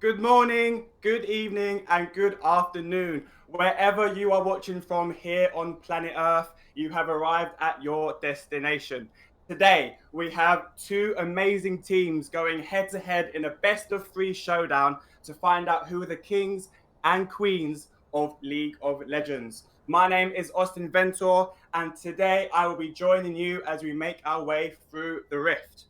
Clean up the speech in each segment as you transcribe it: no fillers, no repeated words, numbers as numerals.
good morning, good evening, and good afternoon. Wherever you are watching from here on planet Earth, you have arrived at your destination. Today, we have two amazing teams going head to head in a best of three showdown to find out who are the kings and queens of League of Legends. My name is Austin Ventor, and today I will be joining you as we make our way through the rift.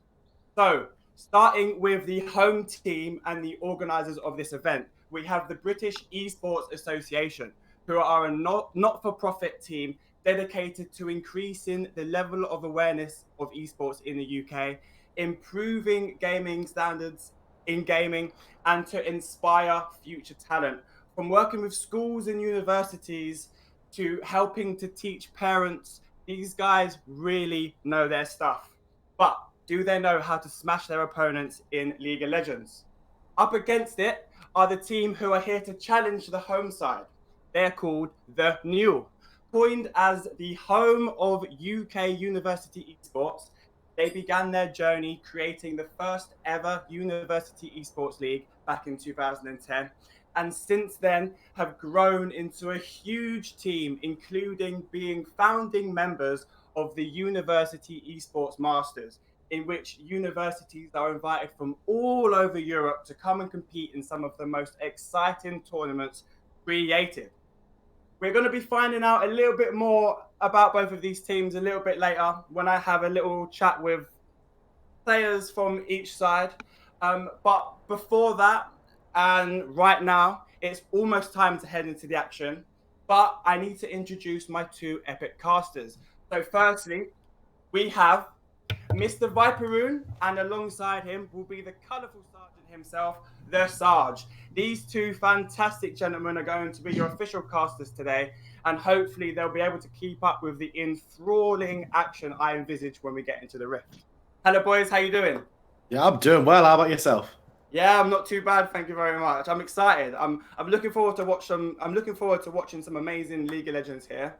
So, starting with the home team and the organisers of this event, we have the British Esports Association, who are a not-for-profit team dedicated to increasing the level of awareness of esports in the UK, improving gaming standards in gaming, and to inspire future talent. From working with schools and universities to helping to teach parents, these guys really know their stuff. But do they know how to smash their opponents in League of Legends? Up against it are the team who are here to challenge the home side. They're called TheNUEL. Coined as the home of UK university esports, they began their journey creating the first ever university esports league back in 2010, and since then have grown into a huge team, including being founding members of the University Esports Masters, in which universities are invited from all over Europe to come and compete in some of the most exciting tournaments created. We're going to be finding out a little bit more about both of these teams a little bit later when I have a little chat with players from each side. But before that, and right now, it's almost time to head into the action. But I need to introduce my two epic casters. So, firstly, we have Mr. Viperoon, and alongside him will be the colourful sergeant himself, the Sarge. These two fantastic gentlemen are going to be your official casters today, and hopefully they'll be able to keep up with the enthralling action I envisage when we get into the rift. Hello, boys. How you doing? Yeah, I'm doing well. How about yourself? Yeah, I'm not too bad. Thank you very much. I'm excited. I'm looking forward to watch some. I'm looking forward to watching some amazing League of Legends here,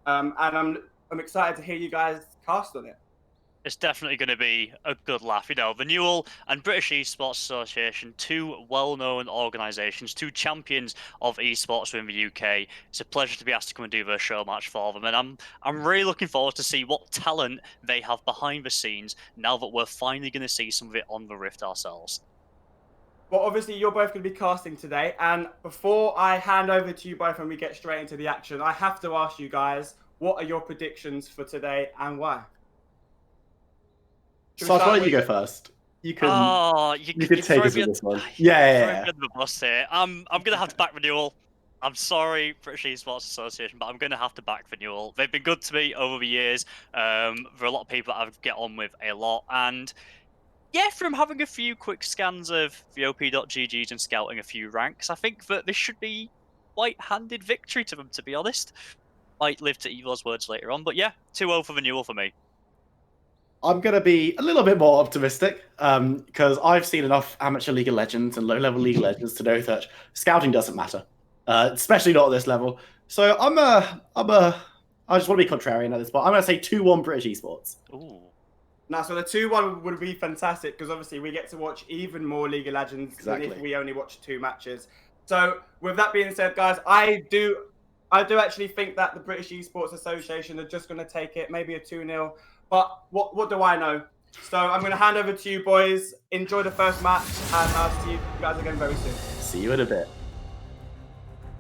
and I'm excited to hear you guys cast on it. It's definitely going to be a good laugh. You know, the NUEL and British Esports Association, two well-known organisations, two champions of esports within the UK. It's a pleasure to be asked to come and do their show match for them, and I'm really looking forward to see what talent they have behind the scenes now that we're finally going to see some of it on the Rift ourselves. Well, obviously, you're both going to be casting today, and before I hand over to you both and we get straight into the action, I have to ask you guys, what are your predictions for today and why? Sarge, why don't you go first? You can. You could take us with this one. Yeah. The bus here. I'm gonna have to back the NUEL. I'm sorry, British Esports Association, but I'm going to have to back the NUEL. They've been good to me over the years. There are a lot of people that I get on with a lot. And yeah, from having a few quick scans of the op.gg's and scouting a few ranks, I think that this should be white-handed victory to them, to be honest. Might live to eat those words later on. But yeah, 2-0 for the NUEL for me. I'm going to be a little bit more optimistic because I've seen enough amateur League of Legends and low-level League of Legends to know that scouting doesn't matter, especially not at this level. So I just want to be contrarian at this point. I'm going to say 2-1 British Esports. Ooh. Now, so the 2-1 would be fantastic because obviously we get to watch even more League of Legends than if we only watch 2 matches. So with that being said, guys, I do actually think that the British Esports Association are just going to take it, maybe a 2-0. But what do I know? So I'm going to hand over to you boys. Enjoy the first match, and I'll see you guys again very soon. See you in a bit.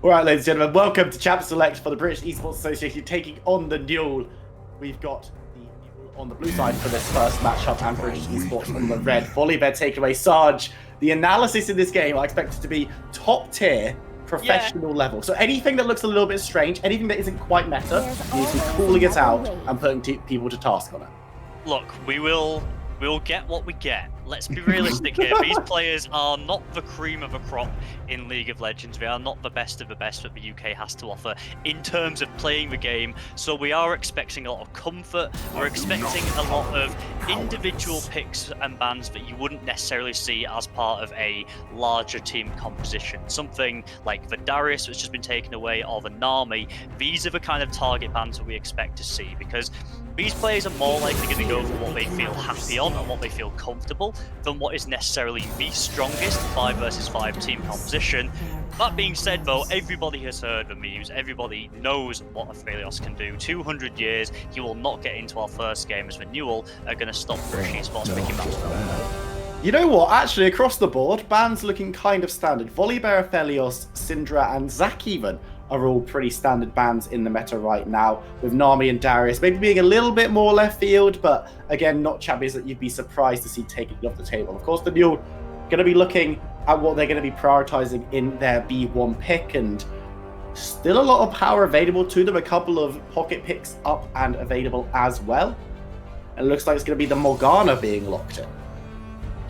All right, ladies and gentlemen, welcome to Champ Select for the British Esports Association taking on the NUEL. We've got the NUEL on the blue side for this first matchup and British Esports on the red. Volleyball taking away Sarge. The analysis in this game I expect it to be top tier, professional level. So anything that looks a little bit strange, anything that isn't quite meta, you need to be calling it out and putting people to task on it. Look, we'll get what we get. Let's be realistic here. These players are not the cream of the crop in League of Legends. They are not the best of the best that the UK has to offer in terms of playing the game. So we are expecting a lot of comfort. We're expecting a lot of individual picks and bans that you wouldn't necessarily see as part of a larger team composition. Something like the Darius, which has been taken away, or the Nami. These are the kind of target bans that we expect to see because these players are more likely going to go for what they feel happy on and what they feel comfortable. NUEL than what is necessarily the strongest 5 versus 5 team composition. That being said, though, everybody has heard the memes. Everybody knows what Aphelios can do. 200 years, he will not get into our first game as NUEL are going to stop British Esports picking matches up. You know what? Actually, across the board, bans looking kind of standard. Volibear, Aphelios, Syndra, and Zac even are all pretty standard bans in the meta right now, with Nami and Darius maybe being a little bit more left field, but again, not champions that you'd be surprised to see taking off the table. Of course, the NUEL going to be looking at what they're going to be prioritizing in their B1 pick, and still a lot of power available to them. A couple of pocket picks up and available as well. And it looks like it's going to be the Morgana being locked in.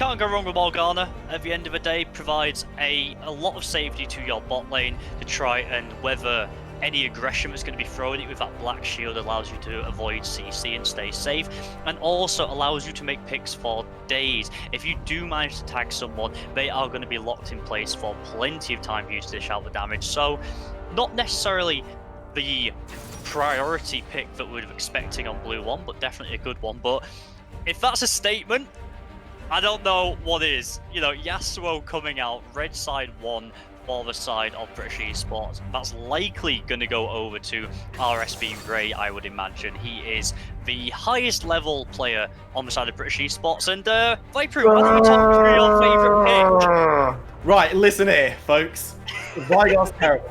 Can't go wrong with Morgana. At the end of the day, provides a lot of safety to your bot lane to try and weather any aggression that's going to be thrown at you with that black shield. Allows you to avoid CC and stay safe, and also allows you to make picks for days. If you do manage to tag someone, they are going to be locked in place for plenty of time for you to dish out the damage. So, not necessarily the priority pick that we were expecting on Blue 1, but definitely a good one. But if that's a statement, I don't know what is. You know, Yasuo coming out, red side 1 for the side of British Esports. That's likely going to go over to RSB Ray, I would imagine. He is the highest level player on the side of British Esports. And Viper, why don't you talk through your favourite pick? Right, listen here, folks. Vigar's terrible.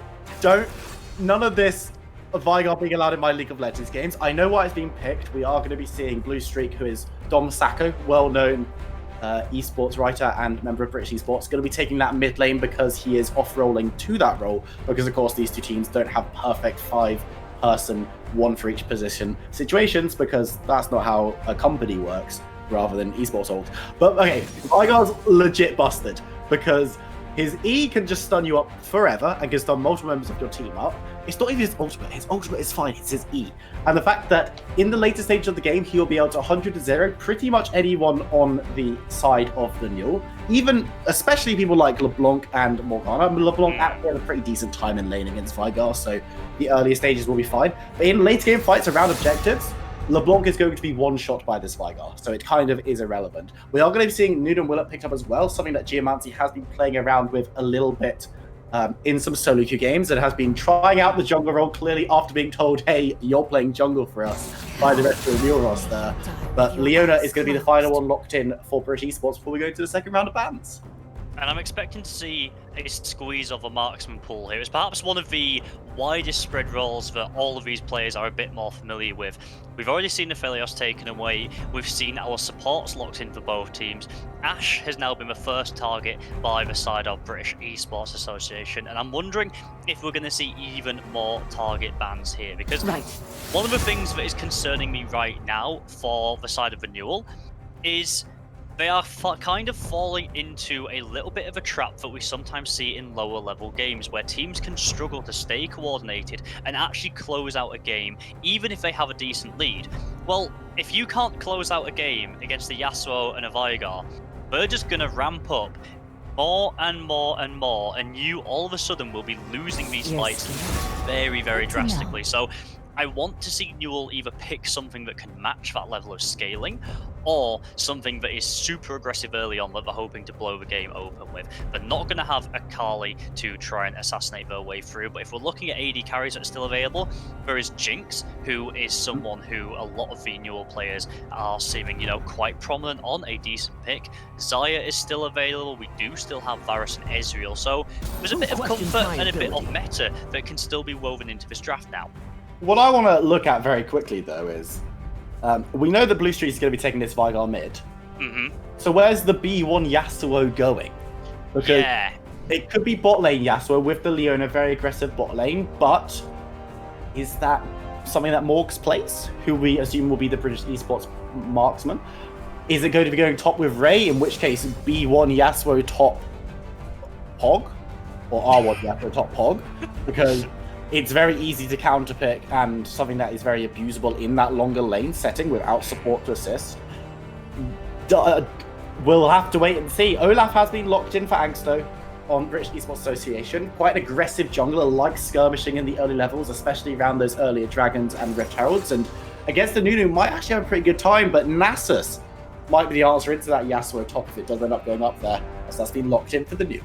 None of this Vigar being allowed in my League of Legends games. I know why it's being picked. We are going to be seeing Blue Streak, who is Dom Sacco, well-known esports writer and member of British Esports, going to be taking that mid lane because he is off-rolling to that role, because of course these two teams don't have perfect 5-person, one for each position situations, because that's not how a company works, rather than esports orgs. But okay, Vigar's legit busted, because his E can just stun you up forever and can stun multiple members of your team up. It's not even his ultimate is fine, it's his E. And the fact that in the later stage of the game, he'll be able to 100-0 pretty much anyone on the side of the NUEL. Even, especially people like LeBlanc and Morgana. I mean, LeBlanc actually had a pretty decent time in lane against Vigar, so the earlier stages will be fine. But in late game fights around objectives, LeBlanc is going to be one-shot by this Vigar, so it kind of is irrelevant. We are going to be seeing Nude and Willett picked up as well, something that Geomancy has been playing around with a little bit in some solo queue games, and has been trying out the jungle role clearly after being told, hey, you're playing jungle for us by the rest of the NUEL roster. But Leona is going to be the final one locked in for British Esports before we go to the second round of bans. And I'm expecting to see a squeeze of a marksman pool here. It's perhaps one of the widest spread roles that all of these players are a bit more familiar with. We've already seen Aphelios taken away. We've seen our supports locked in for both teams. Ashe has now been the first target by the side of British Esports Association. And I'm wondering if we're going to see even more target bans here. Because one of the things that is concerning me right now for the side of the NUEL is they are kind of falling into a little bit of a trap that we sometimes see in lower level games, where teams can struggle to stay coordinated and actually close out a game, even if they have a decent lead. Well, if you can't close out a game against a Yasuo and a Vigar, they're just going to ramp up more and more and more, and you all of a sudden will be losing these fights very, very drastically. So I want to see NUEL either pick something that can match that level of scaling, or something that is super aggressive early on that they're hoping to blow the game open with. They're not going to have a Kali to try and assassinate their way through, but if we're looking at AD carries that are still available, there is Jinx, who is someone who a lot of the NUEL players are seeming, you know, quite prominent on, a decent pick. Xayah is still available. We do still have Varus and Ezreal, so there's a bit of comfort and a bit of meta that can still be woven into this draft now. What I want to look at very quickly, though, is we know that Blue Street is going to be taking this Vigar mid. So where's the B1 Yasuo going? Because it could be bot lane Yasuo with the Leona, very aggressive bot lane, but is that something that Morgs plays, who we assume will be the British Esports marksman? Is it going to be going top with Ray, in which case B1 Yasuo top Pog? Or R1 Yasuo top Pog? Because it's very easy to counterpick and something that is very abusable in that longer lane setting without support to assist. We'll have to wait and see. Olaf has been locked in for Angsto on British Esports Association. Quite an aggressive jungler, likes skirmishing in the early levels, especially around those earlier dragons and Rift Heralds. And against the Nunu might actually have a pretty good time, but Nasus might be the answer into that Yasuo top if it does end up going up there, as that's been locked in for the NUEL.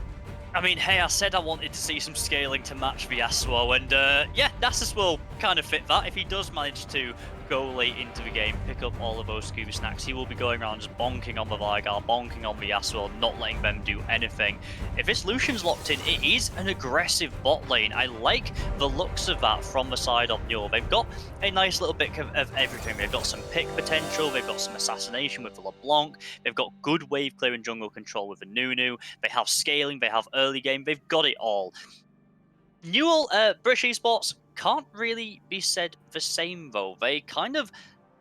I mean, hey, I said I wanted to see some scaling to match the Yasuo, and yeah, Nasus will kind of fit that. If he does manage to go late into the game, pick up all of those Scooby Snacks, he will be going around just bonking on the Veigar, bonking on the Yasuo, not letting them do anything. If this Lucian's locked in, it is an aggressive bot lane. I like the looks of that from the side of NUEL. They've got a nice little bit of everything. They've got some pick potential, they've got some assassination with the LeBlanc, they've got good wave clear and jungle control with the NuNu, they have scaling, they have early game, they've got it all. NUEL, British Esports, can't really be said the same though. They kind of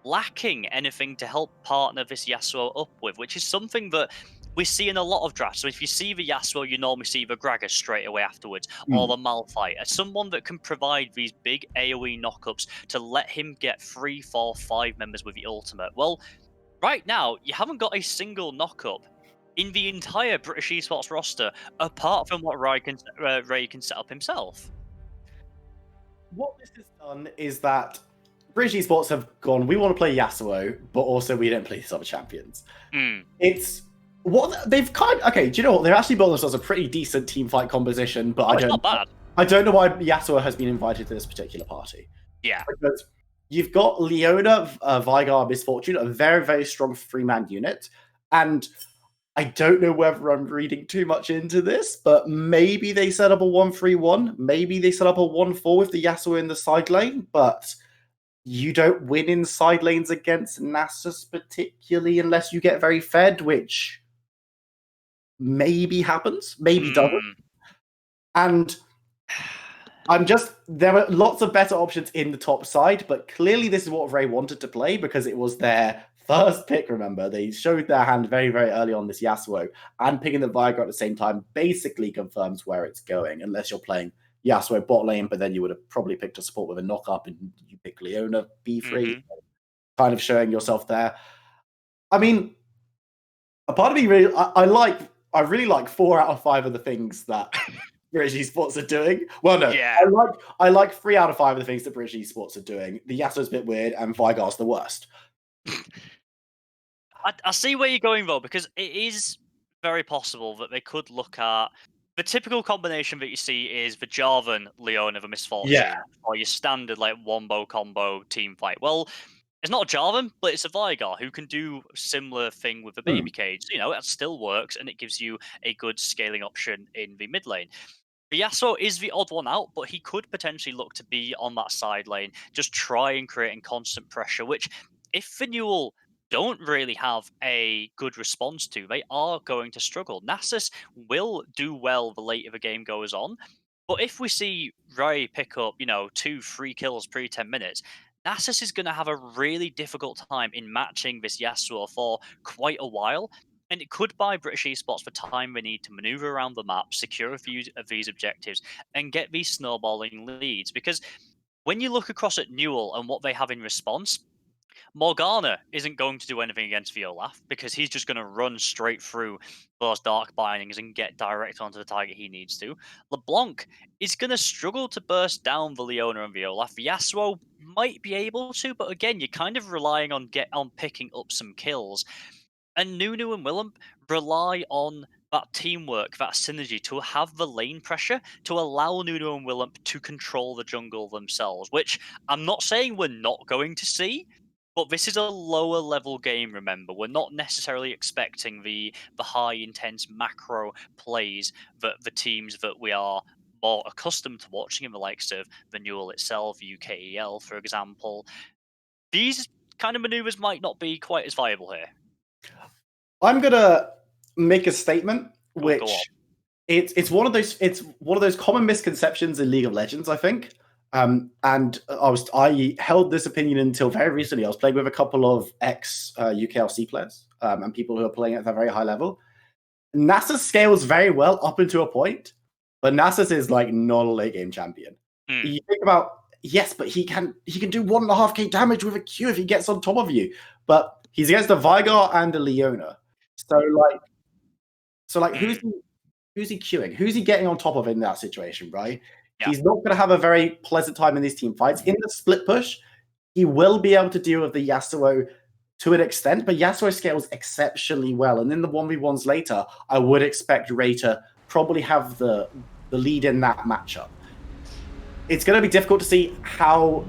lacking anything to help partner this Yasuo up with, which is something that we see in a lot of drafts. So if you see the Yasuo, you normally see the Gragas straight away afterwards, or the Malphite, as someone that can provide these big AoE knockups to let him get 3, 4, 5 members with the ultimate. Well, right now, you haven't got a single knockup in the entire British Esports roster, apart from what Ray can set up himself. What this has done is that British Esports have gone, we want to play Yasuo, but also we don't play these other champions. It's what they've okay, do you know what? They've actually built themselves a pretty decent team fight composition, but It's not bad. I don't know why Yasuo has been invited to this particular party. Yeah. Because you've got Leona, Veigar, Misfortune, a very, very strong 3-man unit, and I don't know whether I'm reading too much into this, but maybe they set up a 1-3-1. Maybe they set up a 1-4 with the Yasuo in the side lane, but you don't win in side lanes against Nasus particularly unless you get very fed, which maybe happens, maybe doesn't. And there are lots of better options in the top side, but clearly this is what Ray wanted to play because it was their first pick, remember. They showed their hand very, very early on this Yasuo, and picking the Veigar at the same time basically confirms where it's going, unless you're playing Yasuo bot lane, but then you would have probably picked a support with a knock-up and you pick Leona B3, kind of showing yourself there. I mean, a part of me really, I really like 4 out of 5 of the things that British Esports are doing. Well, no, yeah. I like 3 out of 5 of the things that British Esports are doing. The Yasuo's a bit weird, and Veigar's the worst. I see where you're going though, because it is very possible that they could look at the typical combination that you see is the Jarvan, Leona, the Misfortune, or your standard like wombo combo team fight. Well, it's not a Jarvan, but it's a Veigar who can do a similar thing with the baby cage. You know, it still works and it gives you a good scaling option in the mid lane. The Yasuo is the odd one out, but he could potentially look to be on that side lane, just try and creating constant pressure, which if the NUEL don't really have a good response to, they are going to struggle. Nasus will do well the later the game goes on, but if we see Ray pick up, 2, 3 kills pre 10 minutes, Nasus is going to have a really difficult time in matching this Yasuo for quite a while. And it could buy British Esports the time they need to maneuver around the map, secure a few of these objectives, and get these snowballing leads. Because when you look across at NUEL and what they have in response, Morgana isn't going to do anything against Violaf because he's just going to run straight through those dark bindings and get direct onto the target he needs to. LeBlanc is going to struggle to burst down the Leona and Violaf. Yasuo might be able to, but again, you're kind of relying on picking up some kills. And NuNu and Willem rely on that teamwork, that synergy to have the lane pressure to allow NuNu and Willem to control the jungle themselves, which I'm not saying we're not going to see, but this is a lower level game, remember. We're not necessarily expecting the high intense macro plays that the teams that we are more accustomed to watching in the likes of the NUEL itself, UKEL, for example. These kind of maneuvers might not be quite as viable here. I'm gonna make a statement, which it's one of those common misconceptions in League of Legends, I think. And I held this opinion until very recently. I was playing with a couple of ex UKLC players and people who are playing at a very high level. Nasus scales very well up into a point, but Nasus is like not a late game champion. You think about but he can do 1.5k damage with a Q if he gets on top of you. But he's against a Veigar and a Leona. So who's he queuing? Who's he getting on top of in that situation, right? Yeah. He's not going to have a very pleasant time in these team fights. In the split push, he will be able to deal with the Yasuo to an extent, but Yasuo scales exceptionally well. And in the 1v1s later, I would expect Ray to probably have the lead in that matchup. It's going to be difficult to see how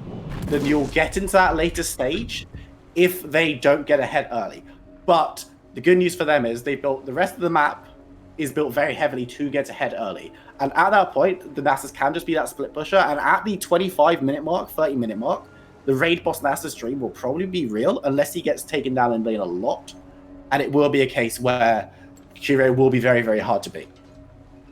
the NUEL get into that later stage if they don't get ahead early. But the good news for them is they built the rest of the map is built very heavily to get ahead early. And at that point, the Nasus can just be that split pusher. And at the 25-minute mark, 30-minute mark, the raid boss Nasus dream will probably be real unless he gets taken down in lane a lot. And it will be a case where Kure will be very, very hard to beat.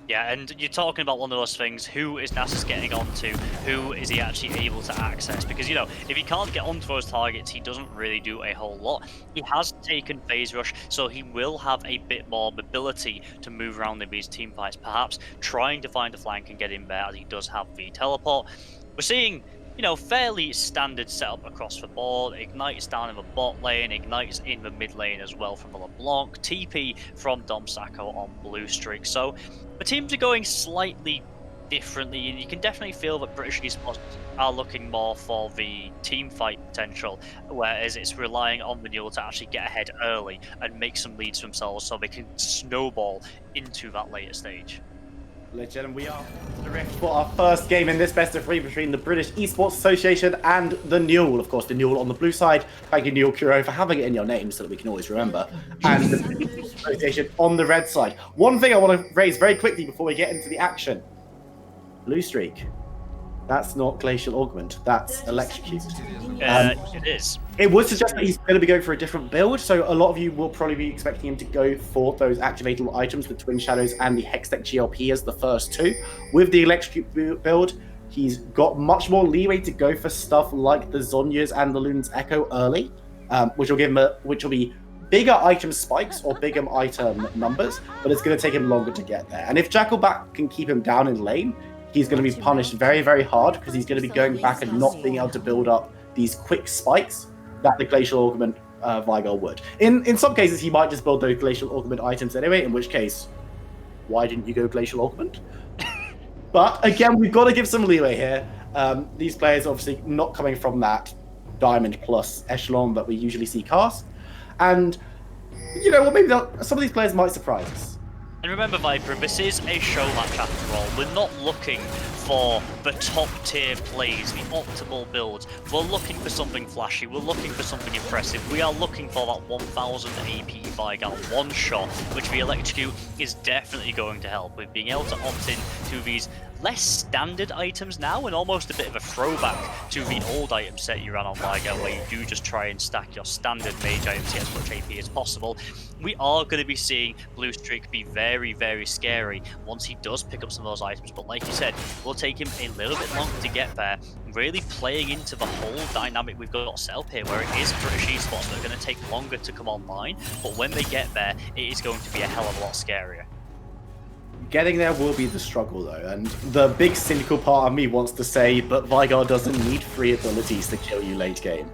Yeah, and you're talking about one of those things, who is Nasus getting onto? Who is he actually able to access? Because, you know, if he can't get onto those targets, he doesn't really do a whole lot. He has taken Phase Rush, so he will have a bit more mobility to move around in these team fights, perhaps trying to find a flank and get in there, as he does have the teleport. We're seeing, you know, fairly standard setup across the board. Ignites down in the bot lane, Ignites in the mid lane as well from the LeBlanc, TP from Dom Sacco on Blue Streak. So the teams are going slightly differently, and you can definitely feel that British Esports are looking more for the team fight potential, whereas it's relying on the NUEL to actually get ahead early and make some leads for themselves so they can snowball into that later stage. Legend, and we are direct for our first game in this best of 3 between the British Esports Association and the NUEL. Of course, the NUEL on the blue side. Thank you, NUEL Kuro, for having it in your name so that we can always remember. And the British Esports Association on the red side. One thing I want to raise very quickly before we get into the action. Blue Streak. That's not Glacial Augment. That's Electrocute. It is. It would suggest that he's going to be going for a different build, so a lot of you will probably be expecting him to go for those activatable items, the Twin Shadows and the Hextech GLP as the first two. With the Electrocute build, he's got much more leeway to go for stuff like the Zhonya's and the Luna's Echo early, which will give him which will be bigger item spikes or bigger item numbers, but it's going to take him longer to get there. And if Jackalbat can keep him down in lane, he's going to be punished very, very hard because he's going to be going back and not being able to build up these quick spikes that the Glacial Augment Vigar would. In some cases, he might just build those Glacial Augment items anyway, in which case, why didn't you go Glacial Augment? But again, we've got to give some leeway here. These players obviously not coming from that Diamond Plus echelon that we usually see cast. And, you know, well, maybe some of these players might surprise us. And remember, Viper, this is a show match after all. We're not looking for the top tier plays, the optimal builds. We're looking for something flashy. We're looking for something impressive. We are looking for that 1000 AP Vigar one shot, which the Electrocute is definitely going to help with being able to opt in to these less standard items now, and almost a bit of a throwback to the old item set you ran on Vigar, where you do just try and stack your standard mage items to get as much AP as possible. We are going to be seeing Blue Streak be very, very scary once he does pick up some of those items, but like you said, it will take him a little bit longer to get there, really playing into the whole dynamic we've got set up here, where it is British Esports that are going to take longer to come online, but when they get there, it is going to be a hell of a lot scarier. Getting there will be the struggle, though, and the big cynical part of me wants to say, but Vigar doesn't need free abilities to kill you late game.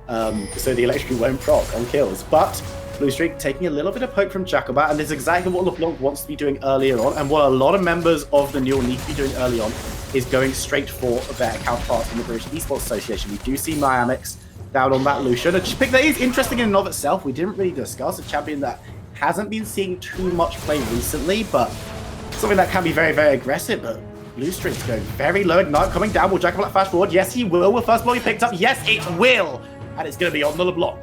So the Electrocute won't proc on kills, but Blue Streak taking a little bit of poke from Jackalbat, and this is exactly what LeBlanc wants to be doing earlier on, and what a lot of members of the NUEL need to be doing early on is going straight for their counterparts in the British Esports Association. We do see Miamix down on that Lucian, a pick that is interesting in and of itself. We didn't really discuss a champion that hasn't been seeing too much play recently, but something that can be very, very aggressive, but Blue Streak's going very low. Ignite coming down. Will Jackalbat flash forward? Yes, he will. Will first blow be picked up? Yes, it will. And it's going to be on the LeBlanc.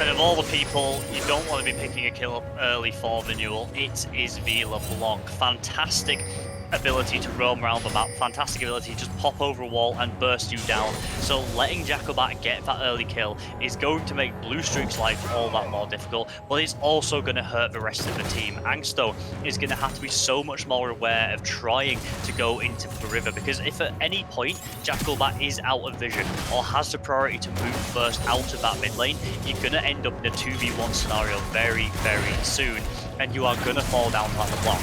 And of all the people you don't want to be picking a kill up early for the NUEL, it is the LeBlanc. Fantastic ability to roam around the map, fantastic ability to just pop over a wall and burst you down. So letting Jackalbat get that early kill is going to make Blue Streak's life all that more difficult, but it's also going to hurt the rest of the team. Angsto is going to have to be so much more aware of trying to go into the river, because if at any point Jackalbat is out of vision or has the priority to move first out of that mid lane, you're going to end up in a 2v1 scenario very, very soon, and you are going to fall down that LeBlanc.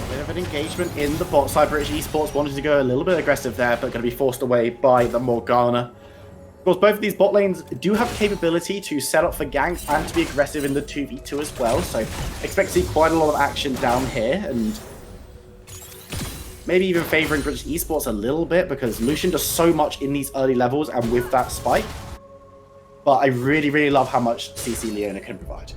Bit of an engagement in the bot side. British Esports wanted to go a little bit aggressive there, but going to be forced away by the Morgana. Of course, both of these bot lanes do have capability to set up for ganks and to be aggressive in the 2v2 as well, so expect to see quite a lot of action down here, and maybe even favouring British Esports a little bit, because Lucian does so much in these early levels and with that spike. but I really, really love how much CC Leona can provide.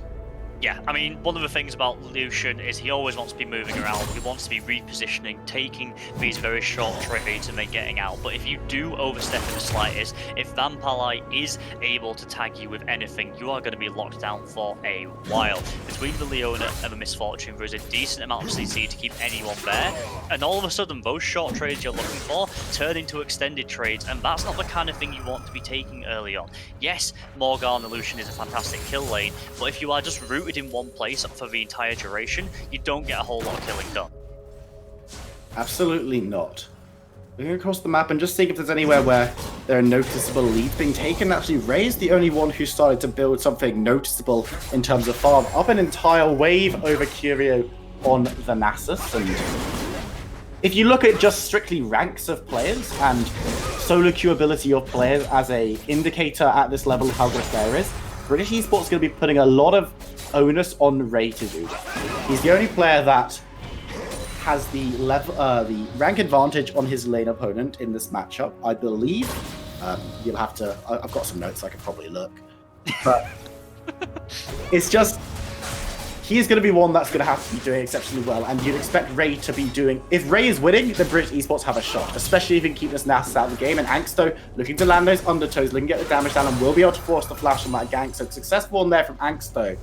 Yeah, I mean, one of the things about Lucian is he always wants to be moving around. He wants to be repositioning, taking these very short trades and then getting out. But if you do overstep in the slightest, if Vampalai is able to tag you with anything, you are going to be locked down for a while. Between the Leona and the Misfortune, there is a decent amount of CC to keep anyone there. And all of a sudden, those short trades you're looking for turn into extended trades. And that's not the kind of thing you want to be taking early on. Yes, Morgana Lucian is a fantastic kill lane, but if you are just rooted in one place for the entire duration, you don't get a whole lot of killing done. Absolutely not. Looking across the map and just seeing if there's anywhere where there are noticeable leads being taken. Actually, Ray is the only one who started to build something noticeable in terms of farm. Up an entire wave over Curio on the Nasus. And if you look at just strictly ranks of players and solo queue ability of players as a indicator at this level of how good a player is, British Esports is going to be putting a lot of onus on Ray to do that. He's the only player that has the rank advantage on his lane opponent in this matchup, I believe. You'll have to... I've got some notes I could probably look. But it's just... He's going to be one that's going to have to be doing exceptionally well, and you'd expect Ray to be doing... If Ray is winning, then British Esports have a shot, especially if he can keep this Nasus out of the game. And Angsto looking to land those undertows, looking to get the damage down, and will be able to force the flash on that gank. So successful one there from Angsto.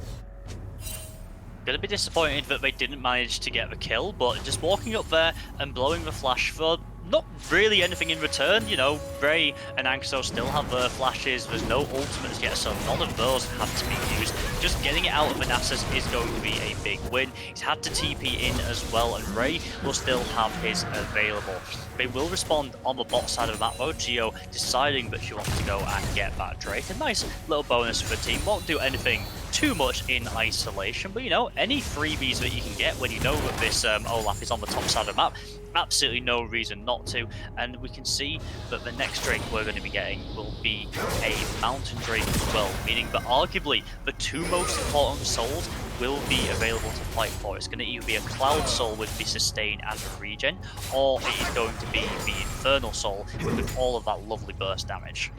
Gonna be disappointed that they didn't manage to get the kill, but just walking up there and blowing the flash for not really anything in return. You know, Ray and Angsto still have their flashes, there's no ultimates yet, so none of those have to be used. Just getting it out of the Nasus is going to be a big win. He's had to TP in as well, and Ray will still have his available. They will respond on the bot side of the map though. Geo deciding that she wants to go and get that Drake. A nice little bonus for the team. Won't do anything too much in isolation, but you know, any freebies that you can get when you know that this Olaf is on the top side of the map, absolutely no reason not to. And we can see that the next Drake we're going to be getting will be a Mountain Drake as well, meaning that arguably the two most important souls will be available to fight for. It's going to either be a Cloud Soul with the sustain and the regen, or it is going to be the Infernal Soul with all of that lovely burst damage.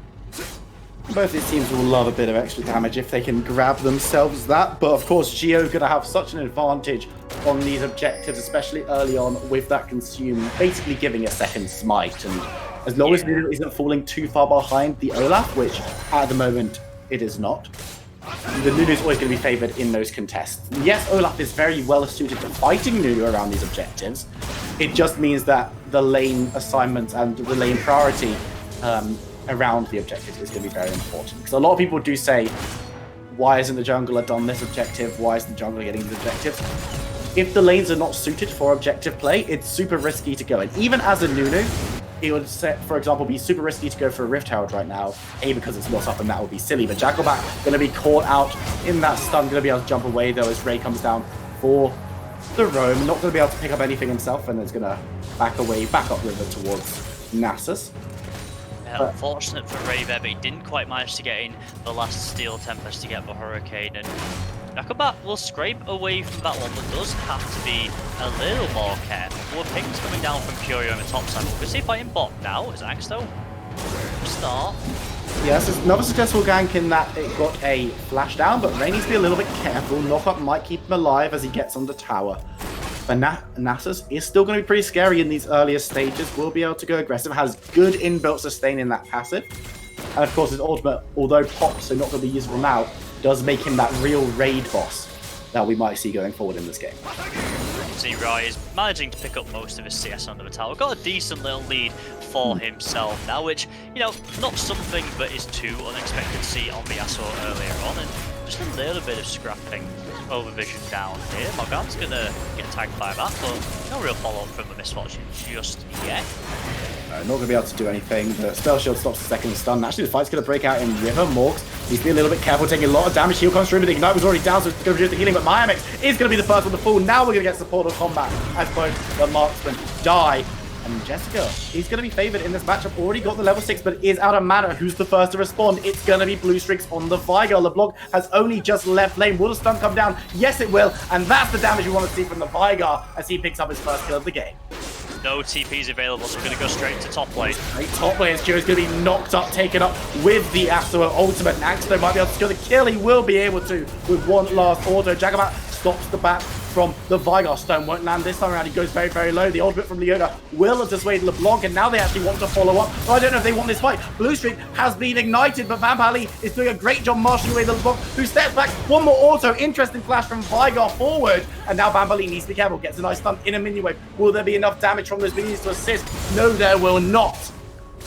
Both these teams will love a bit of extra damage if they can grab themselves that, but of course Geo going to have such an advantage on these objectives, especially early on with that consume, basically giving a second smite, and as long as Nuno isn't falling too far behind the Olaf, which at the moment it is not, the Nuno is always going to be favoured in those contests. Yes, Olaf is very well suited to fighting Nuno around these objectives. It just means that the lane assignments and the lane priority around the objectives is going to be very important. Because a lot of people do say, why isn't the jungler done this objective? Why isn't the jungler getting these objectives? If the lanes are not suited for objective play, it's super risky to go. And even as a Nunu, it would, for example, be super risky to go for a Rift Herald right now. A, because it's not up and that would be silly. But Jackalback going to be caught out in that stun, going to be able to jump away though as Ray comes down for the roam. Not going to be able to pick up anything himself, and it's going to back up river towards Nasus. Unfortunate for Ray there, but he didn't quite manage to get in the last Steel Tempest to get the Hurricane, and Jackalback will scrape away from that one, but does have to be a little more careful. Well, pings coming down from Curio on the top side. We'll see if I can bot now. Is Angsto? Start. Yes, it's another successful gank in that it got a flash down, but Ray needs to be a little bit careful. Knockup might keep him alive as he gets on the tower. But Nasus is still going to be pretty scary in these earlier stages. Will be able to go aggressive, has good inbuilt sustain in that passive. And of course his ultimate, although popped, so not going to be usable now, does make him that real raid boss that we might see going forward in this game. See, Rai is managing to pick up most of his CS under the tower. Got a decent little lead for himself now, which, you know, not something that is too unexpected to see on the Yasuo earlier on. And just a little bit of scrapping over vision down here. Morgana's going to get tagged by that, but no real follow-up from the Misfortune just yet. Not going to be able to do anything. The spell shield stops the second stun. Actually, the fight's going to break out in River. Morgs needs to be a little bit careful, taking a lot of damage. Heal comes through, but the Ignite was already down, so it's going to reduce the healing. But Miamix is going to be the first one to fall. Now we're going to get supportive combat as both the marksmen die. And Jessica is going to be favoured in this matchup. Already got the level 6, but is out of mana. Who's the first to respond? It's going to be Blue Streaks on the Vigar. LeBlanc has only just left lane. Will the stun come down? Yes, it will. And that's the damage we want to see from the Vigar as he picks up his first kill of the game. No TPs available, so we're going to go straight to top lane. Great top lane. Kyo is going to be knocked up, taken up with the Astro ultimate. And Angsto might be able to secure the kill. He will be able to with one last auto. Jagabat stops the bat from the Vigar. Stone won't land this time around. He goes very, very low. The ultimate from Leona will dissuade LeBlanc, and now they actually want to follow up. Oh, I don't know if they want this fight. Blue Streak has been ignited, but Vampali is doing a great job marshalling away the LeBlanc, who steps back. One more auto. Interesting flash from Vigar forward, and now Vampali needs to be careful. Gets a nice stun in a minion wave. Will there be enough damage from those minions to assist? No, there will not.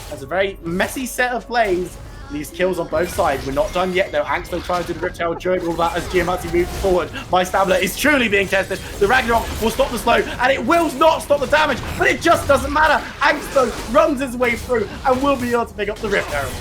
That's a very messy set of plays. These kills on both sides. We're not done yet though. Angsto trying to do the Rift Herald during all that as Giamatti moves forward. My stamina is truly being tested. The Ragnarok will stop the slow, and it will not stop the damage, but it just doesn't matter. Angsto runs his way through and will be able to pick up the Rift Herald.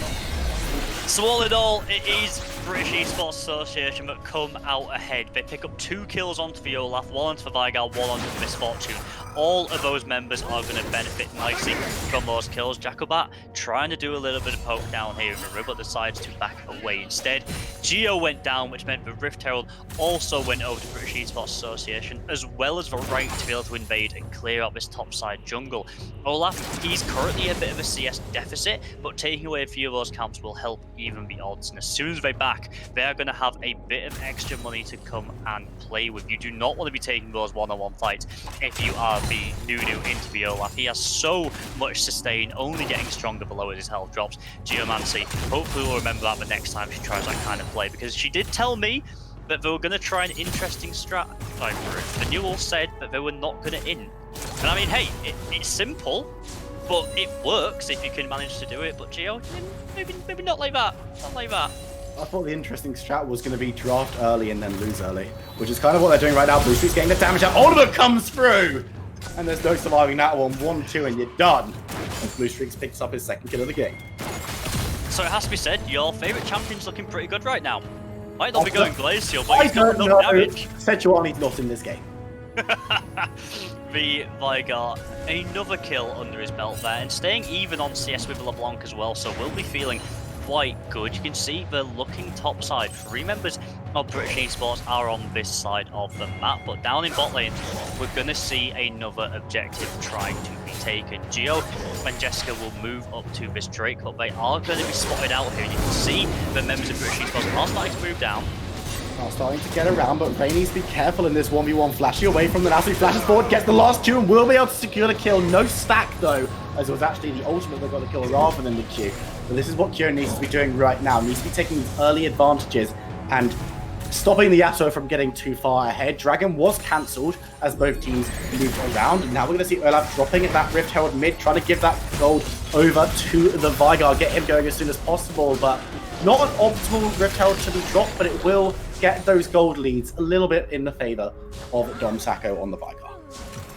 So all in all, it is British Esports Association that come out ahead. They pick up 2 kills onto the Olaf, 1 onto the Vigar, 1 onto the Misfortune. All of those members are going to benefit nicely from those kills. Jacobat trying to do a little bit of poke down here, but decides to back away instead. Geo went down, which meant the Rift Herald also went over to British Esports Association, as well as the right to be able to invade and clear out this topside jungle. Olaf, he's currently a bit of a CS deficit, but taking away a few of those camps will help even the odds. And as soon as they're back, they are going to have a bit of extra money to come and play with. You do not want to be taking those one-on-one fights if you are the NUEL into the Olaf. He has so much sustain, only getting stronger below as his health drops. Geomancy hopefully will remember that the next time she tries that kind of play, because she did tell me that they were going to try an interesting strat. The NUEL said that they were not going to in. And I mean, hey, it's simple, but it works if you can manage to do it. But Geo, maybe not like that. Not like that. I thought the interesting strat was going to be draft early and then lose early, which is kind of what they're doing right now. Blue Streak's getting the damage out. Ultimate comes through! And there's no surviving that one. 1-2 and you're done. And Blue Streaks picks up his 2nd kill of the game. So it has to be said, your favourite champion's looking pretty good right now. Might not be going Glacial, but I he's got don't enough know. damage. Sejuani's not in this game. The Vigar, another kill under his belt there, and staying even on CS with LeBlanc as well, so we'll be feeling quite good. You can see they're looking topside. 3 members of British Esports are on this side of the map, but down in bot lane, we're going to see another objective trying to be taken. Geo and Jessica will move up to this Drake, but they are going to be spotted out here. You can see the members of British Esports are starting to move down. Starting to get around, but Ray needs to be careful in this 1v1. Flashing away from the Nazi, flashes forward, gets the last 2 and will be able to secure the kill. No stack though, as it was actually the ultimate that got the kill rather than the Q. But this is what Kyo needs to be doing right now. Needs to be taking these early advantages and stopping the Yasuo from getting too far ahead. Dragon was cancelled as both teams moved around. Now we're going to see Olaf dropping at that Rift Herald mid, trying to give that gold over to the Vigar, get him going as soon as possible. But not an optimal Rift Herald to be dropped, but it will get those gold leads a little bit in the favor of Dom Sacco on the Vigar.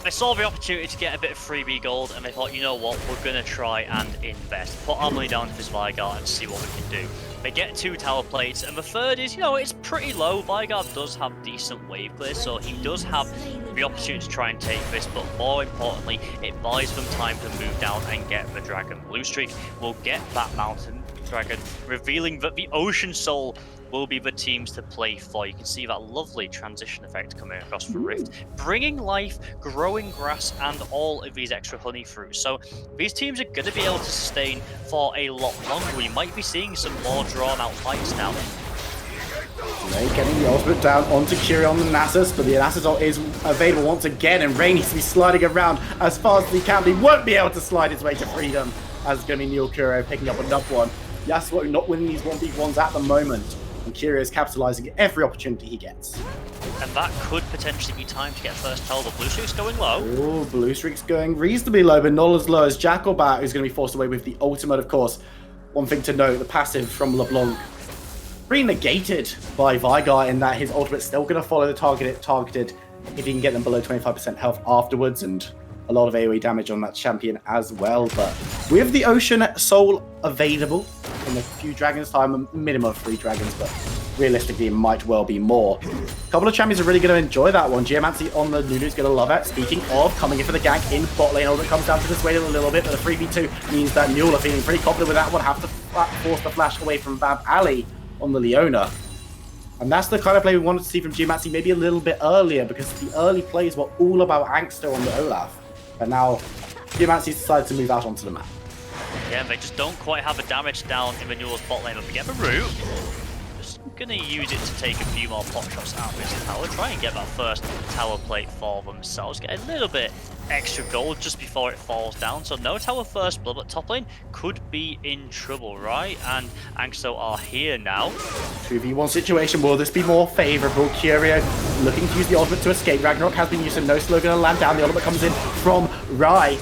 They saw the opportunity to get a bit of freebie gold, and they thought, you know what, we're going to try and invest. Put our money down to this Vigar and see what we can do. They get 2 tower plates, and the third is, you know, it's pretty low. Vigar does have decent wave clear, so he does have the opportunity to try and take this, but more importantly, it buys them time to move down and get the dragon. Blue Streak will get that mountain dragon, revealing that the Ocean Soul will be the teams to play for. You can see that lovely transition effect coming across the Rift, bringing life, growing grass, and all of these extra honey fruits. So these teams are going to be able to sustain for a lot longer. We might be seeing some more drawn-out fights now. Ray getting the ultimate down onto Kiri on the Nasus, but the Nasus ult is available once again, and Ray needs to be sliding around as fast as he can. But he won't be able to slide his way to freedom, as it's going to be NUEL Kuro picking up another one. Yasuo not winning these 1v1s at the moment, and Kiri is capitalizing every opportunity he gets. And that could potentially be time to get first toll, but Blue Streak's going low. Oh, Blue Streak's going reasonably low, but not as low as Jackalbat, who's going to be forced away with the ultimate, of course. One thing to note, the passive from LeBlanc, pretty negated by Vigar in that his ultimate's still going to follow the targeted if he can get them below 25% health afterwards, and a lot of AoE damage on that champion as well. But with the Ocean Soul available in a few dragons time, a minimum of 3 dragons, but realistically it might well be more. A couple of champions are really going to enjoy that one. Geomancy on the Nunu's going to love it. Speaking of, coming in for the gank in bot lane, it comes down to dissuade it a little bit, but the 3v2 means that NUEL are feeling pretty confident with that one, have to force the flash away from Vamp Alley on the Leona. And that's the kind of play we wanted to see from Geomancy maybe a little bit earlier, because the early plays were all about Angsto on the Olaf. But now Geomancy's decided to move out onto the map. Yeah, they just don't quite have the damage down in the NUEL's bot lane, but we get the root. Just gonna use it to take a few more pot shots out of this tower, try and get that first tower plate for themselves, get a little bit extra gold just before it falls down. So no tower first blood, but top lane could be in trouble, right? And Angsto are here now. 2v1 situation, will this be more favourable? Curio looking to use the ultimate to escape. Ragnarok has been used, so no slow gonna land down. The ultimate comes in from Rai.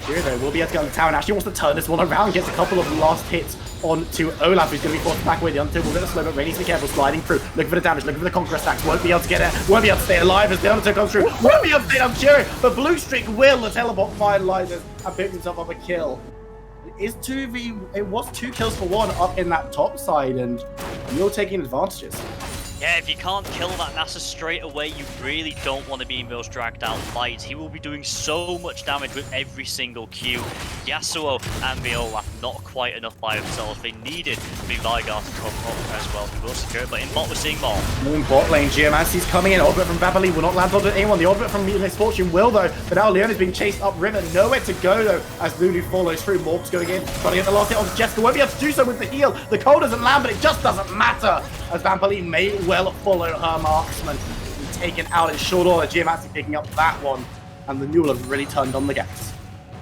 Curio though will be able to get on the tower and actually wants to turn this one around, gets a couple of last hits onto Olaf, who's going to be forced back away. The Undertale will get a slow, but really needs to be careful, sliding through, looking for the damage, looking for the Conqueror stacks, won't be able to get it, won't be able to stay alive as the Undertale comes through, won't be able to stay on Curio, but Blue Streak will, the teleport finalizes and picks himself up a kill. It was 2 kills for 1 up in that top side, and you're taking advantages. Yeah, if you can't kill that Nasus straight away, you really don't want to be in those dragged out fights. He will be doing so much damage with every single Q. Yasuo and the Olaf not quite enough by themselves. They needed the Veigar to come up as well. He will secure it, but in bot we're seeing more. In bot lane, Geomancy's coming in. Ultimate from Babali will not land on anyone. The ultimate from Misfortune will though, but now Leon is being chased upriver. Nowhere to go though as Lulu follows through. Morp's going in, trying to get the last hit on Jessica. Won't be able to do so with the heal. The cold doesn't land, but it just doesn't matter as Vampali may well follow her marksman. Taken out in short order. Geomancy picking up that one, and the NUEL have really turned on the gas.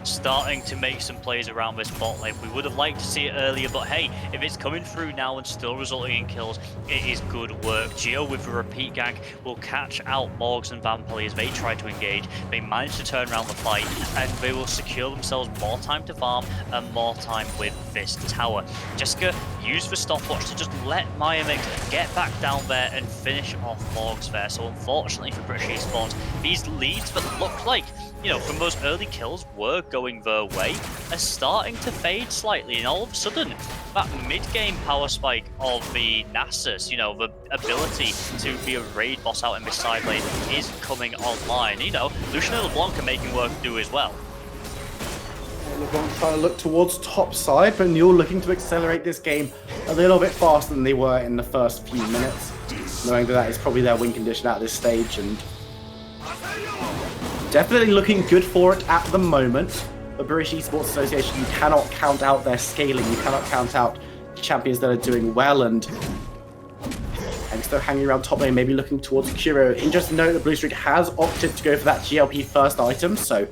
Starting to make some plays around this bot lane. We would have liked to see it earlier, but hey, if it's coming through now and still resulting in kills, it is good work. Geo with a repeat gank will catch out Morgs and Vampali as they try to engage. They manage to turn around the fight, and they will secure themselves more time to farm and more time with this tower. Jessica used the stopwatch to just let Mayamix get back down there and finish off Morgs there. So unfortunately for British Esports, these leads that look like, you know, from those early kills were going their way are starting to fade slightly, and all of a sudden that mid-game power spike of the Nasus, you know, the ability to be a raid boss out in this side lane is coming online. You know, Lucian and LeBlanc are making work do as well. LeBlanc trying to look towards top side, but NUEL looking to accelerate this game a little bit faster than they were in the first few minutes, knowing that that is probably their win condition at this stage, and definitely looking good for it at the moment. The British Esports Association, you cannot count out their scaling, you cannot count out champions that are doing well, and still hanging around top lane, maybe looking towards Kuro. Interesting to note that Blue Streak has opted to go for that GLP first item, so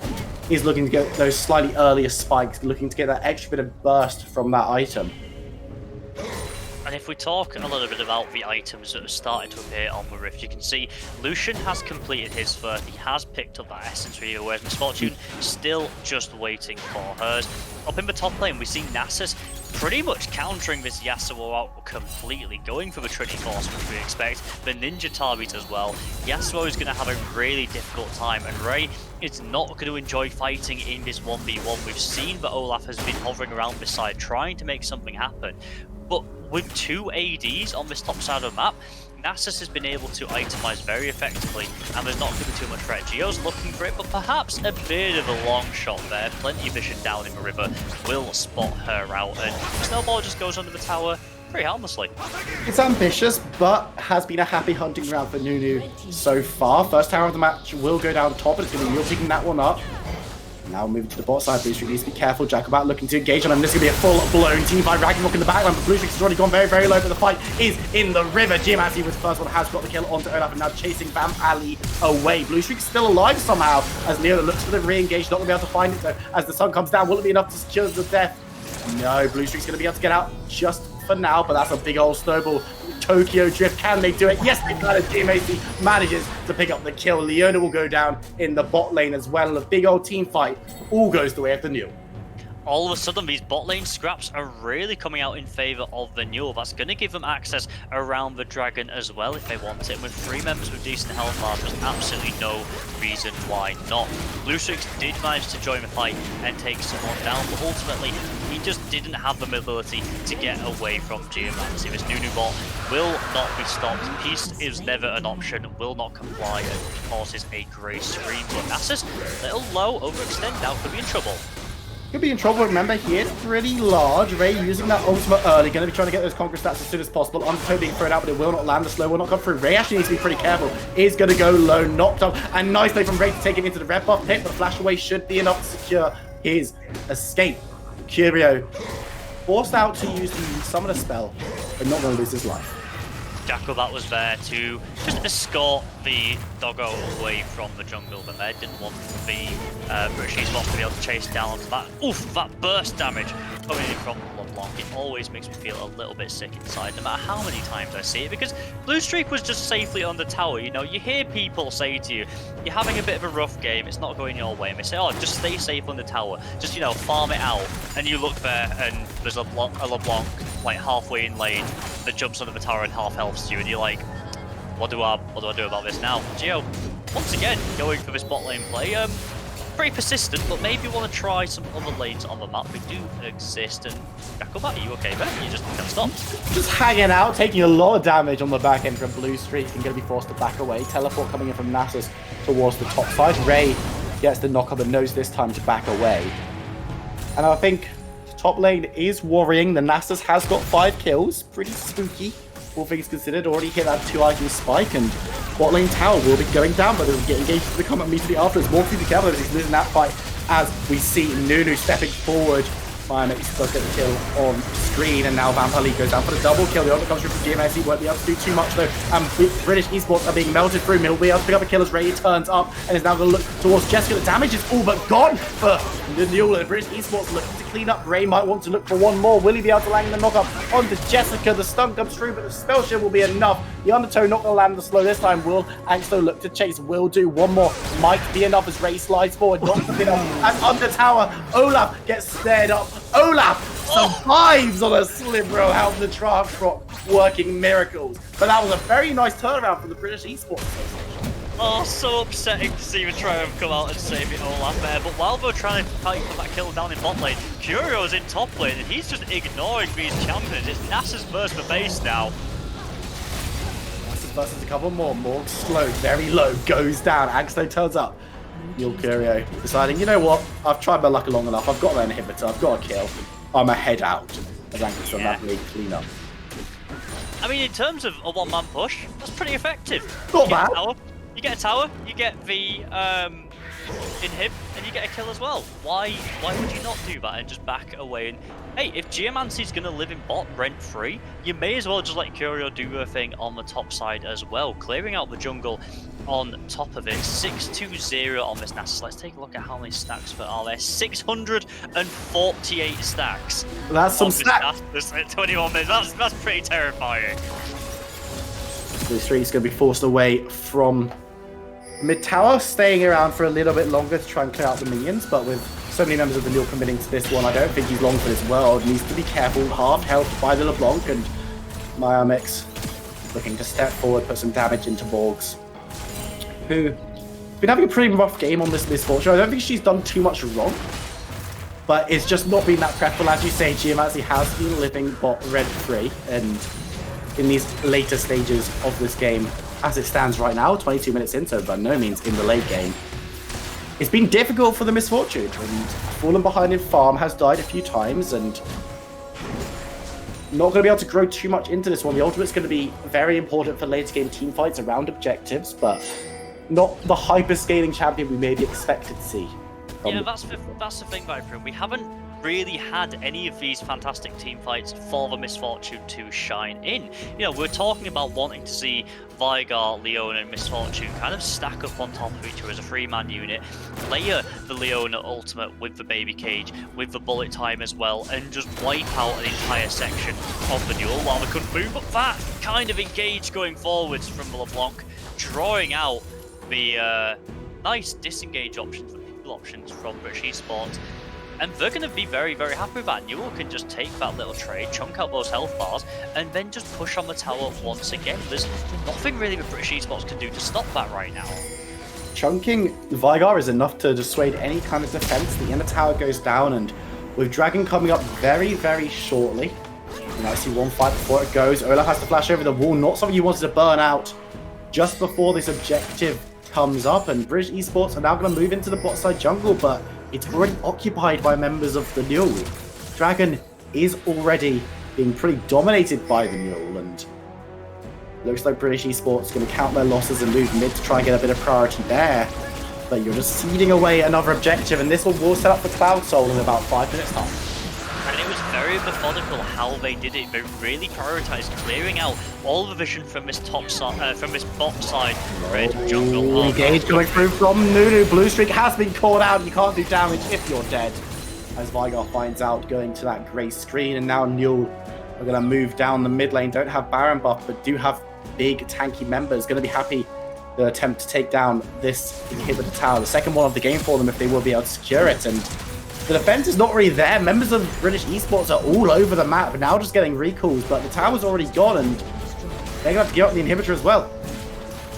he's looking to get those slightly earlier spikes, looking to get that extra bit of burst from that item. And if we talk a little bit about the items that have started to appear on the Rift, you can see Lucian has completed his first. He has picked up that Essence Reaver, whereas Misfortune still just waiting for hers. Up in the top lane, we see Nasus pretty much countering this Yasuo out completely, going for the Trinity Force, which we expect, the Ninja Target as well. Yasuo is going to have a really difficult time, and Ray is not going to enjoy fighting in this 1v1. We've seen that Olaf has been hovering around this side, trying to make something happen. But with 2 ADs on this top side of the map, Nasus has been able to itemize very effectively, and there's not going to be too much threat. Geo's looking for it, but perhaps a bit of a long shot there. Plenty of vision down in the river will spot her out, and Snowball just goes under the tower very harmlessly. It's ambitious, but has been a happy hunting ground for Nunu so far. First tower of the match will go down top, and it's going to be NUEL picking that one up. Now moving to the bot side, Blue Streak needs to be careful. Jacobot looking to engage on him. This is going to be a full-blown team by Ragnarok in the backline, but Blue Streak has already gone very, very low, but the fight is in the river. Geomancy was the first one, has got the kill onto Olaf, and now chasing Vamp Ali away. Blue Streak's still alive somehow, as Leo looks for the re-engage, not going to be able to find it, though. As the sun comes down, will it be enough to secure the death? No, Blue Streak's going to be able to get out just for now, but that's a big old snowball. Tokyo Drift, can they do it? Yes, they can. GMAC manages to pick up the kill. Leona will go down in the bot lane as well, and a big old team fight all goes the way of the NUEL. All of a sudden, these bot lane scraps are really coming out in favor of the NUEL. That's going to give them access around the dragon as well if they want it. And with 3 members with decent health bars, there's absolutely no reason why not. Blue Streaks did manage to join the fight and take someone down, but ultimately, he just didn't have the mobility to get away from Geomancy. This Nunu bot will not be stopped. Peace is never an option, will not comply, and causes a grey screen. But Nasus, little low, overextend now, could be in trouble. Could be in trouble. Remember, he is pretty large. Ray using that ultimate early. Going to be trying to get those conquer stats as soon as possible. Undertow being thrown out, but it will not land. The slow will not come through. Ray actually needs to be pretty careful. Is going to go low, knocked up. And nice play from Ray to take him into the red buff pit, but flash away should be enough to secure his escape. Curio forced out to use the summoner spell, but not going to lose his life. Jackal that was there to just escort the doggo away from the jungle, but they didn't want the British Esports to be able to chase down onto that. Oof, that burst damage coming in from LeBlanc. It always makes me feel a little bit sick inside, no matter how many times I see it, because Blue Streak was just safely on the tower. You know, you hear people say to you, you're having a bit of a rough game, it's not going your way, and they say, oh, just stay safe on the tower, just, you know, farm it out, and you look there, and there's a LeBlanc, like, halfway in lane, that jumps under the tower and half helps you, and you're like, what do I do about this now? Geo, once again, going for this bot lane play, pretty persistent, but maybe want to try some other lanes on the map. They do exist, and Jacobat, are you okay there? You just can't stop. Just hanging out, taking a lot of damage on the back end from Blue Streak, and going to be forced to back away. Teleport coming in from Nasus towards the top side. Ray gets the knock up and knows this time to back away. And I think top lane is worrying. The Nasus has got 5 kills. Pretty spooky, all things considered. Already hit that 2-item spike, and bot lane tower will be going down, but they'll get engaged to the combat immediately afterwards. More to be careful as he's losing that fight as we see NUEL stepping forward. Mix does get the kill on screen, and now Vampire League goes down for the double kill. The other comes through from GMSC, won't be able to do too much though. And British Esports are being melted through. He'll be able to pick up a kill as Ray turns up and is now going to look towards Jessica. The damage is all but gone for the NUEL, and British Esports looking to clean up. Ray might want to look for one more. Will he be able to land the knock up onto Jessica? The stun comes through, but the spell shield will be enough. The Undertow not going to land the slow this time. Will Angsto look to chase? Will do one more. Might be enough as Ray slides forward. Not enough. And under tower, Olaf gets snared up. Olaf survives on a sliver of how the Trash Rock working miracles. But that was a very nice turnaround for the British Esports Association. Oh, so upsetting to see the Triumph come out and save it all out there. But while they're trying to fight for that kill down in bot lane, Curio's in top lane and he's just ignoring these champions. It's Nasus versus the base now. Nasus versus a couple more. Morg slow, very low, goes down. Angsto turns up. NUEL Curio deciding, you know what? I've tried my luck long enough. I've got an inhibitor. I've got a kill. I'm a head out. As Angsto rapidly clean up. I mean, in terms of a one-man push, that's pretty effective. Not bad. You get a tower, you get the inhib, and you get a kill as well. Why would you not do that and just back away? And hey, if Geomancy's gonna live in bot rent-free, you may as well just let Curio do her thing on the top side as well, clearing out the jungle on top of it. 6-2-0 on this Nasus. Let's take a look at how many stacks there are there. 648 stacks. That's some stacks. At 21 minutes. That's pretty terrifying. The streak's going to be forced away from mid tower, staying around for a little bit longer to try and clear out the minions, but with so many members of the NUEL committing to this one, I don't think he's long for this world. Needs to be careful. Half health by the LeBlanc, and Mix looking to step forward, put some damage into Borgs, who been having a pretty rough game on this Misfortune. I don't think she's done too much wrong, but it's just not been that preferable. As you say, Geomancy has been living bot rent-free, and in these later stages of this game, as it stands right now, 22 minutes in, so by no means in the late game, it's been difficult for the Misfortune, and fallen behind in farm, has died a few times, and not going to be able to grow too much into this one. The ultimate's going to be very important for later game team fights around objectives, but not the hyper-scaling champion we maybe expected to see. Yeah, that's the thing, Viper. We haven't really had any of these fantastic team fights for the Misfortune to shine in. You know, we're talking about wanting to see Vigar, Leona, and Misfortune kind of stack up on top of each other as a 3-man unit, layer the Leona ultimate with the baby cage, with the bullet time as well, and just wipe out an entire section of the NUEL while they couldn't move. But that kind of engage going forwards from LeBlanc, drawing out the nice disengage options, the people options from British Esports. And they're going to be very, very happy with that. NUEL can just take that little trade, chunk out those health bars, and then just push on the tower once again. There's nothing really that British Esports can do to stop that right now. Chunking Vigar is enough to dissuade any kind of defense. The inner tower goes down, and with Dragon coming up very, very shortly, you know, I see one fight before it goes. Olaf has to flash over the wall, not something you wanted to burn out just before this objective comes up, and British Esports are now going to move into the bot side jungle, but it's already occupied by members of the NUEL. Dragon is already being pretty dominated by the NUEL, and looks like British Esports going to count their losses and move mid to try and get a bit of priority there. But you're just ceding away another objective, and this one will set up for Cloud Soul in about 5 minutes time. And it was very methodical how they did it. They really prioritized clearing out all the vision from this top side, from this bot side red jungle. Engage coming through from NUEL. Blue Streak has been caught out. You can't do damage if you're dead. As Vigar finds out, going to that grey screen, and now NUEL are going to move down the mid lane. Don't have Baron buff, but do have big tanky members. Going to be happy to attempt to take down this inhibitor tower. The second one of the game for them if they will be able to secure it. And the defense is not really there. Members of British Esports are all over the map, now just getting recalls, but the tower's already gone, and they're going to have to give up the inhibitor as well.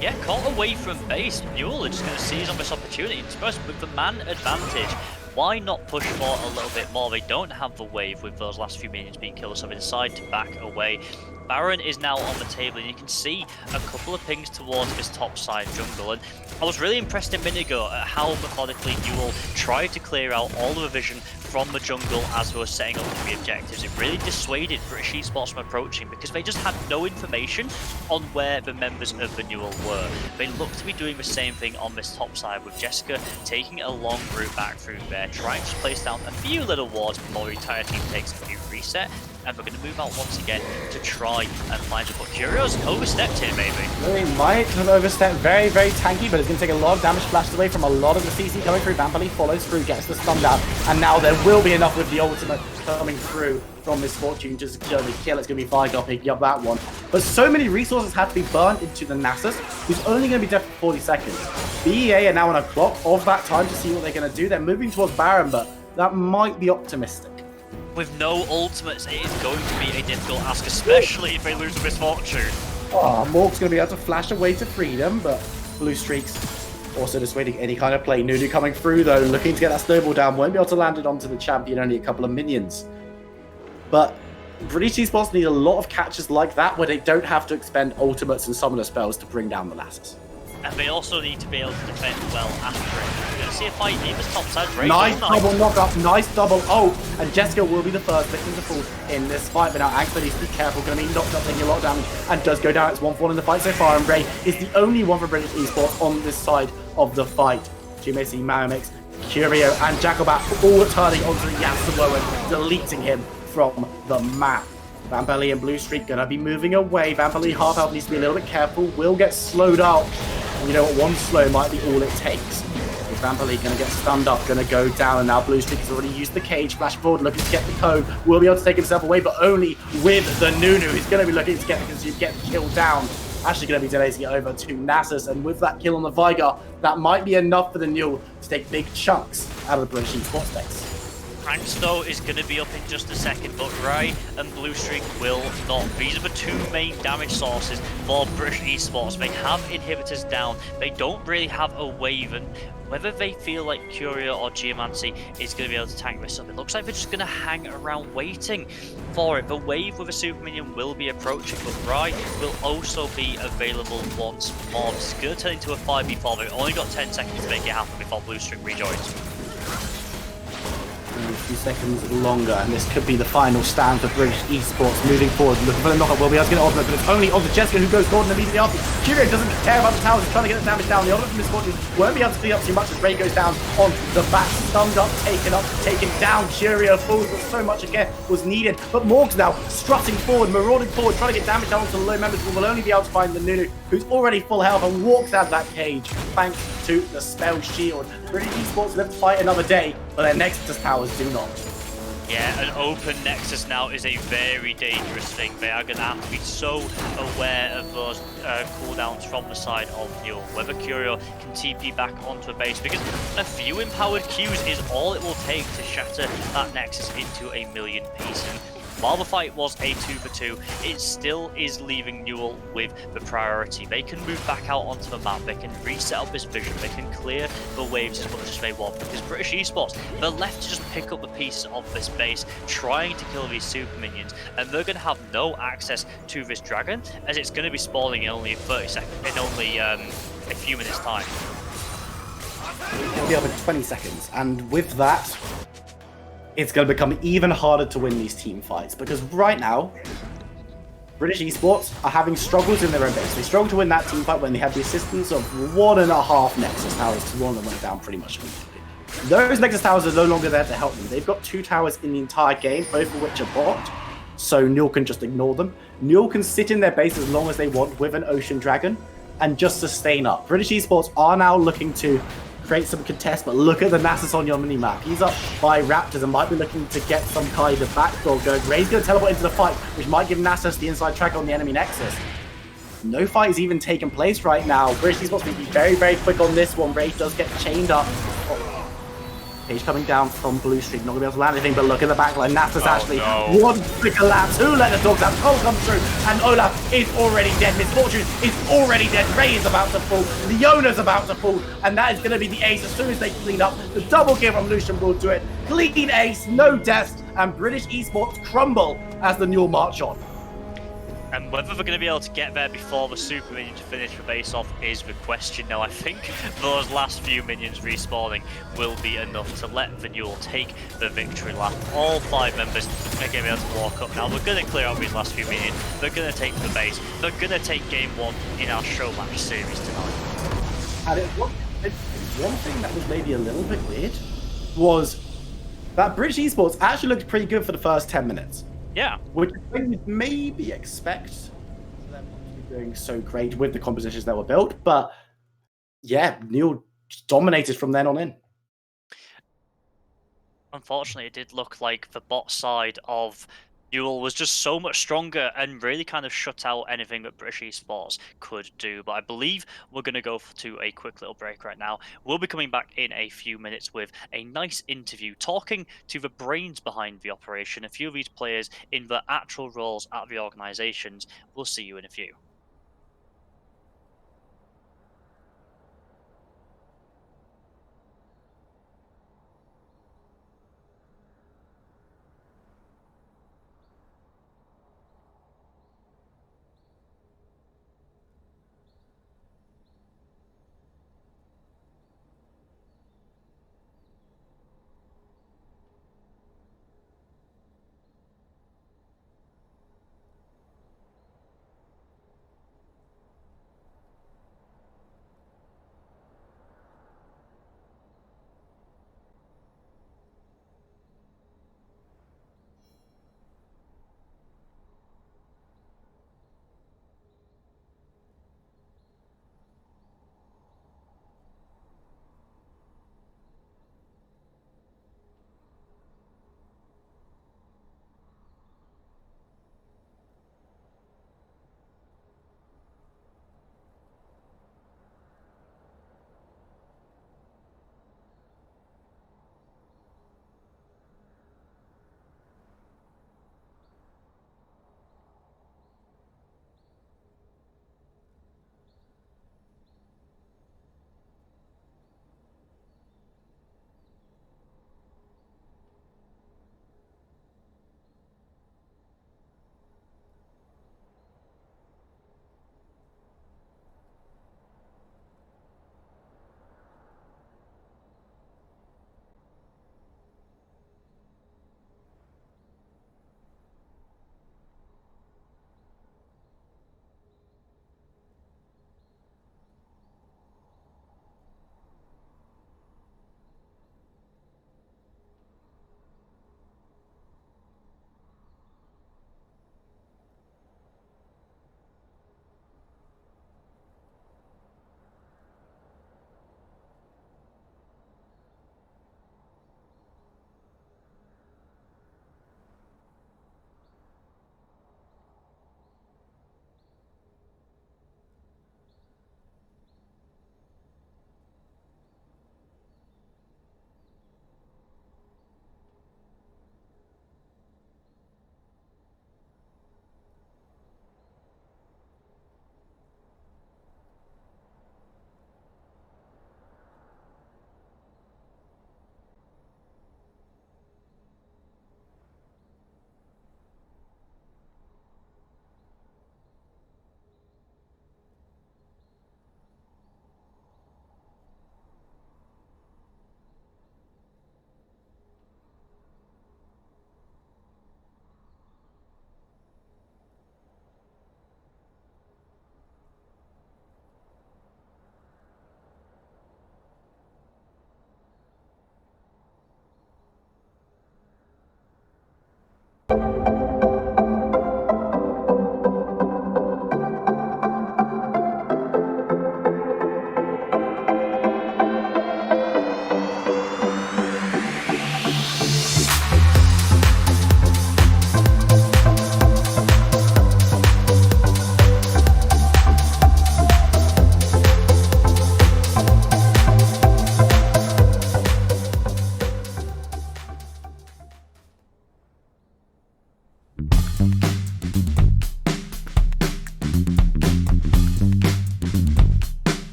Yeah, caught away from base. NUEL are just going to seize on this opportunity. And suppose with the man advantage, why not push for a little bit more? They don't have the wave with those last few minions being killed, so they decide to back away. Baron is now on the table, and you can see a couple of pings towards this top side jungle. And I was really impressed a minute ago at how methodically NUEL tried to clear out all of the vision from the jungle as we were setting up the 3 objectives. It really dissuaded British Esports from approaching because they just had no information on where the members of the NUEL were. They look to be doing the same thing on this top side, with Jessica taking a long route back through there, trying to place down a few little wards before the entire team takes a few reset. And we're going to move out once again to try and find a. But Curio's overstepped here, maybe. He might have overstepped. Very, very tanky, but it's going to take a lot of damage flashed away from a lot of the CC coming through. Vampali follows through, gets the stun down, and now there will be enough with the ultimate coming through from Misfortune to secure the kill. It's going to be Vigar picking up that one. But so many resources have to be burnt into the Nasus, who's only going to be dead for 40 seconds. BEA are now on a clock of that time to see what they're going to do. They're moving towards Baron, but that might be optimistic. With no ultimates, it is going to be a difficult ask, especially if they lose a Misfortune. Oh, Morg's going to be able to flash away to freedom, but Blue Streaks also dissuading any kind of play. NUEL coming through, though, looking to get that snowball down. Won't be able to land it onto the champion, only a couple of minions. But British Esports need a lot of catches like that, where they don't have to expend ultimates and summoner spells to bring down the Nasus. And they also need to be able to defend well after it. We're going to see a fight in this top side. Nice double knock-up, nice double ult, and Jessica will be the first victim to fall in this fight. But now Angst needs to be careful, going to be knocked up, taking a lot of damage, and does go down. It's 1-4 in the fight so far, and Ray is the only one for British Esports on this side of the fight. You may see Marimix, Curio, and Jacobat all turning onto the Yasuo and deleting him from the map. Vampali and Blue Streak going to be moving away. Vampali half health needs to be a little bit careful, will get slowed up. And you know what, one slow might be all it takes. Vampali going to get stunned up, going to go down, and now Blue Streak has already used the cage, flash forward, looking to get the code, will be able to take himself away, but only with the NUEL, who's going to be looking to get the kill down. Actually going to be delating it over to Nasus, and with that kill on the Vigar, that might be enough for the NUEL to take big chunks out of the British Esports base. Prankstow is going to be up in just a second, but Rai and Blue Streak will not. These are the 2 main damage sources for British Esports. They have inhibitors down. They don't really have a wave, and whether they feel like Curio or Geomancy is going to be able to tank this up, it looks like they're just going to hang around waiting for it. The wave with a super minion will be approaching, but Rai will also be available once more. This is going to turn into a 5v4. They've only got 10 seconds to make it happen before Blue Streak rejoins. A few seconds longer, and this could be the final stand for British Esports moving forward. Looking for the knockup, will be able to get an ultimate, but it's only onto Jessica who goes Gordon immediately after. Curio doesn't care about the towers, he's trying to get the damage down. The ultimate from Misfortune won't be able to clean up too much as Ray goes down on the back. Stunned up, taken down. Curio falls, but so much again was needed. But Morg's now strutting forward, marauding forward, trying to get damage down onto the low members, but will only be able to find the NUEL, who's already full health and walks out of that cage thanks to the spell shield. British Esports live to fight another day, but their Nexus towers do not. Yeah, an open Nexus now is a very dangerous thing. They are going to have to be so aware of those cooldowns from the side of NUEL. Whether Curio can TP back onto a base, because a few empowered Qs is all it will take to shatter that Nexus into a million pieces. While the fight was a 2-for-2, it still is leaving NUEL with the priority. They can move back out onto the map, they can reset up this vision, they can clear the waves as much as they want, because British Esports, they're left to just pick up the pieces of this base, trying to kill these super minions, and they're going to have no access to this dragon, as it's going to be spawning in only 30 seconds, in only a few minutes time. It'll be up in 20 seconds. And with that, it's going to become even harder to win these team fights. Because right now, British Esports are having struggles in their own base. They struggle to win that team fight when they have the assistance of 1.5 Nexus towers, because one of them went down pretty much immediately. Those Nexus towers are no longer there to help them. They've got 2 towers in the entire game, both of which are bot, so NUEL can just ignore them. NUEL can sit in their base as long as they want with an Ocean Dragon and just sustain up. British Esports are now looking to create some contest, but look at the Nasus on your mini-map. He's up by Raptors and might be looking to get some kind of backdoor going. Ray's going to teleport into the fight, which might give Nasus the inside track on the enemy Nexus. No fight is even taking place right now. British Esports will be very, very quick on this one. Ray does get chained up. Cage coming down from Blue Street, not going to be able to land anything, but look at the backline. Nasus actually wants to collapse. Who let the dogs out? Cole comes through, and Olaf is already dead. Misfortune is already dead. Ray is about to fall. Leona's about to fall, and that is going to be the ace as soon as they clean up. The double kill from Lucian will do it. Clean ace, no deaths, and British Esports crumble as the NUEL march on. And whether they're going to be able to get there before the super minions finish the base off is the question. Now, I think those last few minions respawning will be enough to let the NUEL take the victory lap. All 5 members are going to be able to walk up now. They're going to clear out these last few minions. They're going to take the base. They're going to take game 1 in our showmatch series tonight. And one thing that was maybe a little bit weird was that British Esports actually looked pretty good for the first 10 minutes. Yeah. Which you maybe expect them not to be doing so great with the compositions that were built, but yeah, NUEL dominated from then on in. Unfortunately, it did look like the bot side of NUEL was just so much stronger and really kind of shut out anything that British Esports could do. But I believe we're going to go to a quick little break right now. We'll be coming back in a few minutes with a nice interview talking to the brains behind the operation, a few of these players in their actual roles at the organizations. We'll see you in a few.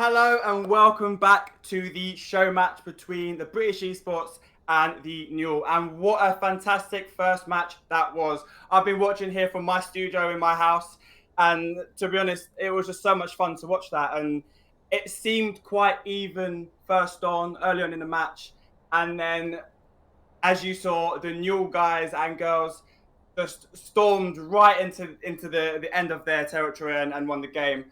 Hello and welcome back to the show match between the British Esports and the NUEL. And what a fantastic first match that was. I've been watching here from my studio in my house, and to be honest, it was just so much fun to watch that. And it seemed quite even first on, early on in the match. And then, as you saw, the NUEL guys and girls just stormed right into the end of their territory and won the game.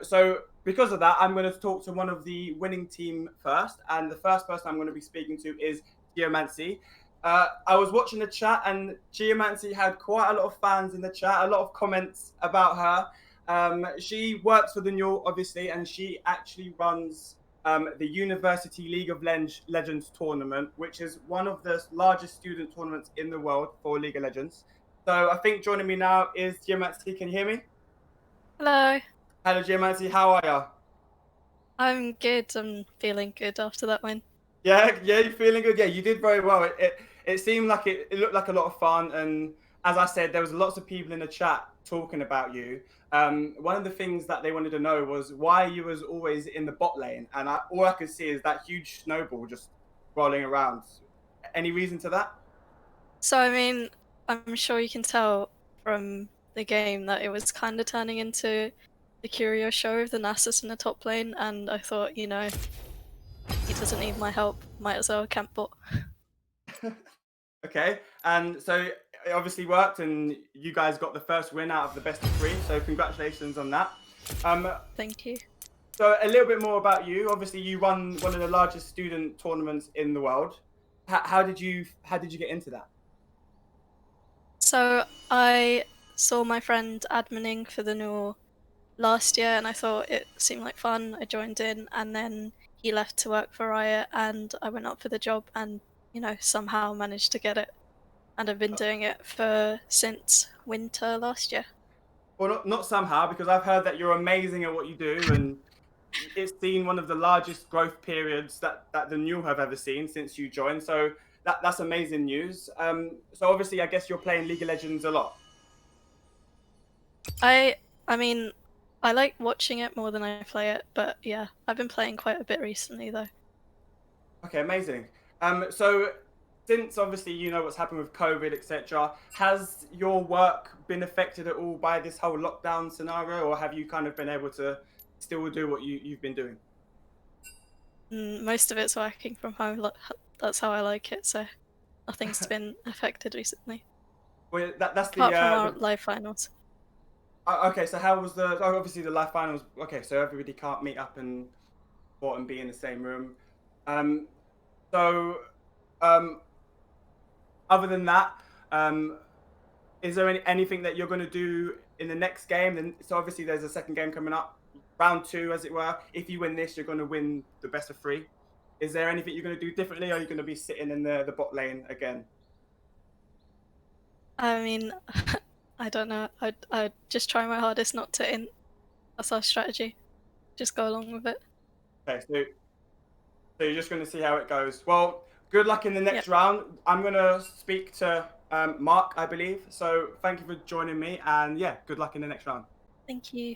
So because of that, I'm going to talk to one of the winning team first, and the first person I'm going to be speaking to is Geomancy. I was watching the chat, and Geomancy had quite a lot of fans in the chat, a lot of comments about her. She works for the NUEL, obviously, and she actually runs the University League of Legends tournament, which is one of the largest student tournaments in the world for League of Legends. So I think joining me now is Geomancy. Can you hear me? Hello. Hello, Geomancy. How are you? I'm good. I'm feeling good after that win. Yeah, you feeling good? Yeah, you did very well. It seemed like it looked like a lot of fun, and as I said, there was lots of people in the chat talking about you. One of the things that they wanted to know was why you was always in the bot lane, and all I could see is that huge snowball just rolling around. Any reason to that? So, I mean, I'm sure you can tell from the game that it was kind of turning into the Curio show of the Nasus in the top lane, and I thought, he doesn't need my help, might as well camp bot. Okay, and so it obviously worked, and you guys got the first win out of the best of three. So congratulations on that. Um, Thank you. so a little bit more about you. Obviously, you run one of the largest student tournaments in the world. How did you get into that? So, I saw my friend adminning for the NUEL last year, and I thought it seemed like fun. I joined in, and then he left to work for Riot, and I went up for the job, and somehow managed to get it. And I've been doing it since winter last year. Well, not somehow, because I've heard that you're amazing at what you do, and it's seen one of the largest growth periods that the NUEL have ever seen since you joined. So that's amazing news. So obviously, I guess you're playing League of Legends a lot. I mean, I like watching it more than I play it, but yeah, I've been playing quite a bit recently though. Okay, amazing. So since obviously you know what's happened with COVID, etc., has your work been affected at all by this whole lockdown scenario, or have you kind of been able to still do what you've been doing? Most of it's working from home. That's how I like it. So nothing's been affected recently, Well, that's apart from our live finals. okay. So how was the? Oh, obviously the live finals. Okay, so everybody can't meet up and be in the same room. Um, so um, other than that, um, is there anything that you're going to do in the next game? Then, so obviously there's a second game coming up, round two, as it were. If you win this, you're going to win the best of three. Is there anything you're going to do differently, or are you going to be sitting in the bot lane again? I mean, I don't know. I just try my hardest not to int. That's our strategy. Just go along with it. Okay, so you're just going to see how it goes. Well, good luck in the next round. I'm going to speak to Mark, I believe. So thank you for joining me, and yeah, good luck in the next round. Thank you.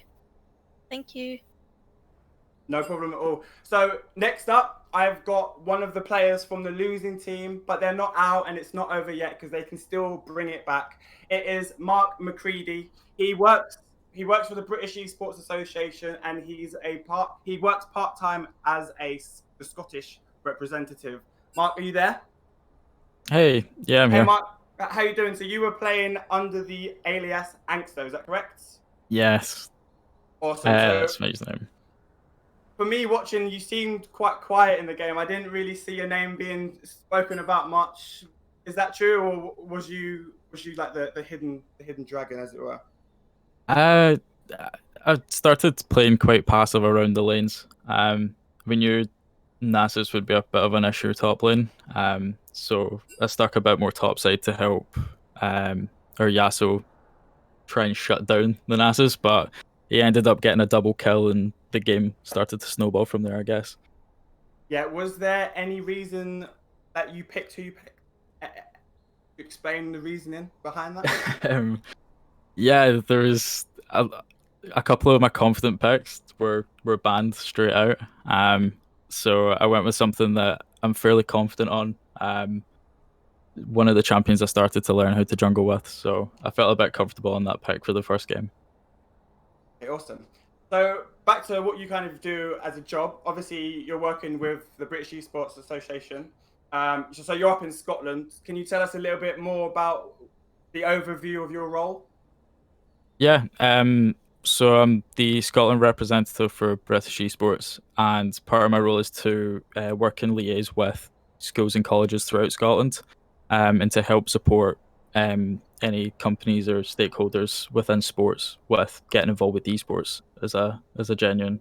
Thank you. No problem at all. So next up, I've got one of the players from the losing team, but they're not out and it's not over yet because they can still bring it back. It is Mark McCready. He works for the British Esports Association, and he works part-time as the Scottish representative. Mark, are you there? Hey, yeah, I'm Hey here. Mark, how you doing? So you were playing under the alias Angsto, is that correct? Yes, Awesome. that's my username. For me, watching, you seemed quite quiet in the game. I didn't really see your name being spoken about much. Is that true, or was you like the hidden dragon, as it were? I I started playing quite passive around the lanes. We knew Nasus would be a bit of an issue top lane. So I stuck a bit more top side to help or Yasuo try and shut down the Nasus, but he ended up getting a double kill and the game started to snowball from there, I guess. Yeah. Was there any reason that you picked who you picked? Explain the reasoning behind that. Yeah, there was a couple of my confident picks were banned straight out. So I went with something that I'm fairly confident on. One of the champions I started to learn how to jungle with, so I felt a bit comfortable on that pick for the first game. Okay, awesome. So back to what you kind of do as a job. Obviously, you're working with the British Esports Association. So you're up in Scotland. Can you tell us a little bit more about the overview of your role? Yeah, so I'm the Scotland representative for British Esports, and part of my role is to work and liaise with schools and colleges throughout Scotland, and to help support any companies or stakeholders within sports with getting involved with esports as a genuine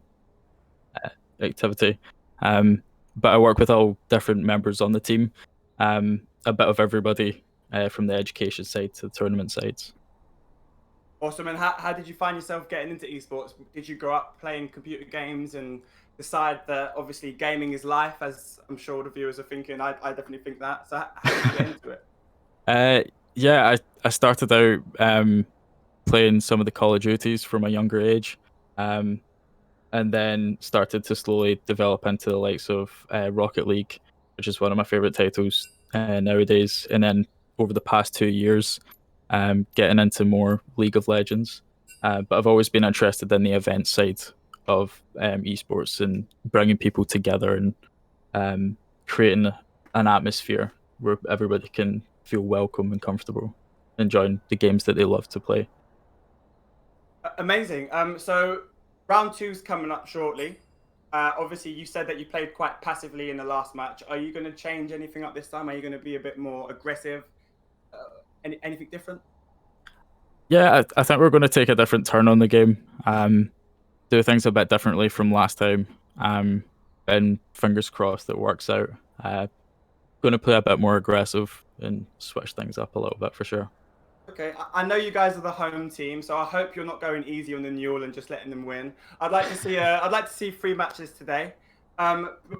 activity. Um, but I work with all different members on the team, a bit of everybody, from the education side to the tournament sides. Awesome. And how did you find yourself getting into esports? Did you grow up playing computer games and decide that obviously gaming is life, as I'm sure the viewers are thinking? I definitely think that. So how did you get into it? Yeah, I started out playing some of the Call of Duties from a younger age, um, and then started to slowly develop into the likes of Rocket League, which is one of my favorite titles nowadays. And then over the past 2 years, getting into more League of Legends. But I've always been interested in the event side of esports and bringing people together and creating an atmosphere where everybody can feel welcome and comfortable enjoying the games that they love to play. Amazing. So round two's coming up shortly. Obviously, you said that you played quite passively in the last match. Are you going to change anything up this time? Are you going to be a bit more aggressive? Anything different? Yeah, I think we're going to take a different turn on the game, do things a bit differently from last time, and fingers crossed it works out. Going to play a bit more aggressive and switch things up a little bit for sure. Okay, I know you guys are the home team, so I hope you're not going easy on the NUEL and just letting them win. I'd like to see I'd like to see 3 matches today.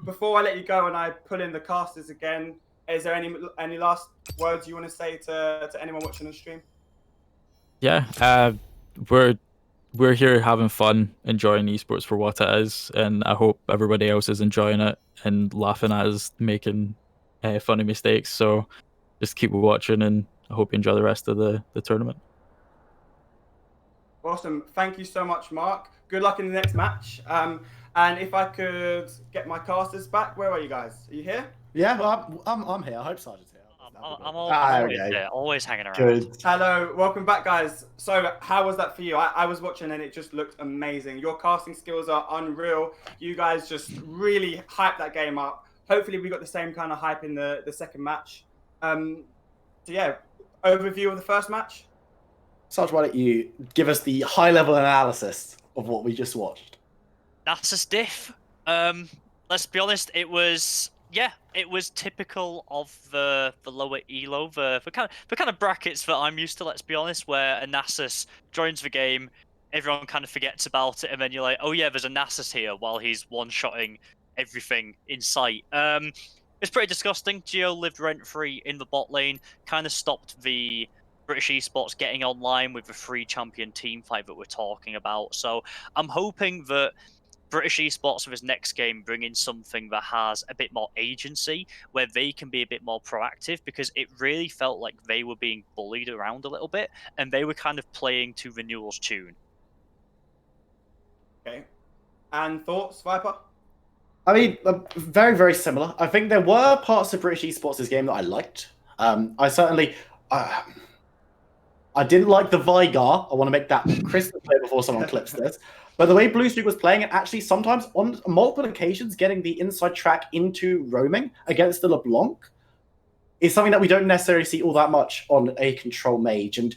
Before I let you go and I pull in the casters again, is there any last words you want to say to anyone watching the stream? Yeah, we're we're here having fun, enjoying esports for what it is, and I hope everybody else is enjoying it and laughing at us making funny mistakes. So just keep watching, and I hope you enjoy the rest of the tournament. Awesome. Thank you so much, Mark. Good luck in the next match. And if I could get my casters back, where are you guys? Are you here? Yeah, well, I'm here. I hope Sergeant's here. I'm always there, always hanging around. Good. Hello, welcome back, guys. So, how was that for you? I was watching and it just looked amazing. Your casting skills are unreal. You guys just really hyped that game up. Hopefully, we got the same kind of hype in the second match. So, yeah, overview of the first match. Sarge, why don't you give us the high-level analysis of what we just watched? Nasus diff. Let's be honest, it was typical of the lower elo, the kind of brackets that I'm used to. Let's be honest, where a Nasus joins the game, everyone kind of forgets about it, and then you're like, oh yeah, there's a Nasus here while he's one-shotting everything in sight. It's pretty disgusting. Geo lived rent-free in the bot lane, kind of stopped the British Esports getting online with the free champion team fight that we're talking about. So I'm hoping that British Esports for his next game bring in something that has a bit more agency, where they can be a bit more proactive, because it really felt like they were being bullied around a little bit, and they were kind of playing to the NUEL's tune. Okay. And thoughts, Viper? I mean, very, very similar. I think there were parts of British Esports' game that I liked. I certainly... I didn't like the Vigar. I want to make that crystal clear before someone clips this. But the way Blue Streak was playing it, actually sometimes on multiple occasions getting the inside track into roaming against the LeBlanc is something that we don't necessarily see all that much on a control mage. And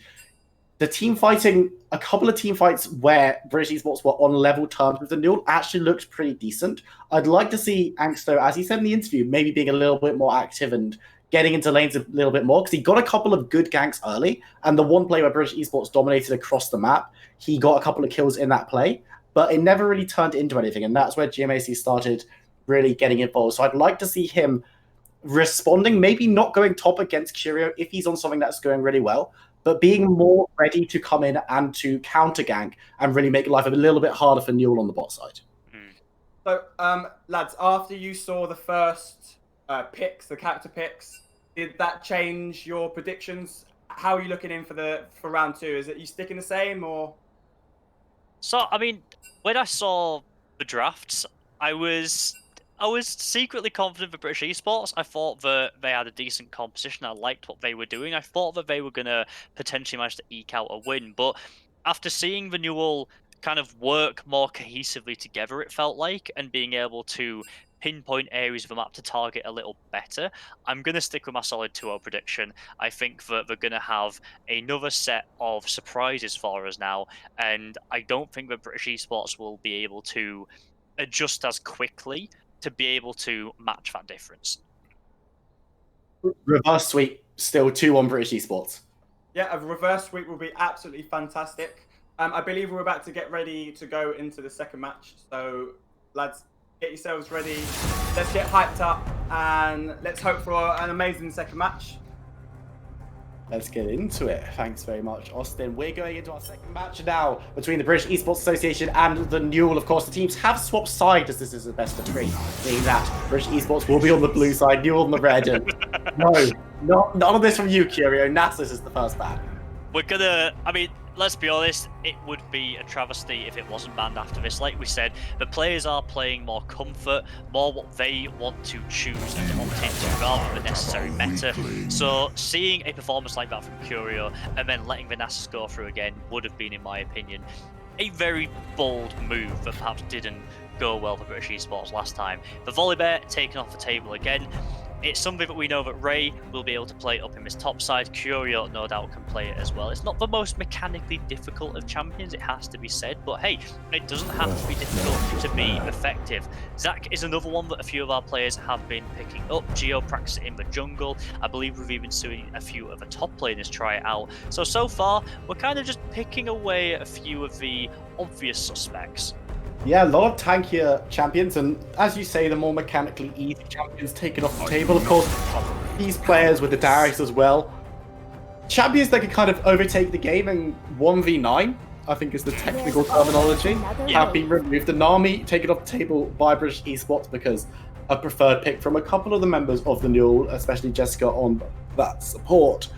the team fighting, a couple of team fights where British Esports were on level terms with the NUEL actually looked pretty decent. I'd like to see Angsto, as he said in the interview, maybe being a little bit more active and getting into lanes a little bit more, because he got a couple of good ganks early, and the one play where British Esports dominated across the map, he got a couple of kills in that play, but it never really turned into anything, and that's where GMAC started really getting involved. So I'd like to see him responding, maybe not going top against Curio if he's on something that's going really well, but being more ready to come in and to counter gank and really make life a little bit harder for NUEL on the bot side. So, lads, after you saw the first picks, the character picks, did that change your predictions? How are you looking in for round 2? Is it you sticking the same or? So, I mean, when I saw the drafts, I was secretly confident for British Esports. I thought that they had a decent composition. I liked what they were doing. I thought that they were going to potentially manage to eke out a win. But after seeing the NUEL kind of work more cohesively together, it felt like, and being able to pinpoint areas of the map to target a little better, I'm going to stick with my solid 2-0 prediction. I think that they're going to have another set of surprises for us now, and I don't think that British Esports will be able to adjust as quickly to be able to match that difference. Reverse sweep, still 2-1 British Esports. Yeah, a reverse sweep will be absolutely fantastic. I believe we're about to get ready to go into the second match. So, lads, get yourselves ready. Let's get hyped up and let's hope for an amazing second match. Let's get into it. Thanks very much, Austin. We're going into our second match now between the British Esports Association and the NUEL. Of course, the teams have swapped sides as this is a best of 3, meaning that British Esports will be on the blue side, NUEL on the red. And no, none of this from you, Curio. Nasus is the first ban. We're gonna, I mean, let's be honest, it would be a travesty if it wasn't banned after this. Like we said, the players are playing more comfort, more what they want to choose and opt into rather than necessary meta. So seeing a performance like that from Curio and then letting the Nasus go through again would have been, in my opinion, a very bold move that perhaps didn't go well for British Esports last time. The Volley Bear taken off the table again. It's something that we know that Ray will be able to play up in this top side. Curio, no doubt, can play it as well. It's not the most mechanically difficult of champions, it has to be said, but hey, it doesn't have to be difficult to be effective. Zac is another one that a few of our players have been picking up. Geo practice in the jungle. I believe we've even seen a few of the top laners try it out. So far, we're kind of just picking away at a few of the obvious suspects. Yeah, a lot of tankier champions, and as you say, the more mechanically easy champions taken off the table. Of course, these players with the Darius as well. Champions that can kind of overtake the game and 1v9, I think is the technical terminology, have been removed. The Nami taken off the table by British Esports because a preferred pick from a couple of the members of the NUEL, especially Jessica on that support.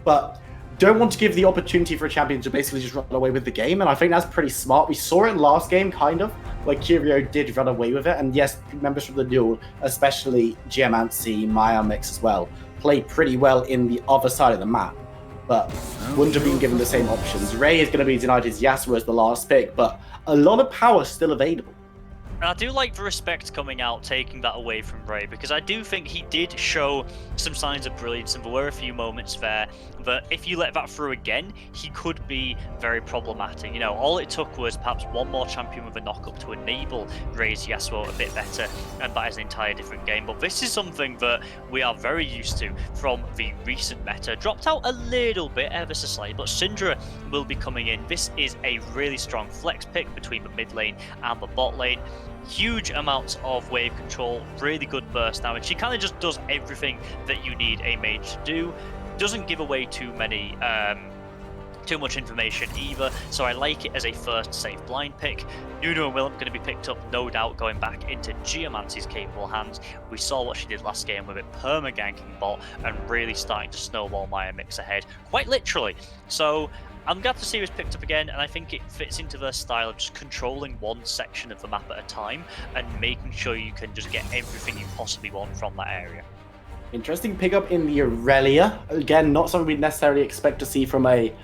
But don't want to give the opportunity for a champion to basically just run away with the game, and I think that's pretty smart. We saw it last game, kind of, where Curio did run away with it, and yes, members from the NUEL, especially Geomancy, Mix as well, played pretty well in the other side of the map, but wouldn't have been given the same options. Ray is going to be denied his Yasuo as the last pick, but a lot of power still available. And I do like the respect coming out, taking that away from Ray, because I do think he did show some signs of brilliance, and there were a few moments there that if you let that through again, he could be very problematic. You know, all it took was perhaps one more champion with a knock-up to enable Ray's Yasuo a bit better, and that is an entire different game. But this is something that we are very used to from the recent meta. Dropped out a little bit, ever so slightly, but Syndra will be coming in. This is a really strong flex pick between the mid lane and the bot lane. Huge amounts of wave control, really good burst damage. She kind of just does everything that you need a mage to do. Doesn't give away too much information either, so I like it as a first safe blind pick. Nuno and Willem going to be picked up, no doubt, going back into Geomancy's capable hands. We saw what she did last game with it perma-ganking bot and really starting to snowball Mix ahead, quite literally. So I'm glad to see this picked up again, and I think it fits into their style of just controlling one section of the map at a time and making sure you can just get everything you possibly want from that area. Interesting pickup in the Aurelia. Again, not something we'd necessarily expect to see from a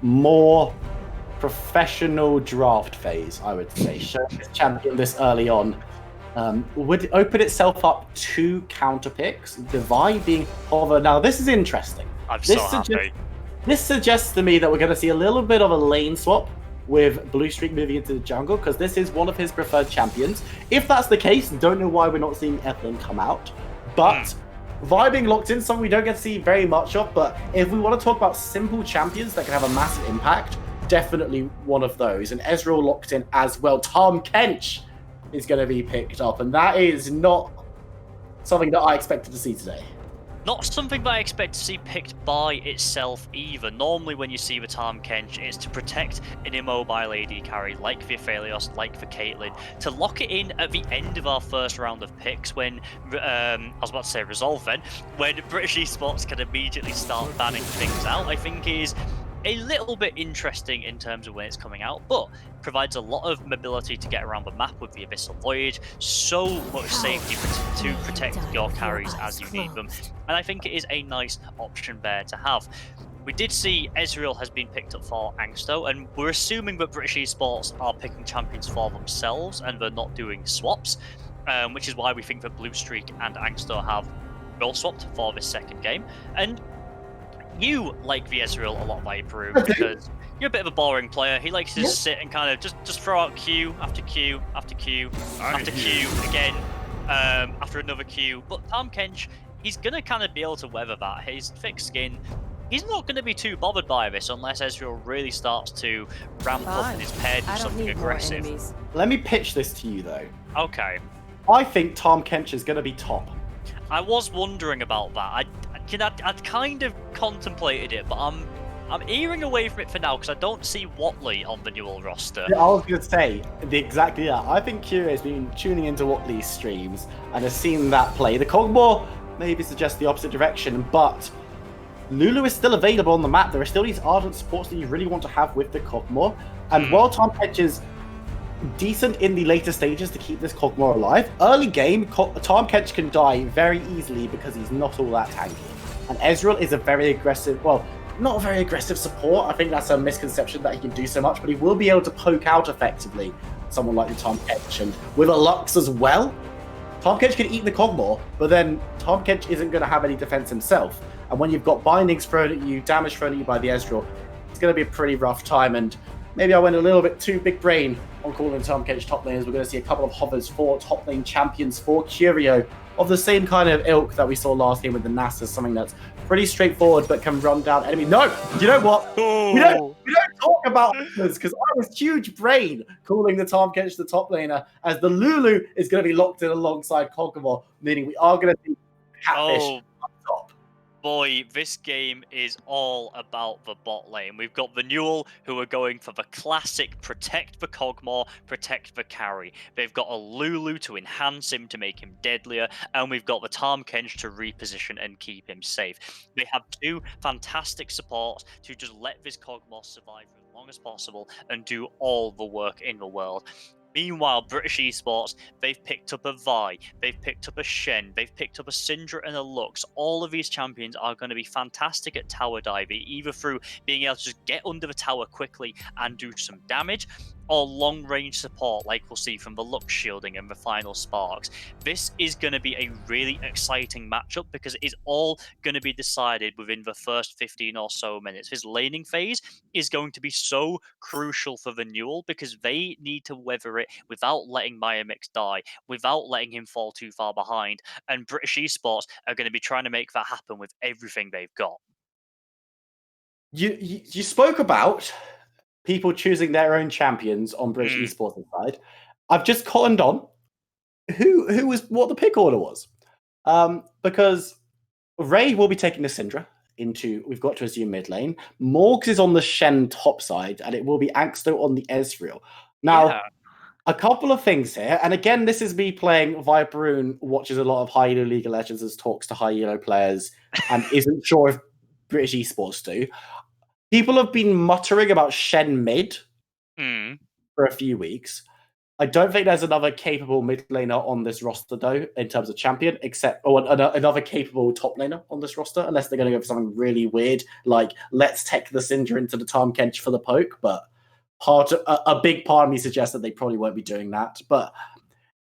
more professional draft phase, I would say. Showing this champion this early on would open itself up to counter picks. Divine being hover. Now, this is interesting. I'm so happy. This suggests to me that we're going to see a little bit of a lane swap with Blue Streak moving into the jungle, because this is one of his preferred champions. If that's the case, don't know why we're not seeing Evelyn come out. But Vi being locked in, something we don't get to see very much of, but if we want to talk about simple champions that can have a massive impact, definitely one of those. And Ezreal locked in as well. Tom Kench is going to be picked up, and that is not something that I expected to see today. Not something that I expect to see picked by itself either. Normally when you see the Tahm Kench, it's to protect an immobile AD carry like the Aphelios, like the Caitlyn, to lock it in at the end of our first round of picks when, I was about to say resolve then, when British Esports can immediately start banning things out, I think is a little bit interesting in terms of when it's coming out, but provides a lot of mobility to get around the map with the Abyssal Voyage, so much safety to protect your carries as you need them, and I think it is a nice option there to have. We did see Ezreal has been picked up for Angsto, and we're assuming that British Esports are picking champions for themselves and they're not doing swaps, which is why we think that Blue Streak and Angsto have role swapped for this second game. And you like the Ezreal a lot, Viper, because you're a bit of a boring player. He likes to sit and kind of just throw out Q after Q after Q after Q again, after another Q. But Tahm Kench, he's gonna kind of be able to weather that. His thick skin, he's not going to be too bothered by this unless Ezreal really starts to ramp up in his paired with something aggressive. Let me pitch this to you though. Okay. I think Tahm Kench is going to be top. I was wondering about that. I'd kind of contemplated it, but I'm earing away from it for now because I don't see Watley on the NUEL roster. Yeah, I was going to say exactly that. I think Curie has been tuning into Watley's streams and has seen that play. The Kog'Maw maybe suggests the opposite direction, but Lulu is still available on the map. There are still these ardent supports that you really want to have with the Kog'Maw. And while Tahm Kench is decent in the later stages to keep this Kog'Maw alive, early game, Tahm Kench can die very easily because he's not all that tanky. And Ezreal is a very aggressive, well, not a very aggressive support. I think that's a misconception that he can do so much, but he will be able to poke out effectively someone like the Tahm Kench. And with a Lux as well, Tahm Kench can eat the Kog'Maw, but then Tahm Kench isn't going to have any defense himself. And when you've got bindings thrown at you, damage thrown at you by the Ezreal, it's going to be a pretty rough time. And maybe I went a little bit too big brain on calling Tahm Kench top laners. We're going to see a couple of hovers for top lane champions for Curio of the same kind of ilk that we saw last game with the Nasus, something that's pretty straightforward but can run down enemy. No, you know what? We don't talk about this because I was huge brain calling the Tahm Kench the top laner as the Lulu is going to be locked in alongside Kog'Maw, meaning we are going to see Catfish up top. Boy, this game is all about the bot lane. We've got the NUEL who are going for the classic protect the Kog'Maw, protect the carry. They've got a Lulu to enhance him, to make him deadlier, and we've got the Tahm Kench to reposition and keep him safe. They have two fantastic supports to just let this Kog'Maw survive for as long as possible and do all the work in the world. Meanwhile, British Esports, they've picked up a Vi, they've picked up a Shen, they've picked up a Syndra and a Lux. All of these champions are going to be fantastic at tower diving, either through being able to just get under the tower quickly and do some damage, or long-range support like we'll see from the Lux shielding and the final sparks. This is going to be a really exciting matchup because it is all going to be decided within the first 15 or so minutes. This laning phase is going to be so crucial for the NUEL because they need to weather it without letting Myamix die, without letting him fall too far behind, and British Esports are going to be trying to make that happen with everything they've got. You spoke about people choosing their own champions on British Esports side. I've just cottoned on who was what the pick order was, because Ray will be taking the Syndra into, we've got to assume, mid lane. Morgs is on the Shen top side, and it will be Angsto on the Ezreal. Now, a couple of things here, and again, this is me playing Viperoon, watches a lot of high elo League of Legends, as talks to high elo players, and isn't sure if British Esports do. People have been muttering about Shen mid for a few weeks. I don't think there's another capable mid laner on this roster, though, in terms of champion, another capable top laner on this roster, unless they're going to go for something really weird, like let's tech the Syndra into the Tahm Kench for the poke. But a big part of me suggests that they probably won't be doing that. But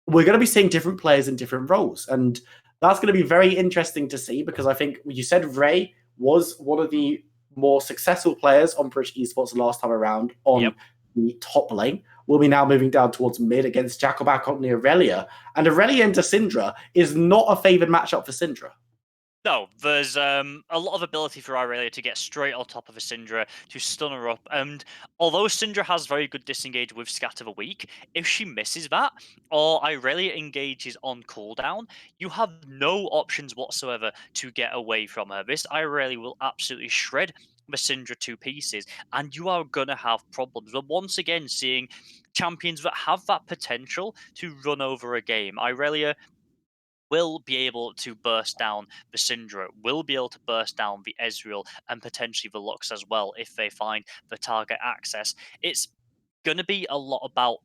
we're going to be seeing different players in different roles, and that's going to be very interesting to see because I think you said Ray was one of the more successful players on British Esports last time around on the top lane. We'll be now moving down towards mid against Jacobak on the Aurelia. And Aurelia into Syndra is not a favoured matchup for Syndra. No, there's a lot of ability for Irelia to get straight on top of a Syndra, to stun her up, and although Syndra has very good disengage with Scat of a Week, if she misses that, or Irelia engages on cooldown, you have no options whatsoever to get away from her. This Irelia will absolutely shred the Syndra to pieces, and you are gonna have problems. But once again, seeing champions that have that potential to run over a game. Irelia will be able to burst down the Syndra, will be able to burst down the Ezreal, and potentially the Lux as well if they find the target access. It's going to be a lot about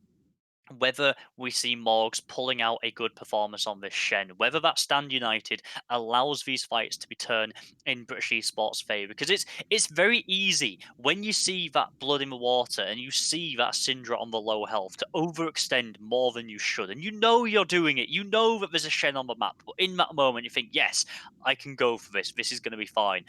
whether we see Morgs pulling out a good performance on this Shen, whether that Stand United allows these fights to be turned in British Esports' favour. Because it's very easy when you see that blood in the water and you see that Syndra on the low health to overextend more than you should. And you know you're doing it. You know that there's a Shen on the map. But in that moment, you think, yes, I can go for this. This is going to be fine.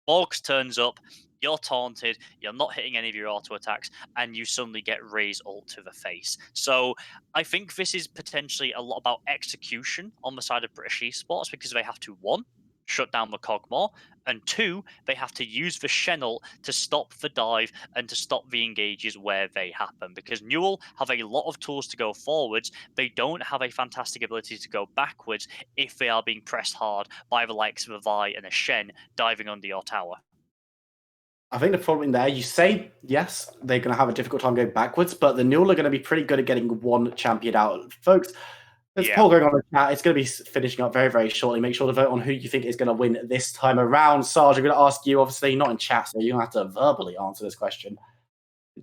Morgs turns up, you're taunted, you're not hitting any of your auto attacks, and you suddenly get Ray's ult to the face. So I think this is potentially a lot about execution on the side of British Esports because they have to, one, shut down the Cogmore, and two, they have to use the Shen ult to stop the dive and to stop the engages where they happen. Because NUEL have a lot of tools to go forwards, they don't have a fantastic ability to go backwards if they are being pressed hard by the likes of a Vi and a Shen diving under your tower. I think the problem there, you say, yes, they're going to have a difficult time going backwards, but the NUEL are going to be pretty good at getting one champion out. Folks, there's a poll going on in the chat. It's going to be finishing up very, very shortly. Make sure to vote on who you think is going to win this time around. Sarge, I'm going to ask you, obviously, not in chat, so you're going to have to verbally answer this question.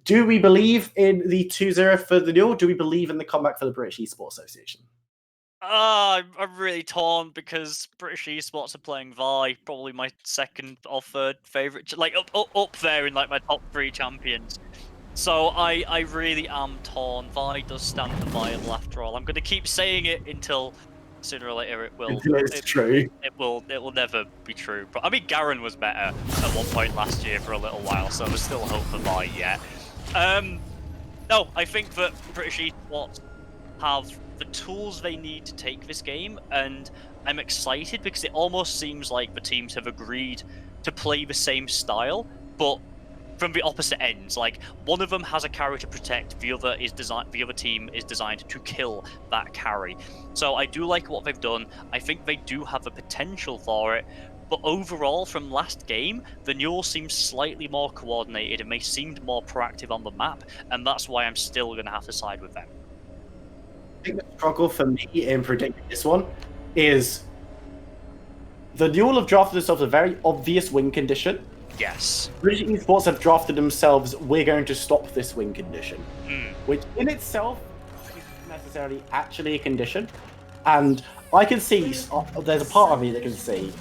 Do we believe in the 2-0 for the NUEL? Do we believe in the comeback for the British Esports Association? I'm really torn because British Esports are playing Vi, probably my second or third favorite, like up there in like my top 3 champions. So I really am torn. Vi does stand for viable after all. I'm going to keep saying it until sooner or later it will. It's true. It will never be true. But I mean, Garen was better at one point last year for a little while, so there's still hope for Vi yet. No, I think that British Esports have the tools they need to take this game, and I'm excited because it almost seems like the teams have agreed to play the same style, but from the opposite ends. Like, one of them has a carry to protect, the other team is designed to kill that carry. So I do like what they've done. I think they do have the potential for it. But overall, from last game, the NUEL seems slightly more coordinated and they seemed more proactive on the map, and that's why I'm still going to have to side with them. I think the struggle for me in predicting this one is the NUEL have drafted themselves a very obvious win condition. Yes. British Esports have drafted themselves, we're going to stop this win condition, which in itself isn't necessarily actually a condition. And I can see, there's a part of me that can see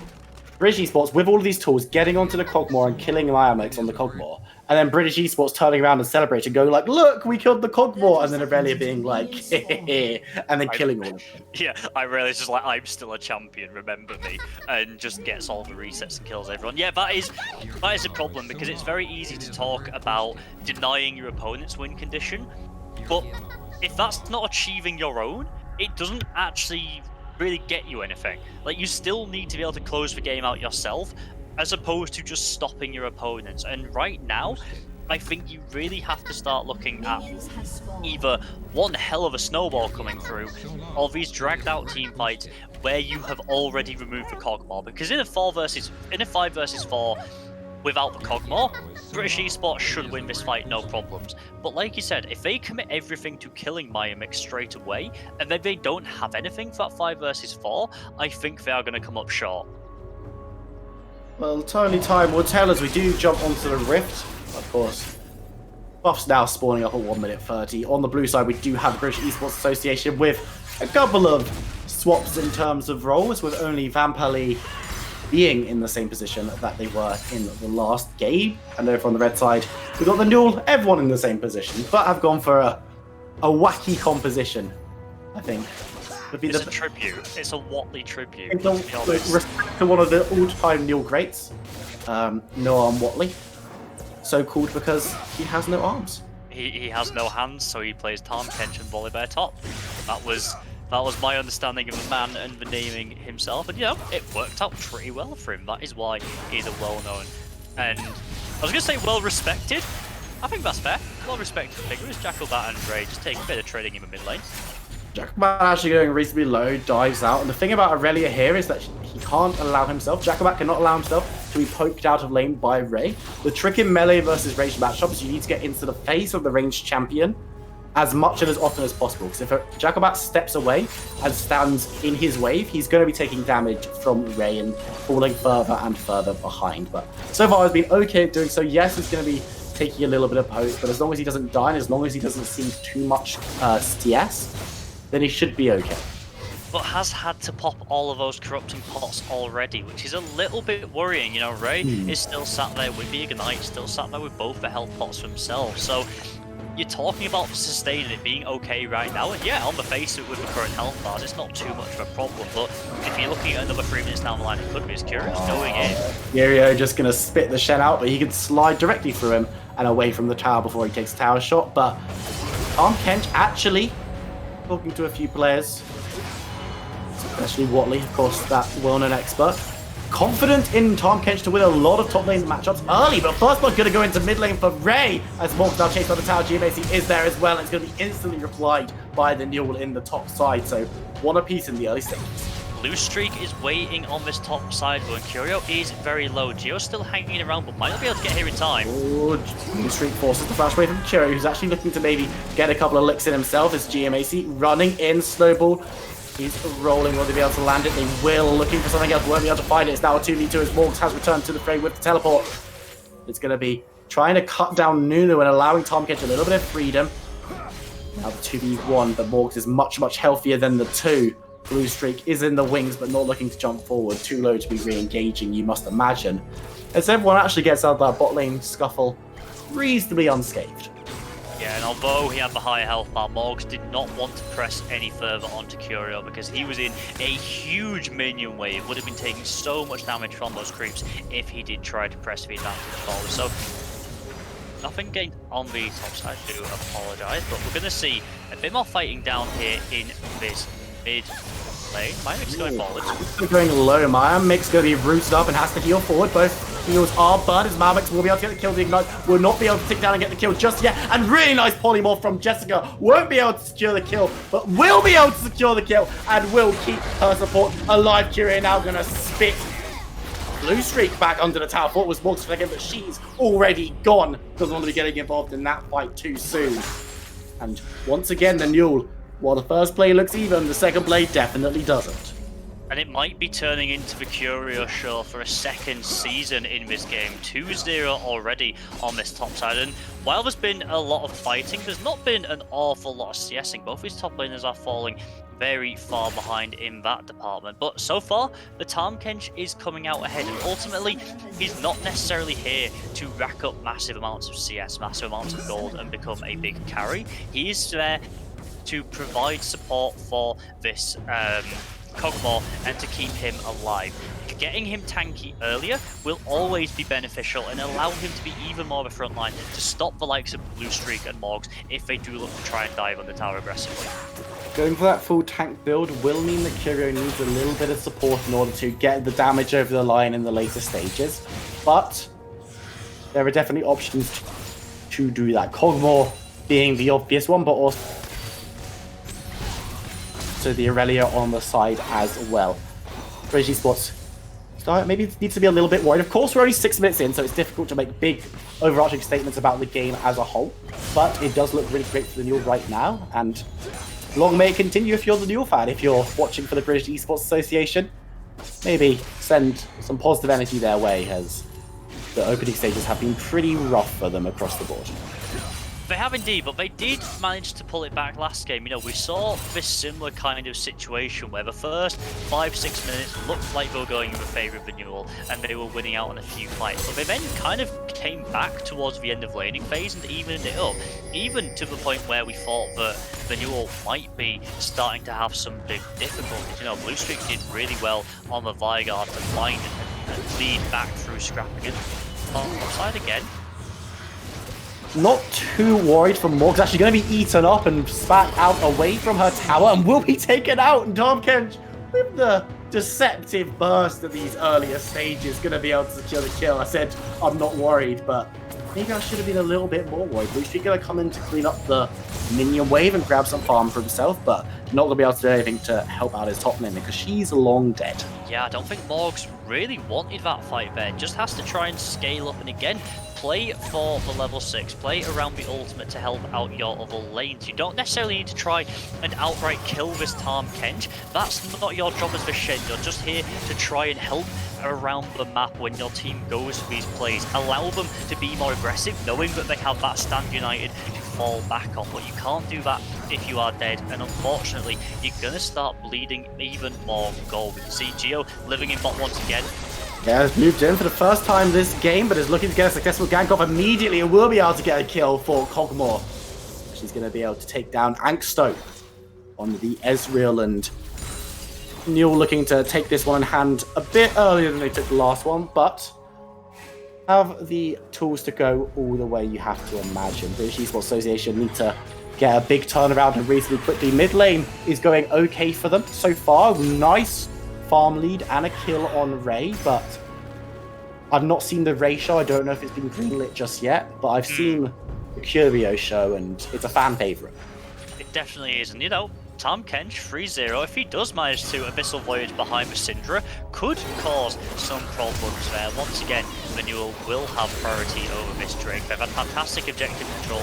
British Esports, with all of these tools, getting onto the Cogmore and killing Liamex on the Cogmore, and then British Esports turning around and celebrating, going like, look, we killed the Cogmore, and then Aurelia being like, and then killing all of them. Yeah, Irelia just like, I'm still a champion, remember me, and just gets all the resets and kills everyone. Yeah, that is a problem, because it's very easy to talk about denying your opponent's win condition, but if that's not achieving your own, it doesn't actually really get you anything. Like, you still need to be able to close the game out yourself, as opposed to just stopping your opponents. And right now, I think you really have to start looking at either one hell of a snowball coming through, or these dragged out team fights where you have already removed the Cogmore. Because in a 5 versus 4 without the Cogmore, British Esports should win this fight, no problems. But like you said, if they commit everything to killing Miamix straight away, and then they don't have anything for that 5 versus 4, I think they are going to come up short. Well, only time will tell as we do jump onto the Rift. Of course, buffs now spawning up at 1 minute 30. On the blue side, we do have the British Esports Association with a couple of swaps in terms of roles, with only Vampali being in the same position that they were in the last game. And over on the red side, we've got the NUEL, everyone in the same position, but have gone for a wacky composition, I think. It's a tribute. It's a Watley tribute. It's respect to one of the all-time NUEL greats, Noam Watley. So called because he has no arms. He has no hands, so he plays Tom, Kench, and Volibear top. That was That was my understanding of the man and the naming himself, and it worked out pretty well for him. That is why he's a well-known and I was gonna say well-respected. I think that's fair. Well-respected figure is Jackalbat and Ray just taking a bit of trading in the mid lane. Jackalbat actually going reasonably low, dives out, and the thing about Aurelia here is that he can't allow himself, Jackalbat cannot allow himself to be poked out of lane by Ray. The trick in melee versus ranged matchups is you need to get into the face of the ranged champion as much and as often as possible, because if Jackalbat steps away and stands in his wave, he's going to be taking damage from Ray and falling further and further behind. But so far he's been okay at doing so. Yes, it's going to be taking a little bit of poke, but as long as he doesn't die and as long as he doesn't see too much CS, then he should be okay. But has had to pop all of those corrupting pots already, which is a little bit worrying. You know, Ray is still sat there with the Ignite, still sat there with both the health pots themselves. So you're talking about sustaining it being okay right now, and yeah, on the face of it with the current health bars, it's not too much of a problem. But if you're looking at another 3 minutes down the line, it could be as curious going in. Yurio just going to spit the Shen out, but he can slide directly through him and away from the tower before he takes a tower shot. But Tom Kench actually talking to a few players, especially Watley, of course, that well-known expert. Confident in Tom Kench to win a lot of top lane matchups early, but first blood going to go into mid lane for Ray as Morg's now chased by the tower. GMAC is there as well, and it's going to be instantly replied by the NUEL in the top side, so one apiece in the early stages. Blue Streak is waiting on this top side, but Curio is very low. Gio's still hanging around, but might not be able to get here in time. Oh, Blue Streak forces the flash away from Curio, who's actually looking to maybe get a couple of licks in himself as GMAC running in, snowball. He's rolling. Will they be able to land it? They will. Looking for something else. Won't be able to find it. It's now a 2v2 as Morgs has returned to the frame with the teleport. It's going to be trying to cut down Nunu and allowing Tom Kench a little bit of freedom. Now the 2v1, but Morgs is much, much healthier than the 2. Blue Streak is in the wings, but not looking to jump forward. Too low to be re-engaging, you must imagine. As everyone actually gets out of that bot lane scuffle reasonably unscathed. Yeah, and although he had the higher health bar, Morgs did not want to press any further onto Curio because he was in a huge minion wave, would have been taking so much damage from those creeps if he did try to press the advantage forward. So, nothing gained on the top side, I do apologise, but we're going to see a bit more fighting down here in this mid lane. Mimic's going forward. We're going low. Mimic's going to be rooted up and has to heal forward. Both heals are burned as Mimix will be able to get the kill. The Ignite will not be able to tick down and get the kill just yet. And really nice polymorph from Jessica. Won't be able to secure the kill, but will be able to secure the kill and will keep her support alive. Curie now going to spit Blue Streak back under the tower. Thought was Morg's for again, but she's already gone. Doesn't want to be getting involved in that fight too soon. And once again, the NUEL, while the first play looks even, the second play definitely doesn't. And it might be turning into the Curio show for a second season in this game. 2-0 already on this top side. And while there's been a lot of fighting, there's not been an awful lot of CSing. Both these top laners are falling very far behind in that department. But so far, the Tahm Kench is coming out ahead. And ultimately, he's not necessarily here to rack up massive amounts of CS, massive amounts of gold, and become a big carry. He is there to provide support for this Kog'Maw and to keep him alive. Getting him tanky earlier will always be beneficial and allow him to be even more of a front line to stop the likes of Blue Streak and Morgs if they do look to try and dive on the tower aggressively. Going for that full tank build will mean that Curio needs a little bit of support in order to get the damage over the line in the later stages, but there are definitely options to do that. Kog'Maw being the obvious one, but also the Aurelia on the side as well. British Esports maybe needs to be a little bit worried. Of course, we're only 6 minutes in, so it's difficult to make big overarching statements about the game as a whole, but it does look really great for the NUEL right now, and long may it continue if you're the NUEL fan. If you're watching for the British Esports Association, maybe send some positive energy their way, as the opening stages have been pretty rough for them across the board. They have indeed, but they did manage to pull it back last game. You know, we saw this similar kind of situation where the first 5-6 minutes looked like they were going in the favour of the NUEL and they were winning out on a few fights. But they then kind of came back towards the end of laning phase and evened it up, even to the point where we thought that the NUEL might be starting to have some big difficulties. You know, Blue Streak did really well on the Vigard to find and lead back through scrapping it. On the side again. not too worried for Morg's actually going to be eaten up and spat out away from her tower and will be taken out. And Tom Kench, with the deceptive burst of these earlier stages, going to be able to secure the kill. I said I'm not worried, but maybe I should have been a little bit more worried. Luis going to come in to clean up the minion wave and grab some farm for himself, but not going to be able to do anything to help out his top lane because she's long dead. Yeah, I don't think Morg's really wanted that fight there. Just has to try and scale up and again play for the level 6, play around the ultimate to help out your other lanes. You don't necessarily need to try and outright kill this Tahm Kench. That's not your job as the Shen. You're just here to try and help around the map when your team goes for these plays. Allow them to be more aggressive, knowing that they have that stand united to fall back on, but you can't do that if you are dead, and unfortunately you're going to start bleeding even more gold. We can see Geo living in bot once again. Yeah, has moved in for the first time this game, but is looking to get a successful gank off immediately and will be able to get a kill for Cogmore. She's going to be able to take down Angsto on the Ezreal, and NUEL looking to take this one in hand a bit earlier than they took the last one, but have the tools to go all the way you have to imagine. British Esports Association need to get a big turnaround and reasonably quickly. Mid lane is going okay for them so far. Nice farm lead and a kill on Ray, but I've not seen the Ray show. I don't know if it's been greenlit just yet, but I've seen the Curio show and it's a fan favorite. It definitely is, and you know, Tahm Kench 3-0, if he does manage to Abyssal Voyage behind the Syndra, could cause some problems there. Once again, the NUEL will have priority over this Drake. They've had fantastic objective control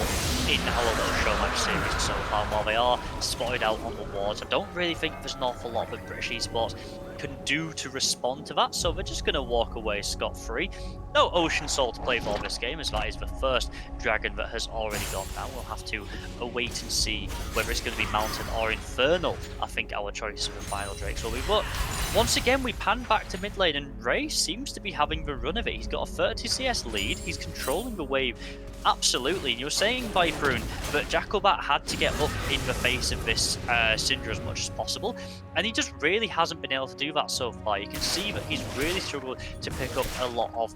in our little showmatch series so far, while they are spotted out on the wards. I don't really think there's an awful lot that British Esports can do to respond to that, so they're just going to walk away scot-free. No Ocean Soul to play for this game, as that is the first dragon that has already gone down. We'll have to wait and see whether it's going to be Mountain or Infernal. I think our choice for the final Drakes will be. But once again, we pan back to mid lane, and Ray seems to be having the run of it. He's got a 30 CS lead. He's controlling the wave absolutely. And you're saying, Viperune, that Jacobat had to get up in the face of this Syndra as much as possible, and he just really hasn't been able to do that so far. You can see that he's really struggled to pick up a lot of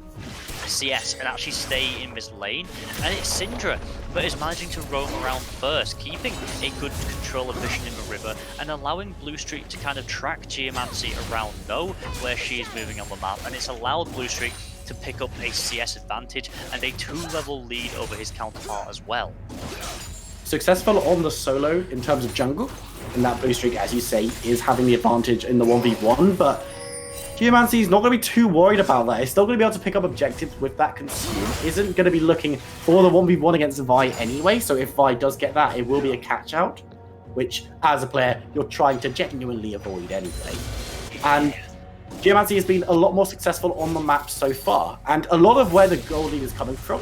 CS and actually stay in this lane, and it's Syndra that is managing to roam around first, keeping a good control of vision in the river and allowing Blue Streak to kind of track Geomancy around, know where she is moving on the map, and it's allowed Blue Streak to pick up a CS advantage and a 2-level lead over his counterpart as well. Successful on the solo in terms of jungle, and that Blue Streak, as you say, is having the advantage in the 1v1, but Geomancy is not going to be too worried about that. He's still going to be able to pick up objectives with that consume. Isn't going to be looking for the 1v1 against Vi anyway, so if Vi does get that, it will be a catch-out, which, as a player, you're trying to genuinely avoid anyway. And Geomancy has been a lot more successful on the map so far, and a lot of where the gold lead is coming from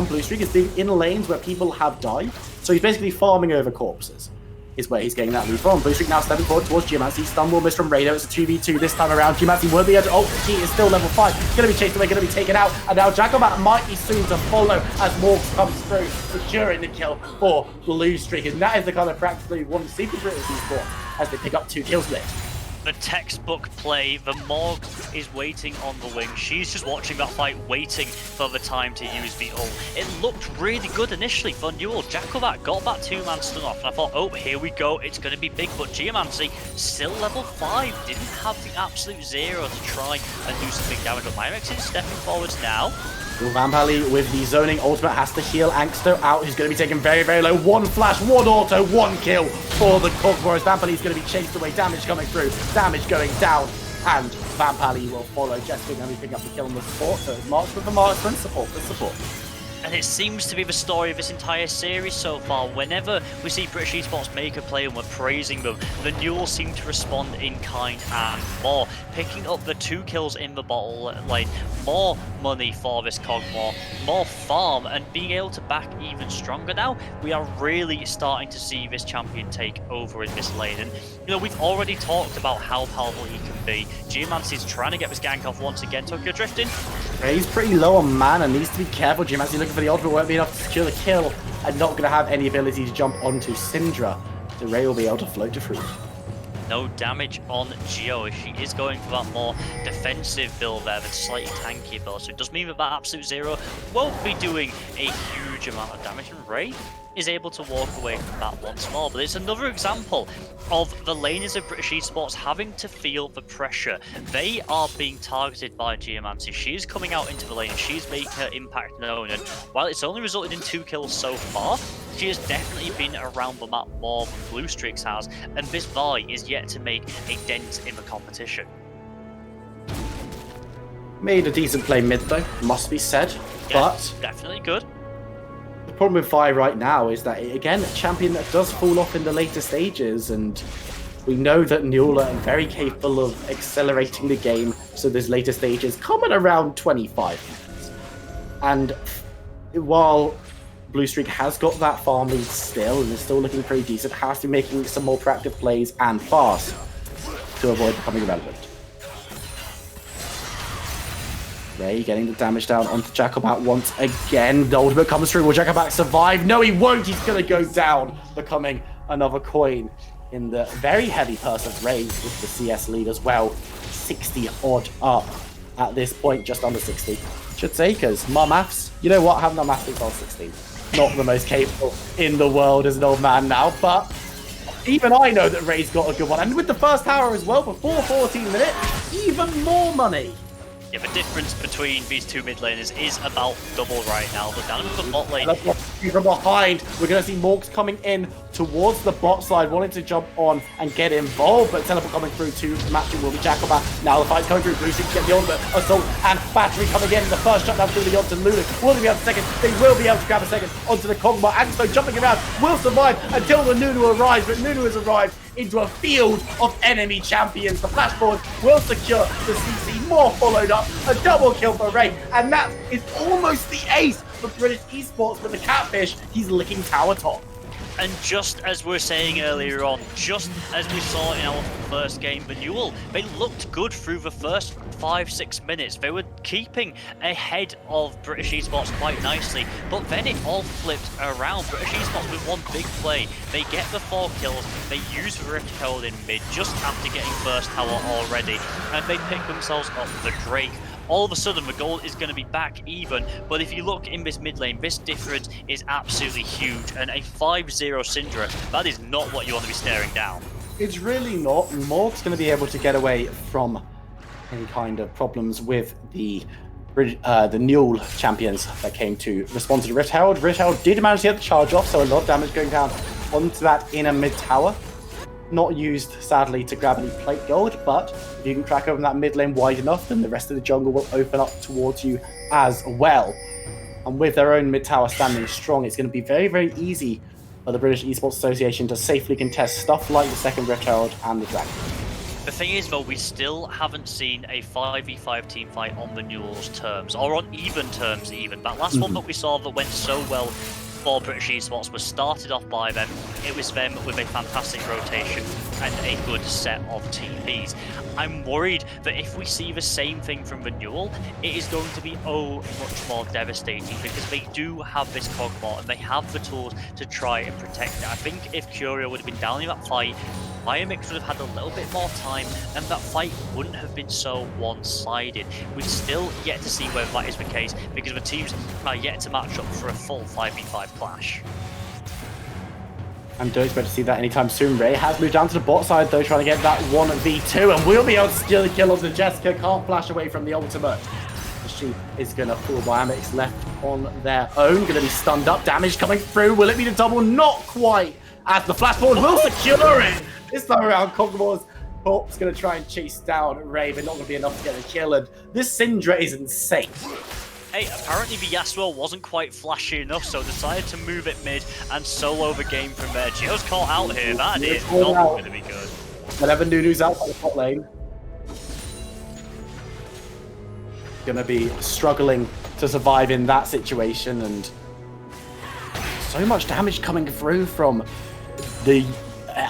Blue Streak is being in lanes where people have died, so he's basically farming over corpses, is where he's getting that lead from. Blue Streak now stepping forward towards Geomancy. Stun will miss from Rado. It's a 2v2 this time around. Geomancy won't be able to ult. He is still level 5. He's going to be chased away, going to be taken out. And now Jacobat might be soon to follow as Morgs comes through, securing the kill for Blue Streak. And that is the kind of practice that we want to see from British Esports as they pick up 2 kills late. The textbook play, the Morg is waiting on the wing. She's just watching that fight, waiting for the time to use the ult. It looked really good initially for NUEL. Jacobat got that 2-man stun off, and I thought, oh, here we go, it's going to be big. But Geomancy, still level 5, didn't have the absolute zero to try and do some big damage. But Myrex is stepping forwards now. Vampali with the zoning ultimate has to heal Angsto out. He's going to be taken very, very low. 1 flash, 1 auto, 1 kill for the Cogmore. Vampali is going to be chased away. Damage coming through, damage going down, and Vampali will follow. Jessica going to be picking up the kill on the support. So it's marks with the marksman, support for support. And it seems to be the story of this entire series so far. Whenever we see British Esports make a play and we're praising them, the NUEL seem to respond in kind and more. Picking up the 2 kills in the bottle lane, more money for this Cogmore, more farm, and being able to back even stronger now. We are really starting to see this champion take over in this lane. And, you know, we've already talked about how powerful he can be. Geomancy's trying to get this gank off once again. Tokyo drifting. Yeah, he's pretty low on mana, needs to be careful. Geomancy looking for the ultimate, won't be enough to secure the kill, and not going to have any ability to jump onto Syndra. So Ray will be able to float to free. no damage on Geo. She is going for that more defensive build there, but slightly tankier build. So it does mean that that Absolute Zero won't be doing a huge amount of damage. And Ray is able to walk away from that once more. But it's another example of the laners of British Esports having to feel the pressure. They are being targeted by Geomancy. She's coming out into the lane, she's making her impact known, and while it's only resulted in 2 kills so far, she has definitely been around the map more than Blue Streaks has, and this Vi is yet to make a dent in the competition. Made a decent play mid though, must be said, Yeah, but definitely good. the problem with Vi right now is that, again, a champion that does fall off in the later stages, and we know that NUEL are very capable of accelerating the game, so those later stages come at around 25 minutes. And while Blue Streak has got that farm lead still, and is still looking pretty decent, has to be making some more proactive plays and fast to avoid becoming irrelevant. Ray getting the damage down onto Jacobat once again. The ultimate comes through. Will Jacobat survive? No, he won't. He's going to go down, becoming another coin in the very heavy purse of Ray with the CS lead as well. 60 odd up at this point, just under 60. Should say, because my maths, you know what, having a maths on 16. Not the most capable in the world as an old man now, but even I know that Ray's got a good one. And with the first tower as well, before 14 minutes, even more money. Yeah, the difference between these two mid laners is about double right now. But down in the bot lane, from behind, we're going to see Morks coming in towards the bot side, wanting to jump on and get involved, but teleport coming through to matching will be Jacobat. Now the fight coming through, Blue Streak to get the ultimate, Assault and Battery coming in. The first shutdown through the onto Lulu. Will they be able to second? They will be able to grab a second onto the Kog'Maw. Angsto jumping around, will survive until the Nunu arrives, but Nunu has arrived into a field of enemy champions. The flash forward will secure the CC, more followed up, a double kill for Ray, and that is almost the ace for British Esports with the Catfish. He's licking tower top. and just as we were saying earlier on, just as we saw in our first game, the NUEL, they looked good through the first 5-6 minutes. They were keeping ahead of British Esports quite nicely, but then it all flipped around. British Esports with one big play, they get the 4 kills, they use the Rift Code in mid just after getting first tower already, and they pick themselves up the Drake. All of a sudden, the goal is going to be back even, but if you look in this mid lane, this difference is absolutely huge, and a 5-0 Syndra, that is not what you want to be staring down. It's really not. Morg's going to be able to get away from any kind of problems with the NUEL champions that came to respond to the Rift Herald. Rift Herald did manage to get the charge off, so a lot of damage going down onto that inner mid tower. Not used, sadly, to grab any plate gold, but if you can crack open that mid lane wide enough, then the rest of the jungle will open up towards you as well. And with their own mid tower standing strong, it's going to be very, very easy for the British Esports Association to safely contest stuff like the second Rift Herald and the Dragon. The thing is, though, we still haven't seen a 5v5 team fight on the NUEL's terms, or on even terms even. That last one that we saw that went so well for British Esports was started off by them. It was them with a fantastic rotation and a good set of TPs. I'm worried that if we see the same thing from the NUEL, it is going to be much more devastating, because they do have this Kog'Maw and they have the tools to try and protect it. I think if Curio would have been down in that fight, Biomix would have had a little bit more time, and that fight wouldn't have been so one-sided. We've still yet to see whether that is the case, because the teams are yet to match up for a full 5v5 clash. And don't expect to see that anytime soon. Ray has moved down to the bot side, though, trying to get that 1v2, and will be able to steal the kill onto Jessica. Can't flash away from the ultimate. She is going to fall. Biomix left on their own. Going to be stunned up. Damage coming through. Will it be the double? Not quite. As the flash forward will secure it. This time around, Kog'Maw's corpse going to try and chase down Ray, but not going to be enough to get a kill. And this Syndra is insane. Hey, apparently the Yasuo wasn't quite flashy enough, so decided to move it mid and solo the game from there. Geo's caught out here. That is not going to be good. Whenever Nunu's out on the top lane, going to be struggling to survive in that situation, and so much damage coming through from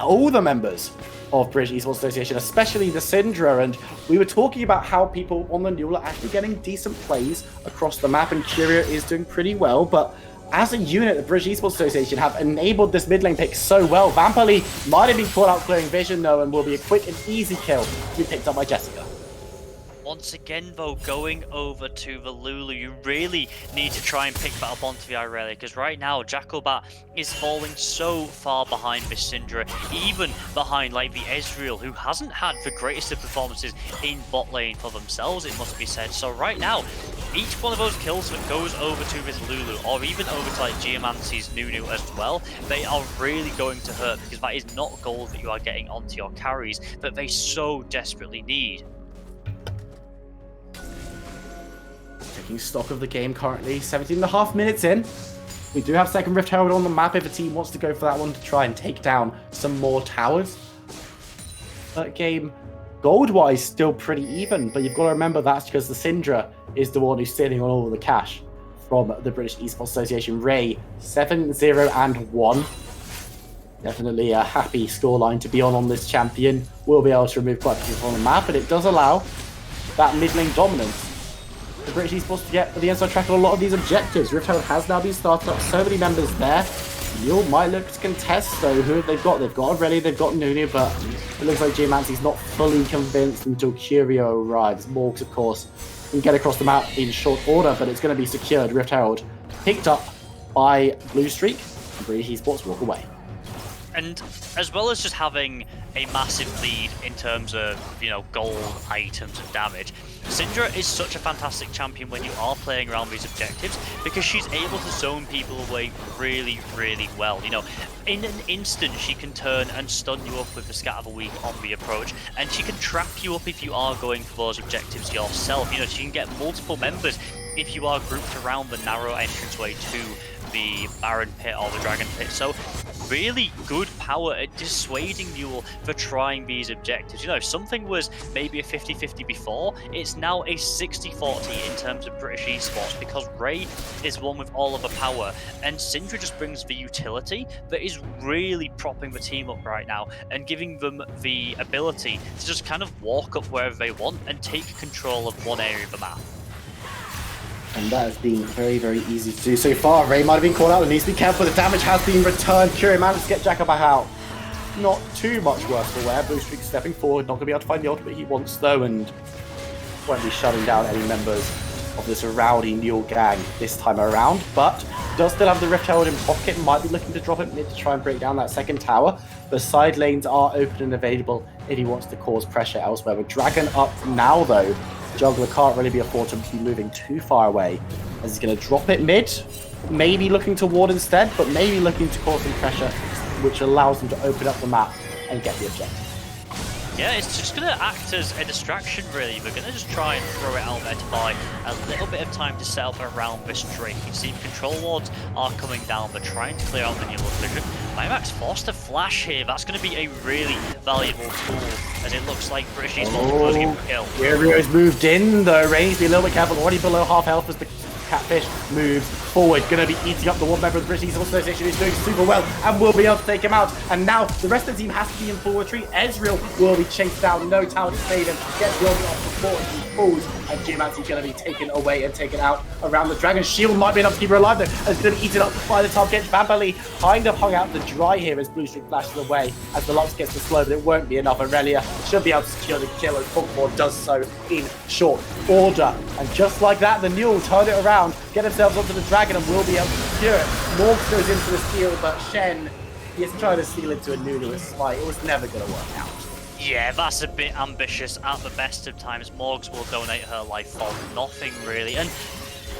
all the members of British Esports Association, especially the Syndra. And we were talking about how people on the NUEL are actually getting decent plays across the map, and Curio is doing pretty well, but as a unit, the British Esports Association have enabled this mid lane pick so well. Vampali might have been caught out clearing vision though, and will be a quick and easy kill to be picked up by Jessica. Once again, though, going over to the Lulu, you really need to try and pick that up onto the Irelia, because right now, Jacobat is falling so far behind this Syndra, even behind, like, the Ezreal, who hasn't had the greatest of performances in bot lane for themselves, it must be said. So right now, each one of those kills that goes over to this Lulu, or even over to, like, Geomancy's NUEL as well, they are really going to hurt, because that is not gold that you are getting onto your carries that they so desperately need. Taking stock of the game currently, 17.5 minutes in. We do have second Rift Herald on the map if a team wants to go for that one to try and take down some more towers. That game, gold-wise, still pretty even, but you've got to remember that's because the Syndra is the one who's sitting on all of the cash from the British Esports Association. Ray, 7-0-1. Definitely a happy scoreline to be on this champion. We'll be able to remove quite a few from the map, but it does allow that mid lane dominance. The British Esports to get the inside track on a lot of these objectives. Rift Herald has now been started up, so many members there. NUEL might look to contest though. Who have they got? They've got Aurelia, they've got NUEL, but it looks like Geomancy's not fully convinced until Curio arrives. Morgs, of course, can get across the map in short order, but it's going to be secured. Rift Herald picked up by Blue Streak, and British Esports walk away. And as well as just having a massive lead in terms of, you know, gold items and damage, Syndra is such a fantastic champion when you are playing around these objectives, because she's able to zone people away really, really well. You know, in an instant, she can turn and stun you up with the Scatter the Weak on the approach, and she can trap you up if you are going for those objectives yourself. You know, she can get multiple members if you are grouped around the narrow entranceway to the Baron Pit or the Dragon Pit. So really good power at dissuading NUEL for trying these objectives. You know, if something was maybe a 50-50 before, it's now a 60-40 in terms of British Esports, because Ray is one with all of the power, and Syndra just brings the utility that is really propping the team up right now and giving them the ability to just kind of walk up wherever they want and take control of one area of the map. And that has been very, very easy to do so far. Ray might have been caught out and needs to be careful. The damage has been returned. Curio managed to get Jacobat out. Not too much worse for wear. Blue Streak stepping forward, not going to be able to find the ultimate he wants though, and won't be shutting down any members of this rowdy NUEL gang this time around, but does still have the Rift Herald in pocket, might be looking to drop it mid to try and break down that second tower. The side lanes are open and available if he wants to cause pressure elsewhere. With Dragon up now though, Juggler can't really be afforded to be moving too far away, as he's going to drop it mid, maybe looking to ward instead, but maybe looking to cause some pressure, which allows him to open up the map and get the objective. Yeah, it's just going to act as a distraction, really. We're going to just try and throw it out there to buy a little bit of time to set up around this Drake. You see control wards are coming down. They're trying to clear out the NUEL vision. Mymax forced a flash here. That's going to be a really valuable tool, as it looks like British Esports will get a kill. Rio's moved in, though. Reigns be a little bit careful. Already below half health as the Catfish moves forward. Going to be eating up the one member of the British Esports Association who's doing super well and will be able to take him out. And now the rest of the team has to be in full retreat. Ezreal will be chased down. No tower to save him. Gets the ultimate off the court as he falls. And Geomancy going to be taken away and taken out around the Dragon. Shield might be enough to keep her alive though, as it's going to be eaten up by the top catch. Vampali kind of hung out the dry here as Blue Streak flashes away as the Lux gets the slow, but it won't be enough. Aurelia should be able to secure the kill, and Fogmore does so in short order. And just like that, the NUEL turn it around, get themselves onto the Dragon, and will be able to secure it. Morgs goes into the steal, but Shen is trying to steal into a NUEL with Spite. It was never going to work out. Yeah, that's a bit ambitious at the best of times. Morgs will donate her life for nothing, really. And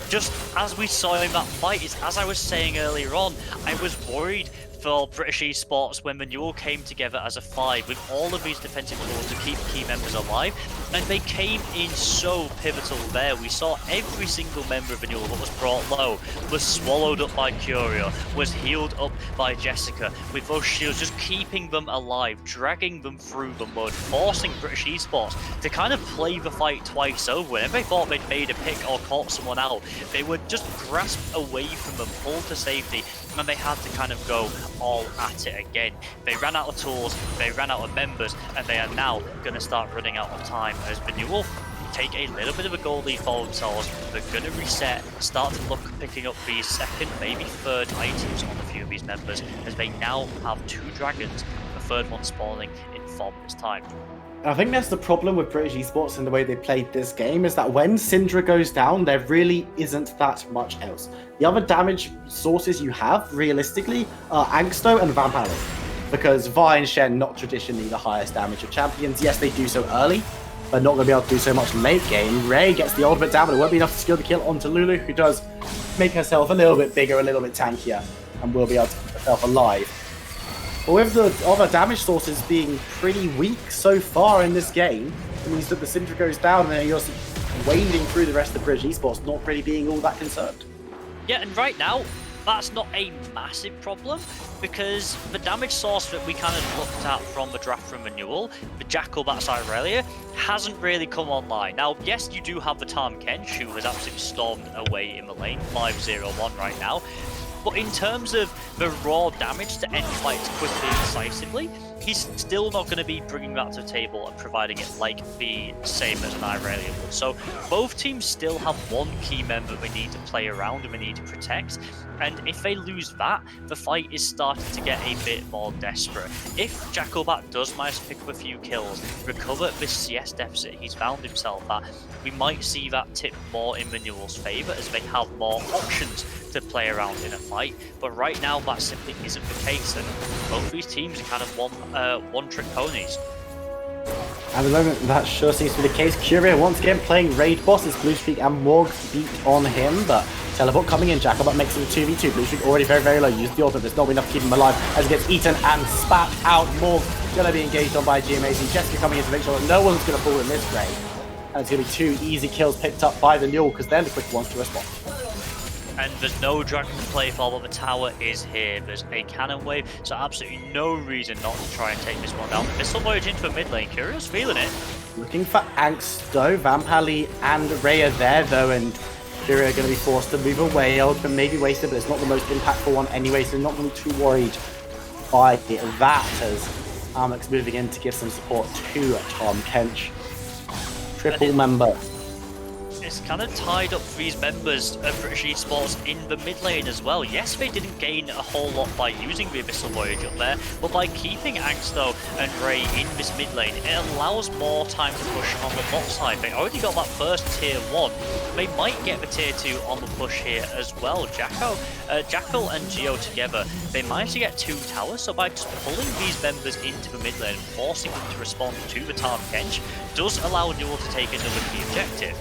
just as we saw in that fight, is as I was saying earlier on, I was worried for British Esports when the NUEL came together as a 5 with all of these defensive tools to keep key members alive, and they came in so pivotal there. We saw every single member of the NUEL that was brought low was swallowed up by Curio, was healed up by Jessica, with those shields just keeping them alive, dragging them through the mud, forcing British Esports to kind of play the fight twice over. Whenever they thought they'd made a pick or caught someone out, they would just grasp away from them, pull to safety, and they had to kind of go all at it again. They ran out of tools, they ran out of members, and they are now going to start running out of time as the NUEL take a little bit of a goal lead for themselves. They're going to reset, start to look picking up these second, maybe third items on a few of these members, as they now have 2 dragons, the third one spawning in 4 minutes time. I think that's the problem with British Esports and the way they played this game, is that when Syndra goes down, there really isn't that much else. The other damage sources you have, realistically, are Angsto and Vampalo. Because Vi and Shen, not traditionally the highest damage of champions. Yes, they do so early, but not going to be able to do so much late game. Ray gets the ultimate down, but it won't be enough to secure the kill onto Lulu, who does make herself a little bit bigger, a little bit tankier, and will be able to keep herself alive. But with the other damage sources being pretty weak so far in this game, it means that the Syndra goes down and then you're wading through the rest of British Esports, not really being all that concerned. Yeah, and right now, that's not a massive problem, because the damage source that we kind of looked at from the draft from the NUEL, the Jackal that's Irelia, hasn't really come online. Now, yes, you do have the Tahm Kench, who has absolutely stormed away in the lane, 5-0-1 right now. But in terms of the raw damage to end fights quickly and decisively, he's still not going to be bringing that to the table and providing it like the same as an Irelia would. So both teams still have one key member they need to play around and they need to protect. And if they lose that, the fight is starting to get a bit more desperate. If Jackalbat does manage to pick up a few kills, recover this CS deficit he's found himself at, we might see that tip more in the NUEL's favour as they have more options to play around in a fight. But right now, that simply isn't the case, and both these teams are kind of one-trick ponies. At the moment, that sure seems to be the case. Curia once again playing Raid Boss as Blue Streak and Morg beat on him, but Teleport coming in, Jackalbat makes it a 2v2. Blue Streak already very, very low. Use the ultimate, there's not enough to keep him alive as he gets eaten and spat out. Morg going to be engaged on by GMAZ. Jessica coming in to make sure that no one's going to fall in this raid. And it's going to be 2 easy kills picked up by the NUEL because they're the quick ones to respond. And there's no dragon to play for, but the tower is here. There's a cannon wave, so absolutely no reason not to try and take this one down. Missile voyage into a mid lane. Curious feeling it. Looking for Angsto, Vampali and Ray are there though, and Curia are going to be forced to move away. Ultimate may be wasted, but it's not the most impactful one anyway, so not going to be too worried by that as Armix moving in to give some support to Tahm Kench. Triple member. It's kind of tied up for these members of British Esports in the mid lane as well. Yes, they didn't gain a whole lot by using the Abyssal Voyage up there, but by keeping Angsto and Ray in this mid lane, it allows more time to push on the bot side. They already got that first tier 1. They might get the tier 2 on the push here as well. Jackal and Geo together, they managed to get 2 towers, so by just pulling these members into the mid lane and forcing them to respond to the Tahm Kench, does allow NUEL to take another key objective.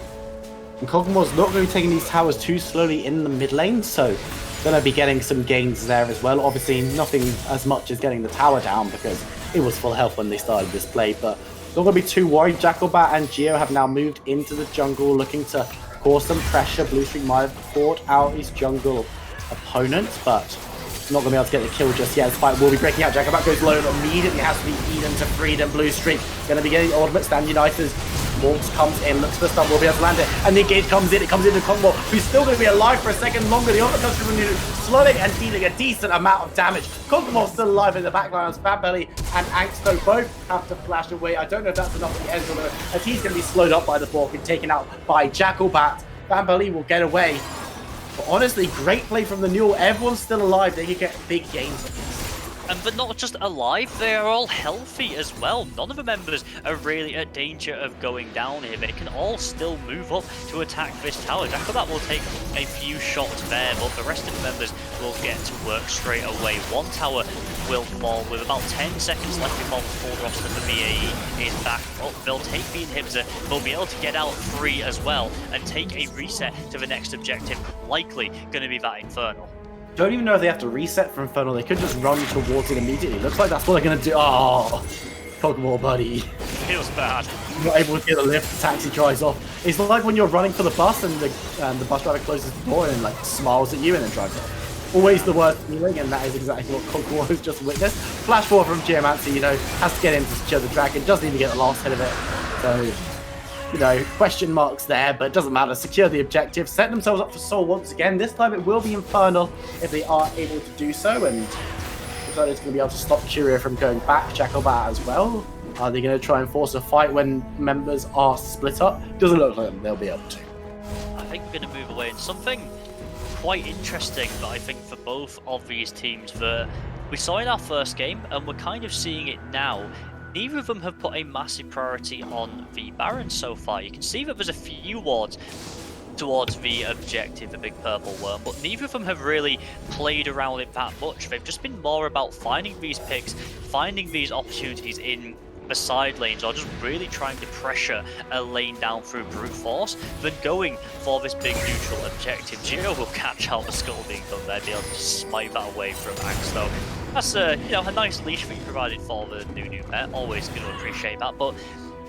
And Kog'Maw's not going to be taking these towers too slowly in the mid lane, so going to be getting some gains there as well. Obviously, nothing as much as getting the tower down because it was full health when they started this play, but not going to be too worried. Jackalbat and Geo have now moved into the jungle, looking to cause some pressure. Blue Streak might have fought out his jungle opponent, but not going to be able to get the kill just yet. This fight will be breaking out. Jackalbat goes low and immediately has to be eaten to freedom. Blue Streak going to be getting the ultimate. Stand United. Morgs comes in, looks for the stun, will be able to land it, and the engage comes in, it comes into Kog'Maw, who's still going to be alive for a second longer. The ultimate comes from Nunu, slowing and dealing a decent amount of damage. Kog'Maw's still alive in the backline as Fatbelly and Angsto both have to flash away. I don't know if that's enough for the end, as he's going to be slowed up by the Bork and taken out by Jackalbat. Fatbelly will get away. But honestly, great play from the NUEL. Everyone's still alive. They can get big gains on this. And they're not just alive, they are all healthy as well. None of the members are really at danger of going down here. They can all still move up to attack this tower. Jackalbat will take a few shots there, but the rest of the members will get to work straight away. One tower will fall with about 10 seconds left before the full roster of the BAE is back up. They'll take the inhibitor, they'll be able to get out free as well and take a reset to the next objective, likely going to be that Infernal. Don't even know if they have to reset for Infernal. They could just run towards it immediately. Looks like that's what they're going to do. Oh, Kog'Maw, buddy. Feels bad. Not able to get a lift, the taxi drives off. It's like when you're running for the bus and the bus driver closes the door and like smiles at you and then drives off. Always the worst feeling, and that is exactly what Kog'Maw has just witnessed. Flash forward from Geomancy, you know, has to get in to secure the dragon, doesn't even get the last hit of it. So, you know, question marks there, but it doesn't matter. Secure the objective, set themselves up for Soul once again. This time it will be Infernal if they are able to do so, and looks like it's going to be able to stop Curia from going back. Jackalbat as well. Are they going to try and force a fight when members are split up? Doesn't look like they'll be able to. I think we're going to move away into something quite interesting, but I think for both of these teams that we saw in our first game, and we're kind of seeing it now. Neither of them have put a massive priority on the Baron so far. You can see that there's a few wards towards the objective, the big purple worm, but neither of them have really played around it that much. They've just been more about finding these picks, finding these opportunities in the side lanes, or just really trying to pressure a lane down through brute force than going for this big neutral objective. Gio will catch out the skull being done there, be able to smite that away from Angsto. That's a nice leash that you provided for the new pet. Always going to appreciate that, but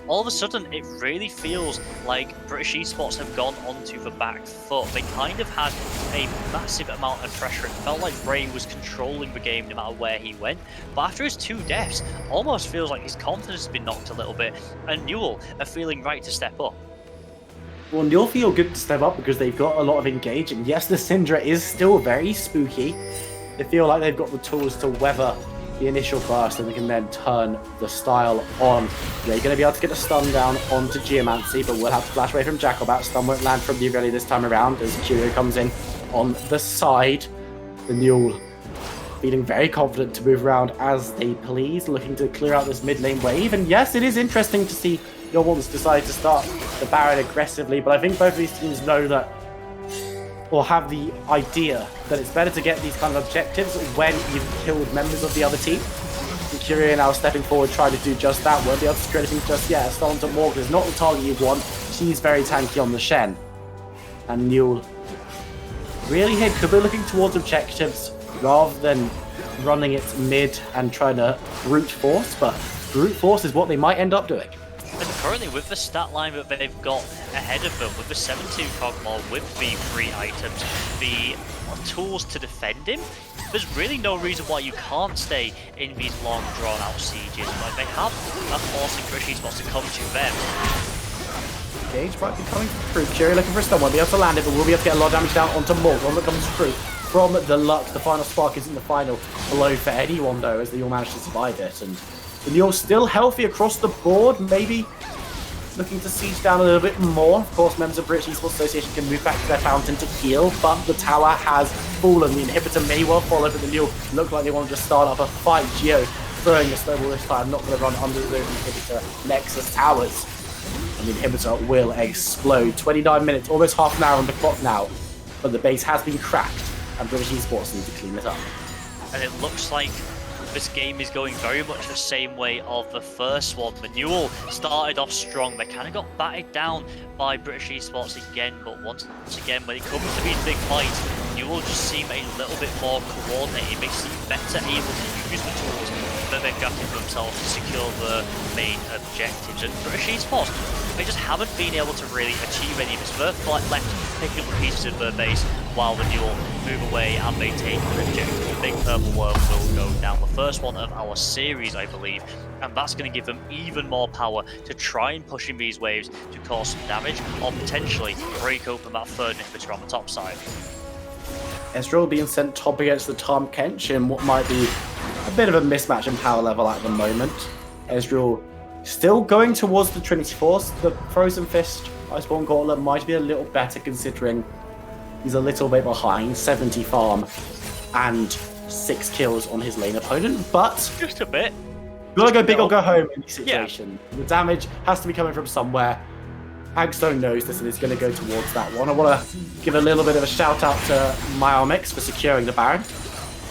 all of a sudden, it really feels like British Esports have gone onto the back foot. They kind of had a massive amount of pressure. It felt like Bray was controlling the game no matter where he went. But after his 2 deaths, almost feels like his confidence has been knocked a little bit. And NUEL are feeling right to step up. Well, NUEL feel good to step up because they've got a lot of engage. And yes, the Syndra is still very spooky. They feel like they've got the tools to weather the initial burst, and they can then turn the style on. They're going to be able to get a stun down onto Geomancy, but we'll have to flash away from Jacobat. Stun won't land from the Aureli this time around as Curio comes in on the side. The NUEL feeling very confident to move around as they please, looking to clear out this mid lane wave. And yes, it is interesting to see your ones decide to start the Baron aggressively, but I think both of these teams know that, or have the idea that it's better to get these kind of objectives when you've killed members of the other team. And Curio now stepping forward, trying to do just that. Won't be able to secure anything just yet. Stolen to Morgan is not the target you want. She's very tanky on the Shen. And NUEL really here could be looking towards objectives rather than running it mid and trying to brute force, but brute force is what they might end up doing. And currently, with the stat line that they've got ahead of them, with the 7-2 Cogmore, with the 3 items, the tools to defend him, there's really no reason why you can't stay in these long, drawn-out sieges. Like, they have a forcing British Esports to come to them. Gage might be coming through. Curio looking for a stun, won't be able to land it, but will be able to get a lot of damage down onto Morgan that comes through. From the luck, the final spark isn't the final blow for anyone, though, as they all manage to survive it. And NUEL still healthy across the board, maybe looking to siege down a little bit more. Of course, members of British Esports Association can move back to their fountain to heal, but the tower has fallen. The inhibitor may well follow, but the NUEL look like they want to just start up a fight. Geo throwing the snowball this time, not going to run under the inhibitor Nexus towers. And the inhibitor will explode. 29 minutes, almost half an hour on the clock now, but the base has been cracked, and British Esports need to clean it up. And it looks like this game is going very much the same way of the first one. The NUEL started off strong. They kind of got batted down by British Esports again, but once again, when it comes to these big fights, NUEL just seem a little bit more coordinated. They seem better able to use the tools that they've got for themselves to secure the main objectives. And British Esports, they just haven't been able to really achieve any of this. They're left picking up the pieces of their base while the NUEL move away and they take an objective. The big purple worm will go down, the first one of our series, I believe, and that's going to give them even more power to try and push in these waves to cause some damage or potentially break open that third inhibitor on the top side. Ezreal being sent top against the Tahm Kench in what might be a bit of a mismatch in power level at the moment. Ezreal still going towards the Trinity Force. The Frozen Fist Iceborne Gauntlet might be a little better considering he's a little bit behind. 70 farm and 6 kills on his lane opponent, but just a bit. Gotta go big or go home in this situation. Yeah. The damage has to be coming from somewhere. Hagstone knows this and is going to go towards that one. I want to give a little bit of a shout out to Myomix for securing the Baron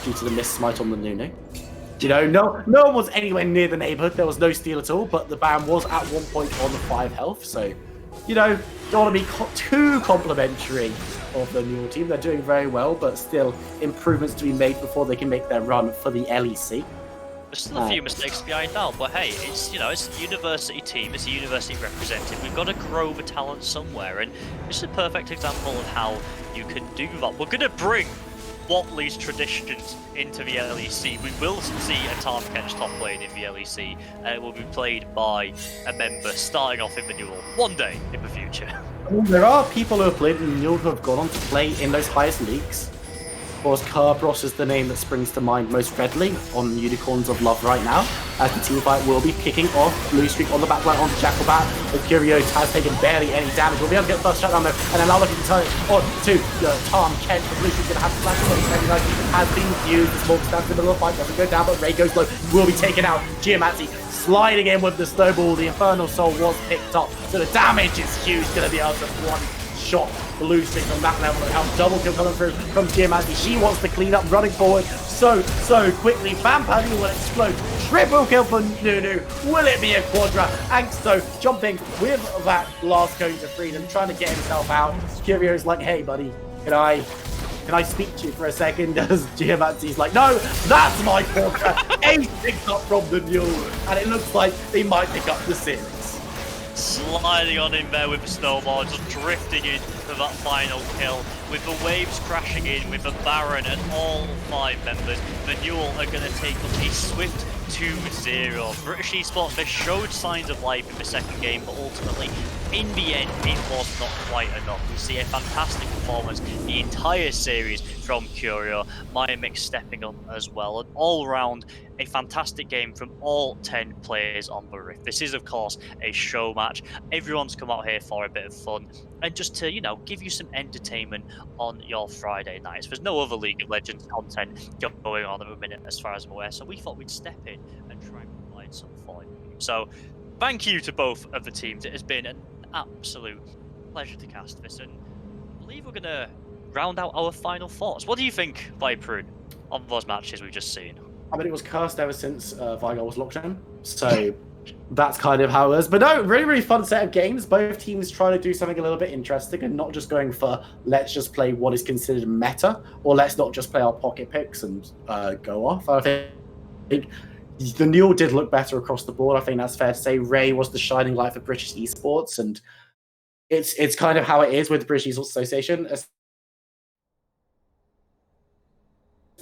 due to the miss smite on the Nunu. You know, no one was anywhere near the neighborhood. There was no steal at all, but the Baron was at one point on the 5 health. So, you know, don't want to be too complimentary of the NUEL team. They're doing very well, but still improvements to be made before they can make their run for the LEC. There's still a few mistakes behind now, but hey, it's a university team, it's a university representative. We've got to grow the talent somewhere, and this is a perfect example of how you can do that. We're going to bring Watley's traditions into the LEC. We will see a Tahm Kench top lane in the LEC, and it will be played by a member starting off in the NUEL one day in the future. There are people who have played in NUEL who have gone on to play in those highest leagues. course, Kerberos is the name that springs to mind most readily on Unicorns of Love right now, as the team fight will be kicking off. Blue Streak on the back line onto Jackalbat, but Curios has taken barely any damage. We'll be able to get the first shutdown though, and then now looking to turn it on to Tom Kent. The Blue Streak's going to have to flash it, has been used. The smoke stands in the middle of the fight, doesn't go down, but Ray goes low, will be taken out. Geomancy sliding in with the snowball. The Infernal Soul was picked up, so the damage is huge. Going to be able to one shot Blue Streak on that level, and have double kill coming through from Geomancy. She wants to clean up, running forward so quickly. Vampire will explode. Triple kill for Nunu. Will it be a quadra? Angsto jumping with that last cone to freedom, trying to get himself out. Curio's like, hey buddy, can I speak to you for a second? As Geomancy's like, no, that's my quadra. Ace picks up from the NUEL, and it looks like they might pick up the series. Sliding on in there with the snowball, just drifting in for that final kill, with the waves crashing in, with the Baron and all 5 members. The NUEL are going to take up a swift 2-0. British Esports, they showed signs of life in the second game, but ultimately, in the end, it was not quite enough. We see a fantastic performance the entire series from Curio, Mix stepping up as well, and all round a fantastic game from all 10 players on the Rift. This is, of course, a show match. Everyone's come out here for a bit of fun and just to, give you some entertainment on your Friday nights. There's no other League of Legends content going on at the minute, as far as I'm aware, so we thought we'd step in and try and provide some for you. So, thank you to both of the teams. It has been an absolute pleasure to cast this, and I believe we're going to round out our final thoughts. What do you think, Viperun, on those matches we've just seen? I mean, it was cursed ever since Vigar was locked in, so that's kind of how it was. But no, really fun set of games. Both teams trying to do something a little bit interesting and not just going for let's just play what is considered meta, or let's not just play our pocket picks and go off. I think the NUEL did look better across the board. I think that's fair to say. Ray was the shining light for British Esports, and it's kind of how it is with the British Esports Association.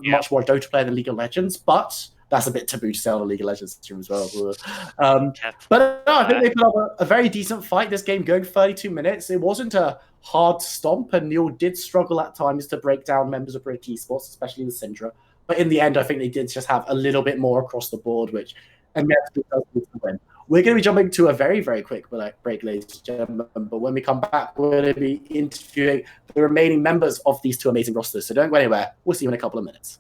Much more Dota player than League of Legends, but that's a bit taboo to say on a League of Legends stream as well. But no, I think they put up a very decent fight. This game going 32 minutes. It wasn't a hard stomp, and NUEL did struggle at times to break down members of British Esports, especially the Syndra. But in the end, I think they did just have a little bit more across the board, which inevitably does lead to win. We're going to be jumping to a very quick break, ladies and gentlemen. But when we come back, we're going to be interviewing the remaining members of these two amazing rosters. So don't go anywhere. We'll see you in a couple of minutes.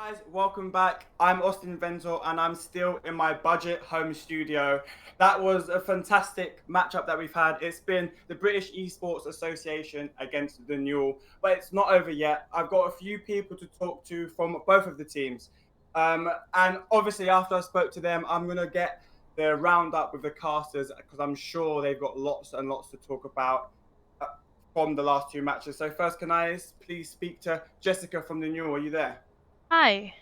Guys, welcome back. I'm Austin Venzel and I'm still in my budget home studio. That was a fantastic matchup that we've had. It's been the British Esports Association against the NUEL, but it's not over yet. I've got a few people to talk to from both of the teams. And obviously, after I spoke to them, I'm going to get the roundup with the casters because I'm sure they've got lots and lots to talk about uh, from the last two matches. So, first, can I please speak to Jessica from the NUEL? Are you there? Hi,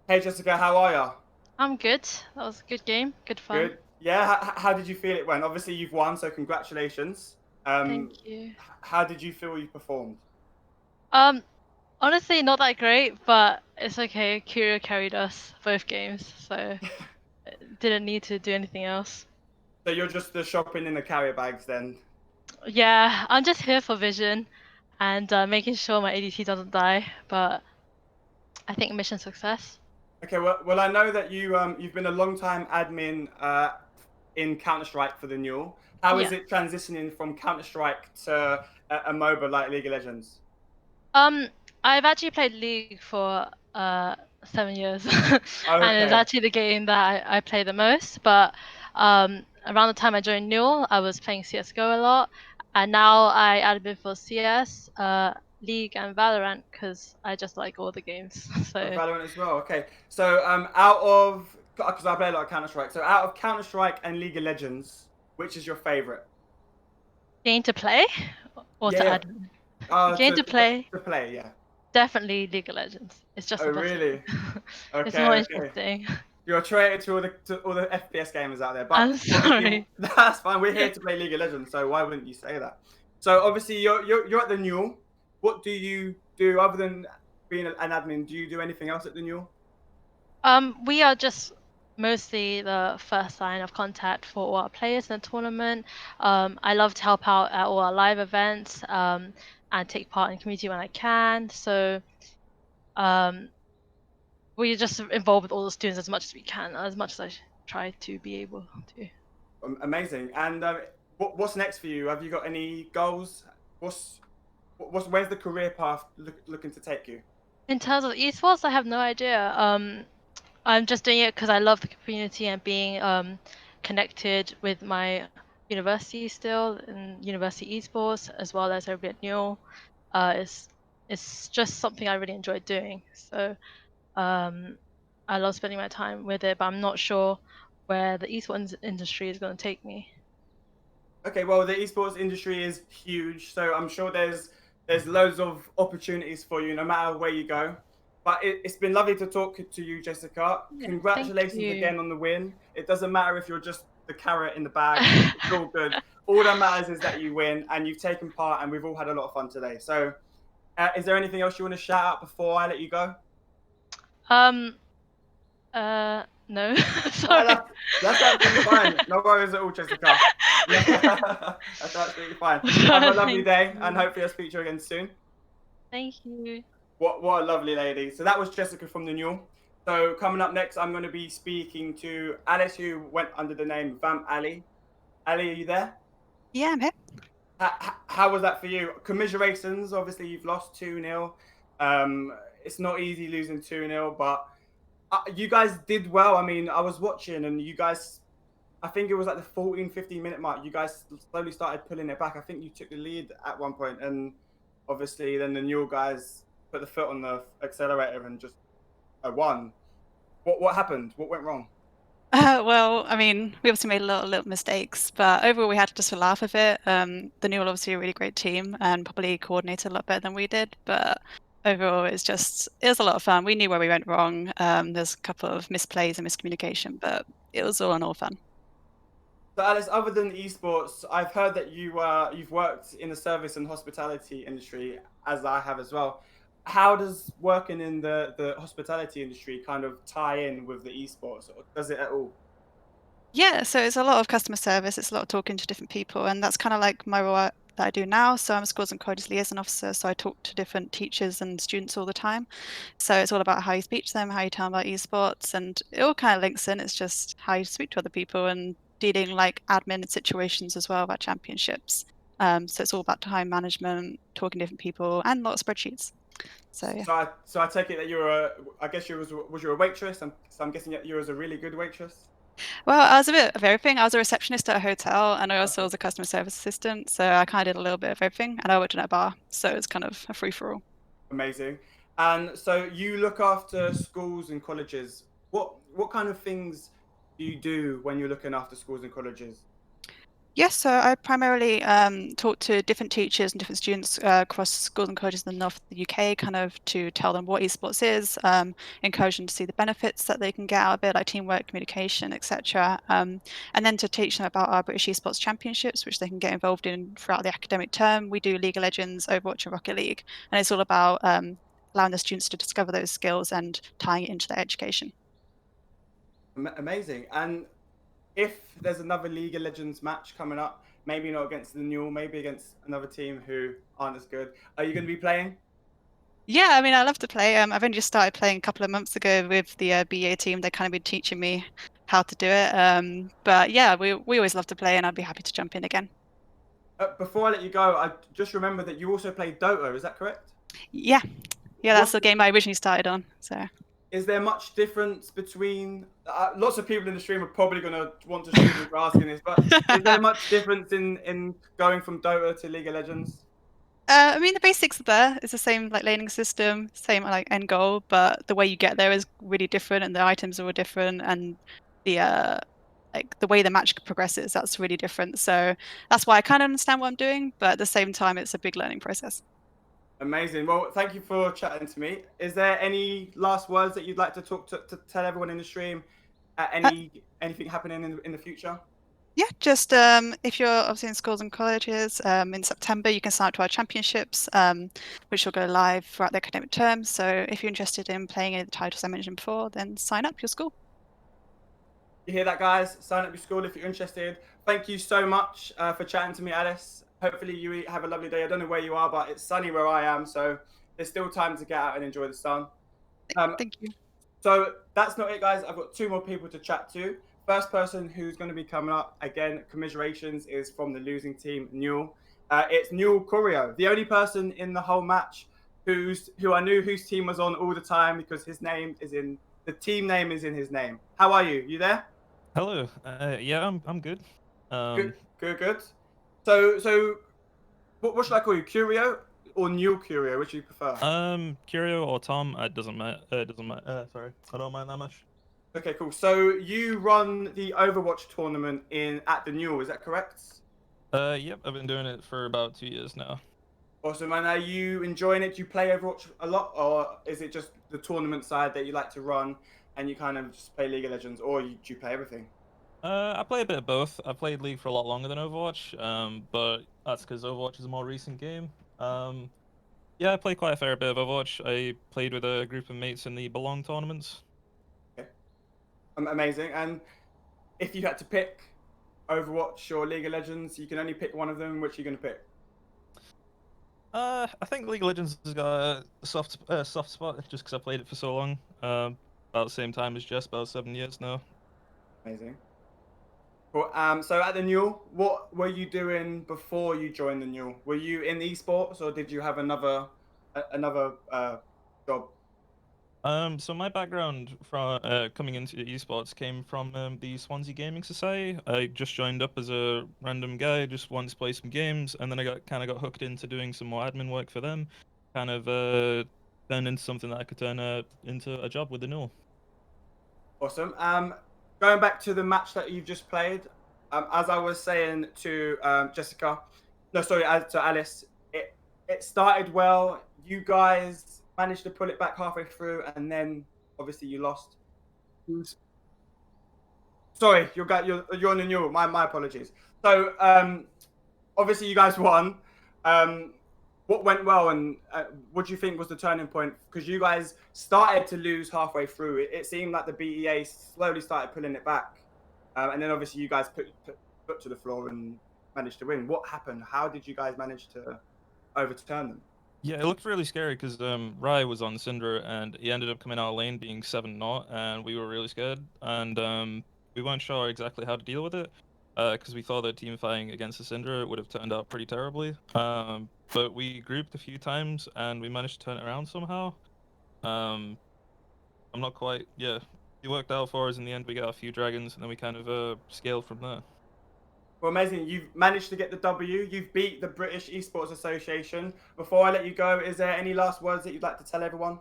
Hey Jessica, how are you? I'm good. That was a good game, good fun. Good. Yeah. How did you feel it went? Obviously, you've won, so congratulations. Thank you. How did you feel you performed? Um, Honestly, not that great, but it's okay. Curio carried us both games, so didn't need to do anything else. So you're just the shopping in the carrier bags then? Yeah, I'm just here for vision and making sure my ADC doesn't die, but I think mission success. Okay. Well, I know that you've been a long time admin in Counter Strike for the NUEL. How is Yeah. it transitioning from Counter Strike to a MOBA like League of Legends? Um, I've actually played League for 7 years, and it's Okay. actually the game that I play the most. But around the time I joined NUEL, I was playing CS:GO a lot, and now I added bit for CS, League, and Valorant because I just like all the games. So Valorant as well. Okay. So out of because I play a lot of Counter Strike. So out of Counter Strike and League of Legends, which is your favorite? game to play or Yeah, to yeah. admin? Game To, to to play, to play, yeah. definitely League of Legends. It's just Oh, the best game. really? It's more Okay, okay. interesting. You're a traitor to all the FPS gamers out there, but I'm obviously sorry. that's fine. We're here to play League of Legends, so why wouldn't you say that? So obviously you're at the NUEL. What do you do other than being an admin? Do you do anything else at the NUEL? We are just mostly the first line of contact for all our players in the tournament. I love to help out at all our live events, and take part in community when I can. So um, we're just involved with all the students as much as we can, as much as I try to be able to. Amazing. And what's next for you? Have you got any goals? What's where's the career path looking to take you? In terms of esports, I have no idea. I'm just doing it because I love the community and being connected with my university still in university esports as well as everybody at NUEL. It's just something I really enjoy doing. So um, I love spending my time with it, but I'm not sure where the esports industry is going to take me. Okay, well, the esports industry is huge, so I'm sure there's loads of opportunities for you no matter where you go. But it's been lovely to talk to you, Jessica. Yeah, thank Congratulations you. again on the win. It doesn't matter if you're just the carrot in the bag. It's all good. All that matters is that you win and you've taken part, and we've all had a lot of fun today. So, is there anything else you want to shout out before I let you go? um, no, No, sorry. that's absolutely fine. No worries at all, Jessica. That's absolutely fine. Have a lovely Thank day, and you. hopefully I'll speak to you again soon. Thank you. What a lovely lady. So that was Jessica from the NUEL. So coming up next, I'm going to be speaking to Alice, who went under the name Vamp Ali. Ali, are you there? Yeah, I'm here. How was that for you? Commiserations. Obviously, you've lost 2-0. It's not easy losing 2-0, but you guys did well. I mean, I was watching and you guys, I think it was like the 14, 15-minute mark, you guys slowly started pulling it back. I think you took the lead at one point, and obviously then the NUEL guys put the foot on the accelerator and just won. What happened? What went wrong? Well, I mean, we obviously made a lot of little mistakes, but overall we had just a laugh of it. The NUEL obviously a really great team and probably coordinated a lot better than we did, but overall it was a lot of fun. We knew where we went wrong. There's a couple of misplays and miscommunication, but it was all in all fun. So Alice, other than esports, I've heard that you've worked in the service and hospitality industry, as I have as well. How does working in the hospitality industry kind of tie in with the esports, or does it at all? Yeah, so it's a lot of customer service, it's a lot of talking to different people, and that's kind of like my role that I do now. So I'm a schools and colleges liaison officer, so I talk to different teachers and students all the time. So it's all about how you speak to them, how you tell them about esports, and it all kind of links in. It's just how you speak to other people and dealing like admin situations as well about championships. So it's all about time management, talking to different people, and a lot of spreadsheets. So yeah. So I take it that you're a. I guess was you a waitress? So I'm guessing that you was a really good waitress. Well, I was a bit of everything. I was a receptionist at a hotel, and I also Okay. was a customer service assistant. So I kind of did a little bit of everything, and I worked in a bar. So it's kind of a free for all. Amazing. And so you look after schools and colleges. What kind of things do you do when you're looking after schools and colleges? Yes, so I primarily talk to different teachers and different students across schools and colleges in the north of the UK, kind of to tell them what esports is, encourage them to see the benefits that they can get out of it, like teamwork, communication, etc. And then to teach them about our British Esports Championships, which they can get involved in throughout the academic term. We do League of Legends, Overwatch, and Rocket League, and it's all about allowing the students to discover those skills and tying it into their education. Amazing. And if there's another League of Legends match coming up, maybe not against the NUEL, maybe against another team who aren't as good, are you going to be playing? Yeah, I mean, I love to play. I've only just started playing a couple of months ago with the BA team. They kind of been teaching me how to do it. But yeah, we always love to play, and I'd be happy to jump in again. Before I let you go, I just remember that you also played Dota. Is that correct? Yeah, yeah, that's What's the game I originally started on. So Is there much difference between? Lots of people in the stream are probably going to want to shoot me for asking this, but is there much difference in going from Dota to League of Legends? I mean, the basics are there. It's the same like laning system, same like end goal, but the way you get there is really different, and the items are all different, and the like the way the match progresses, that's really different. So that's why I kind of understand what I'm doing, but at the same time, it's a big learning process. Amazing. Well, thank you for chatting to me. Is there any last words that you'd like to talk to tell everyone in the stream? Uh, Anything happening in the future? Yeah, just if you're obviously in schools and colleges, in September you can sign up to our championships, which will go live throughout the academic term. So if you're interested in playing any of the titles I mentioned before, then sign up your school. You hear that, guys? Sign up your school if you're interested. Thank you so much for chatting to me, Alice. Hopefully you have a lovely day. I don't know where you are, but it's sunny where I am, so there's still time to get out and enjoy the sun. Um, Thank you. So that's not it, guys. I've got two more people to chat to. First person who's going to be coming up, again, commiserations, is from the losing team, NUEL. It's NUEL Courier, the only person in the whole match who I knew whose team was on all the time because his name is in the team name is in his name. How are you? You there? Hello. Yeah, I'm good. Good, good, good. So what should I call you? Curio or NUEL Curio? Which do you prefer? Curio or Tom, it doesn't matter. It doesn't matter. Sorry, I don't mind that much. Okay, cool. So you run the Overwatch tournament at the NUEL, is that correct? Yep, I've been doing it for about 2 years now. Awesome. And are you enjoying it? Do you play Overwatch a lot, or is it just the tournament side that you like to run and you kind of just play League of Legends, or do you play everything? I play a bit of both. I played League for a lot longer than Overwatch. But that's because Overwatch is a more recent game. Yeah, I play quite a fair bit of Overwatch. I played with a group of mates in the Belong tournaments. Okay. Amazing. And if you had to pick Overwatch or League of Legends, you can only pick one of them. Which are you going to pick? I think League of Legends has got a soft spot just because I played it for so long. About the same time as Jess, about 7 years now. Amazing. Cool. So at the NUEL, what were you doing before you joined the NUEL? Were you in esports, or did you have another job? So my background from coming into esports came from the Swansea Gaming Society. I just joined up as a random guy, just wanted to play some games, and then I got hooked into doing some more admin work for them. Kind of turned into something that I could turn into a job with the NUEL. Awesome. Going back to the match that you've just played, as I was saying to Jessica, no, sorry, to Alice, it started well. You guys managed to pull it back halfway through, and then obviously you lost. Sorry, you're on the new. My apologies. So obviously you guys won. What went well, and what do you think was the turning point? Because you guys started to lose halfway through. It seemed like the BEA slowly started pulling it back, and then obviously you guys put foot to the floor and managed to win. What happened? How did you guys manage to overturn them? Yeah, it looked really scary because Rai was on Cinder and he ended up coming out of lane being 7-0, and we were really scared, and we weren't sure exactly how to deal with it. because we thought that team fighting against the Syndra would have turned out pretty terribly. But we grouped a few times and we managed to turn it around somehow. I'm not quite, yeah. It worked out for us in the end. We got a few dragons and then we kind of scaled from there. Well, amazing. You've managed to get the W. You've beat the British Esports Association. Before I let you go, is there any last words that you'd like to tell everyone?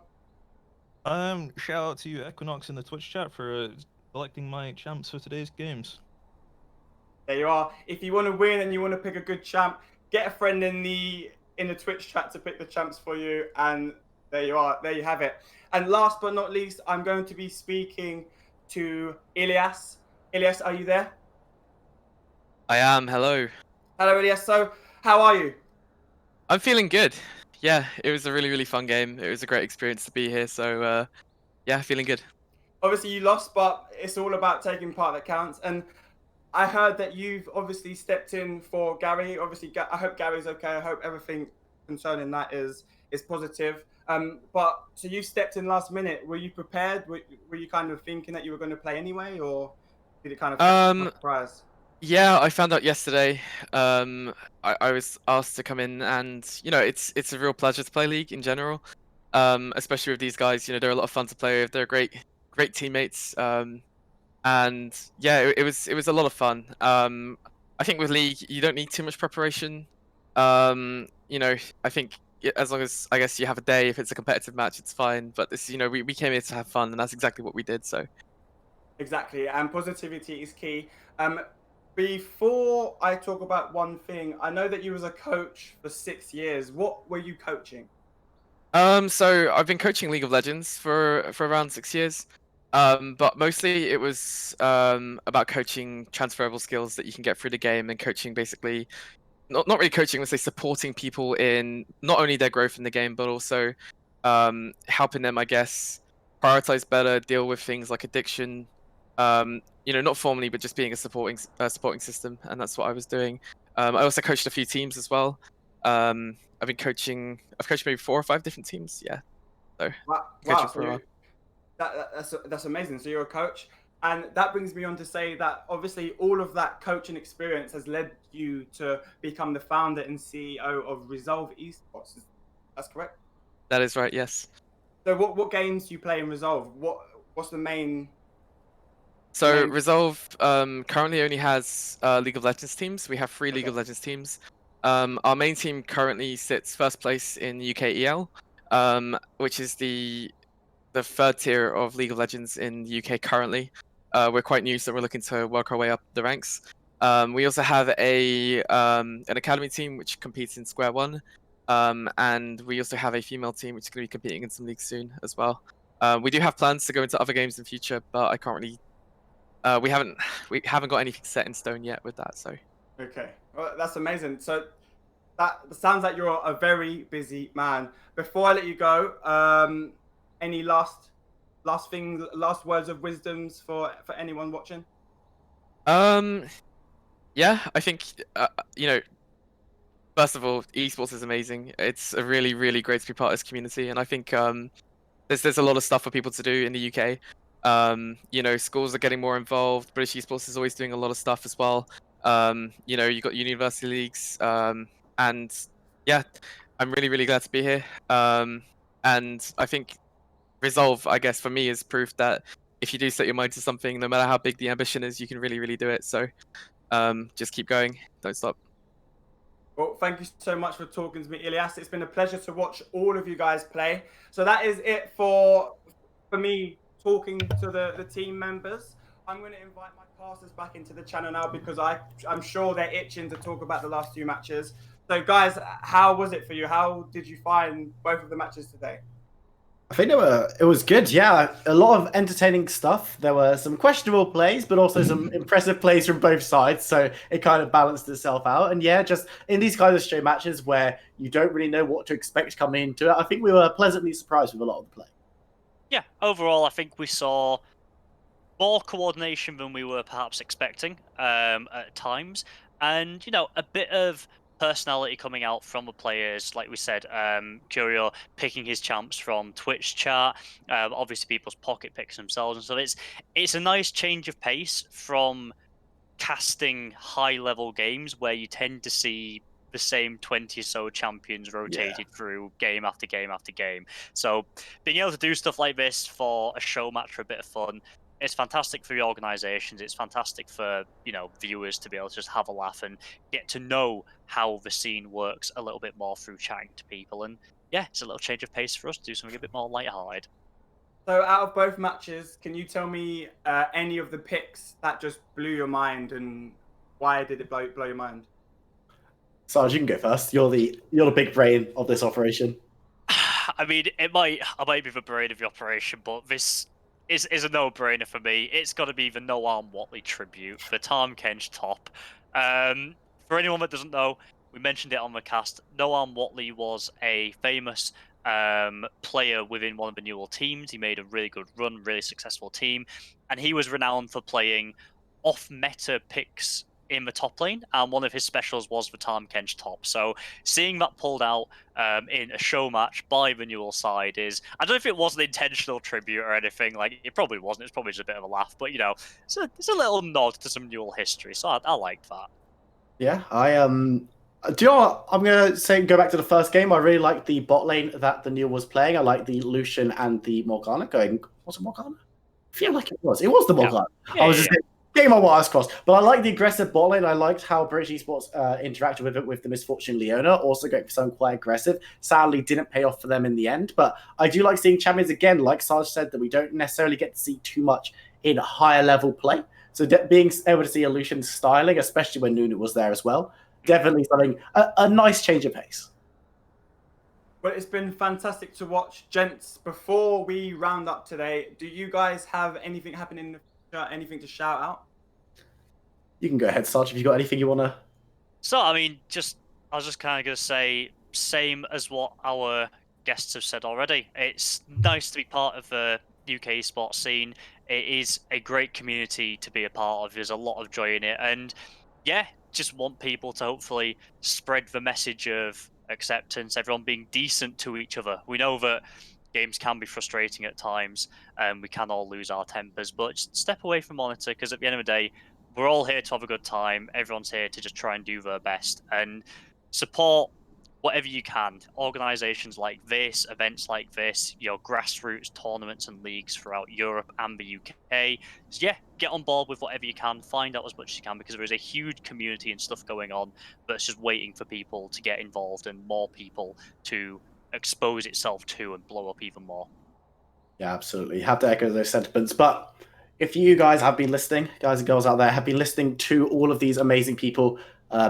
Shout out to Equinox in the Twitch chat for selecting my champs for today's games. There you are. If you want to win and you want to pick a good champ, get a friend in the Twitch chat to pick the champs for you, and there you are. There you have it. And last but not least, I'm going to be speaking to Ilias. Ilias, are you there? I am. Hello. Hello, Ilias. So, how are you? I'm feeling good. Yeah, it was a really, really fun game. It was a great experience to be here. So, yeah, feeling good. Obviously, you lost, but it's all about taking part that counts. And I heard that you've obviously stepped in for Gary. Obviously, I hope Gary's okay. I hope everything concerning that is positive. But so you stepped in last minute. Were you prepared? Were you kind of thinking that you were going to play anyway, or did it kind of catch you by surprise? Yeah, I found out yesterday. I was asked to come in, and it's a real pleasure to play League in general. Especially with these guys. They're a lot of fun to play with. They're great teammates. And yeah, it was a lot of fun. I think with League, you don't need too much preparation. I think as long as I guess you have a day, if it's a competitive match, it's fine. But this, we came here to have fun, and that's exactly what we did. So Exactly, and positivity is key. Before I talk about one thing, I know that you was a coach for 6 years. What were you coaching? so I've been coaching League of Legends for around 6 years. But mostly it was about coaching transferable skills that you can get through the game and coaching basically not really coaching, let's say supporting people in not only their growth in the game, but also helping them, I guess, prioritize better, deal with things like addiction. Not formally, but just being a supporting system, and that's what I was doing. I also coached a few teams as well. I've coached maybe 4 or 5 different teams. Yeah, so Wow, coaching so for a while. that's amazing. So you're a coach, and that brings me on to say that obviously all of that coaching experience has led you to become the founder and CEO of Resolve Esports. That's correct. That is right. Yes. So what games do you play in Resolve? What's the main? So Resolve currently only has League of Legends teams. We have 3 League of Okay. Legends teams. Our main team currently sits first place in UKEL, which is the third tier of League of Legends in the UK currently. We're quite new, so we're looking to work our way up the ranks. We also have an academy team which competes in Square One, and we also have a female team which is going to be competing in some leagues soon as well. We do have plans to go into other games in future, but I can't really we haven't got anything set in stone yet with that. So Okay, well, that's amazing. So that sounds like you're a very busy man. Before I let you go, any last things, last words of wisdoms for anyone watching? yeah, I think first of all, esports is amazing. It's a really, really great to be part of this community, and I think there's a lot of stuff for people to do in the UK. Schools are getting more involved. British Esports is always doing a lot of stuff as well. You've got university leagues, and yeah, I'm really, really glad to be here. And I think Resolve, I guess, for me, is proof that if you do set your mind to something, no matter how big the ambition is, you can really, really do it. So just keep going, don't stop. Well, thank you so much for talking to me, Ilias. It's been a pleasure to watch all of you guys play. So that is it for me talking to the team members. I'm going to invite my casters back into the channel now because I'm sure they're itching to talk about the last 2 matches. So, guys, how was it for you? How did you find both of the matches today? I think it was good, yeah. A lot of entertaining stuff. There were some questionable plays, but also some impressive plays from both sides. So it kind of balanced itself out. And yeah, just in these kind of show matches where you don't really know what to expect coming into it, I think we were pleasantly surprised with a lot of the play. Yeah, overall, I think we saw more coordination than we were perhaps expecting at times, and a bit of personality coming out from the players. Like we said, Curio picking his champs from Twitch chat, obviously people's pocket picks themselves, and so it's a nice change of pace from casting high-level games where you tend to see the same 20 or so champions rotated through game after game after game. So being able to do stuff like this for a show match for a bit of fun, it's fantastic for the organizations. It's fantastic for, you know, viewers to be able to just have a laugh and get to know how the scene works a little bit more through chatting to people. And yeah, it's a little change of pace for us to do something a bit more lighthearted. So out of both matches, can you tell me any of the picks that just blew your mind, and why did it blow your mind? Sarge, you can go first. You're the big brain of this operation. I mean, I might be the brain of the operation, but this is a no-brainer for me. It's got to be the Noam Watley tribute, the Tom Kench top. For anyone that doesn't know, we mentioned it on the cast. Noam Watley was a famous player within one of the NUEL teams. He made a really good run, really successful team, and he was renowned for playing off-meta picks in the top lane, and one of his specials was the Tom Kench top. So seeing that pulled out in a show match by the NUEL side is, I don't know if it was an intentional tribute or anything. Like, it probably wasn't. It's probably just a bit of a laugh, but you know, it's a little nod to some NUEL history. So I liked that. Yeah, do you know what? I'm gonna say go back to the first game. I really liked the bot lane that the NUEL was playing. I like the Lucian and the Morgana going. Was it Morgana? I feel like it was. It was the Morgana. Yeah, I was just getting my wires crossed. But I like the aggressive bot lane. I liked how British Esports interacted with it with the Misfortune Leona, also going for something quite aggressive. Sadly, didn't pay off for them in the end. But I do like seeing champions again, like Sarge said, that we don't necessarily get to see too much in higher level play. So being able to see Lucian's styling, especially when Nunu was there as well, definitely something, a nice change of pace. Well, it's been fantastic to watch. Gents, before we round up today, do you guys have anything happening in the future, anything to shout out? You can go ahead, Sarge, if you've got anything you want to... So, I mean, I was just kind of going to say, same as what our guests have said already. It's nice to be part of the UK esports scene. It is a great community to be a part of. There's a lot of joy in it. And yeah, just want people to hopefully spread the message of acceptance, everyone being decent to each other. We know that games can be frustrating at times, and we can all lose our tempers, but just step away from monitor, because at the end of the day, we're all here to have a good time. Everyone's here to just try and do their best and support whatever you can. Organizations like this, events like this, your grassroots tournaments and leagues throughout Europe and the UK. So yeah, get on board with whatever you can. Find out as much as you can, because there is a huge community and stuff going on that's just waiting for people to get involved and more people to expose itself to and blow up even more. Yeah, absolutely. You have to echo those sentiments. But if you guys have been listening, guys and girls out there, have been listening to all of these amazing people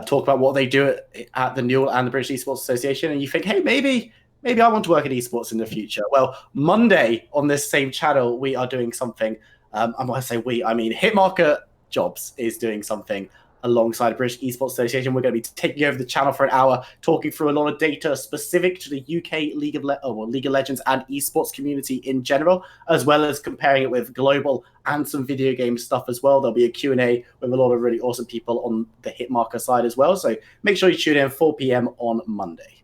talk about what they do at the NUEL and the British Esports Association, and you think, hey, maybe I want to work in esports in the future. Well, Monday on this same channel, we are doing something. And when I say we, I mean Hitmarker Jobs is doing something alongside British Esports Association. We're going to be taking over the channel for an hour, talking through a lot of data specific to the UK League of Legends and esports community in general, as well as comparing it with global and some video game stuff as well. There'll be a Q&A with a lot of really awesome people on the Hitmarker side as well. So make sure you tune in 4 p.m. on Monday.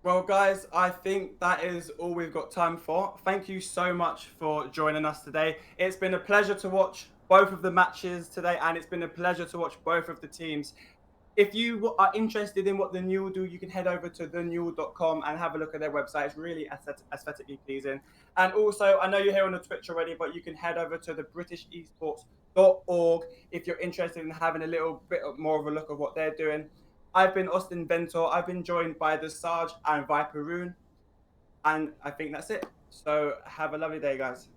Well, guys, I think that is all we've got time for. Thank you so much for joining us today. It's been a pleasure to watch both of the matches today, and it's been a pleasure to watch both of the teams. If you are interested in what the NUEL do, you can head over to TheNUEL.com and have a look at their website. It's really aesthetically pleasing. And also, I know you're here on the Twitch already, but you can head over to the BritishEsports.org if you're interested in having a little bit more of a look at what they're doing. I've been Austin Ventor. I've been joined by the Sarge and Viperoon. And I think that's it. So have a lovely day, guys.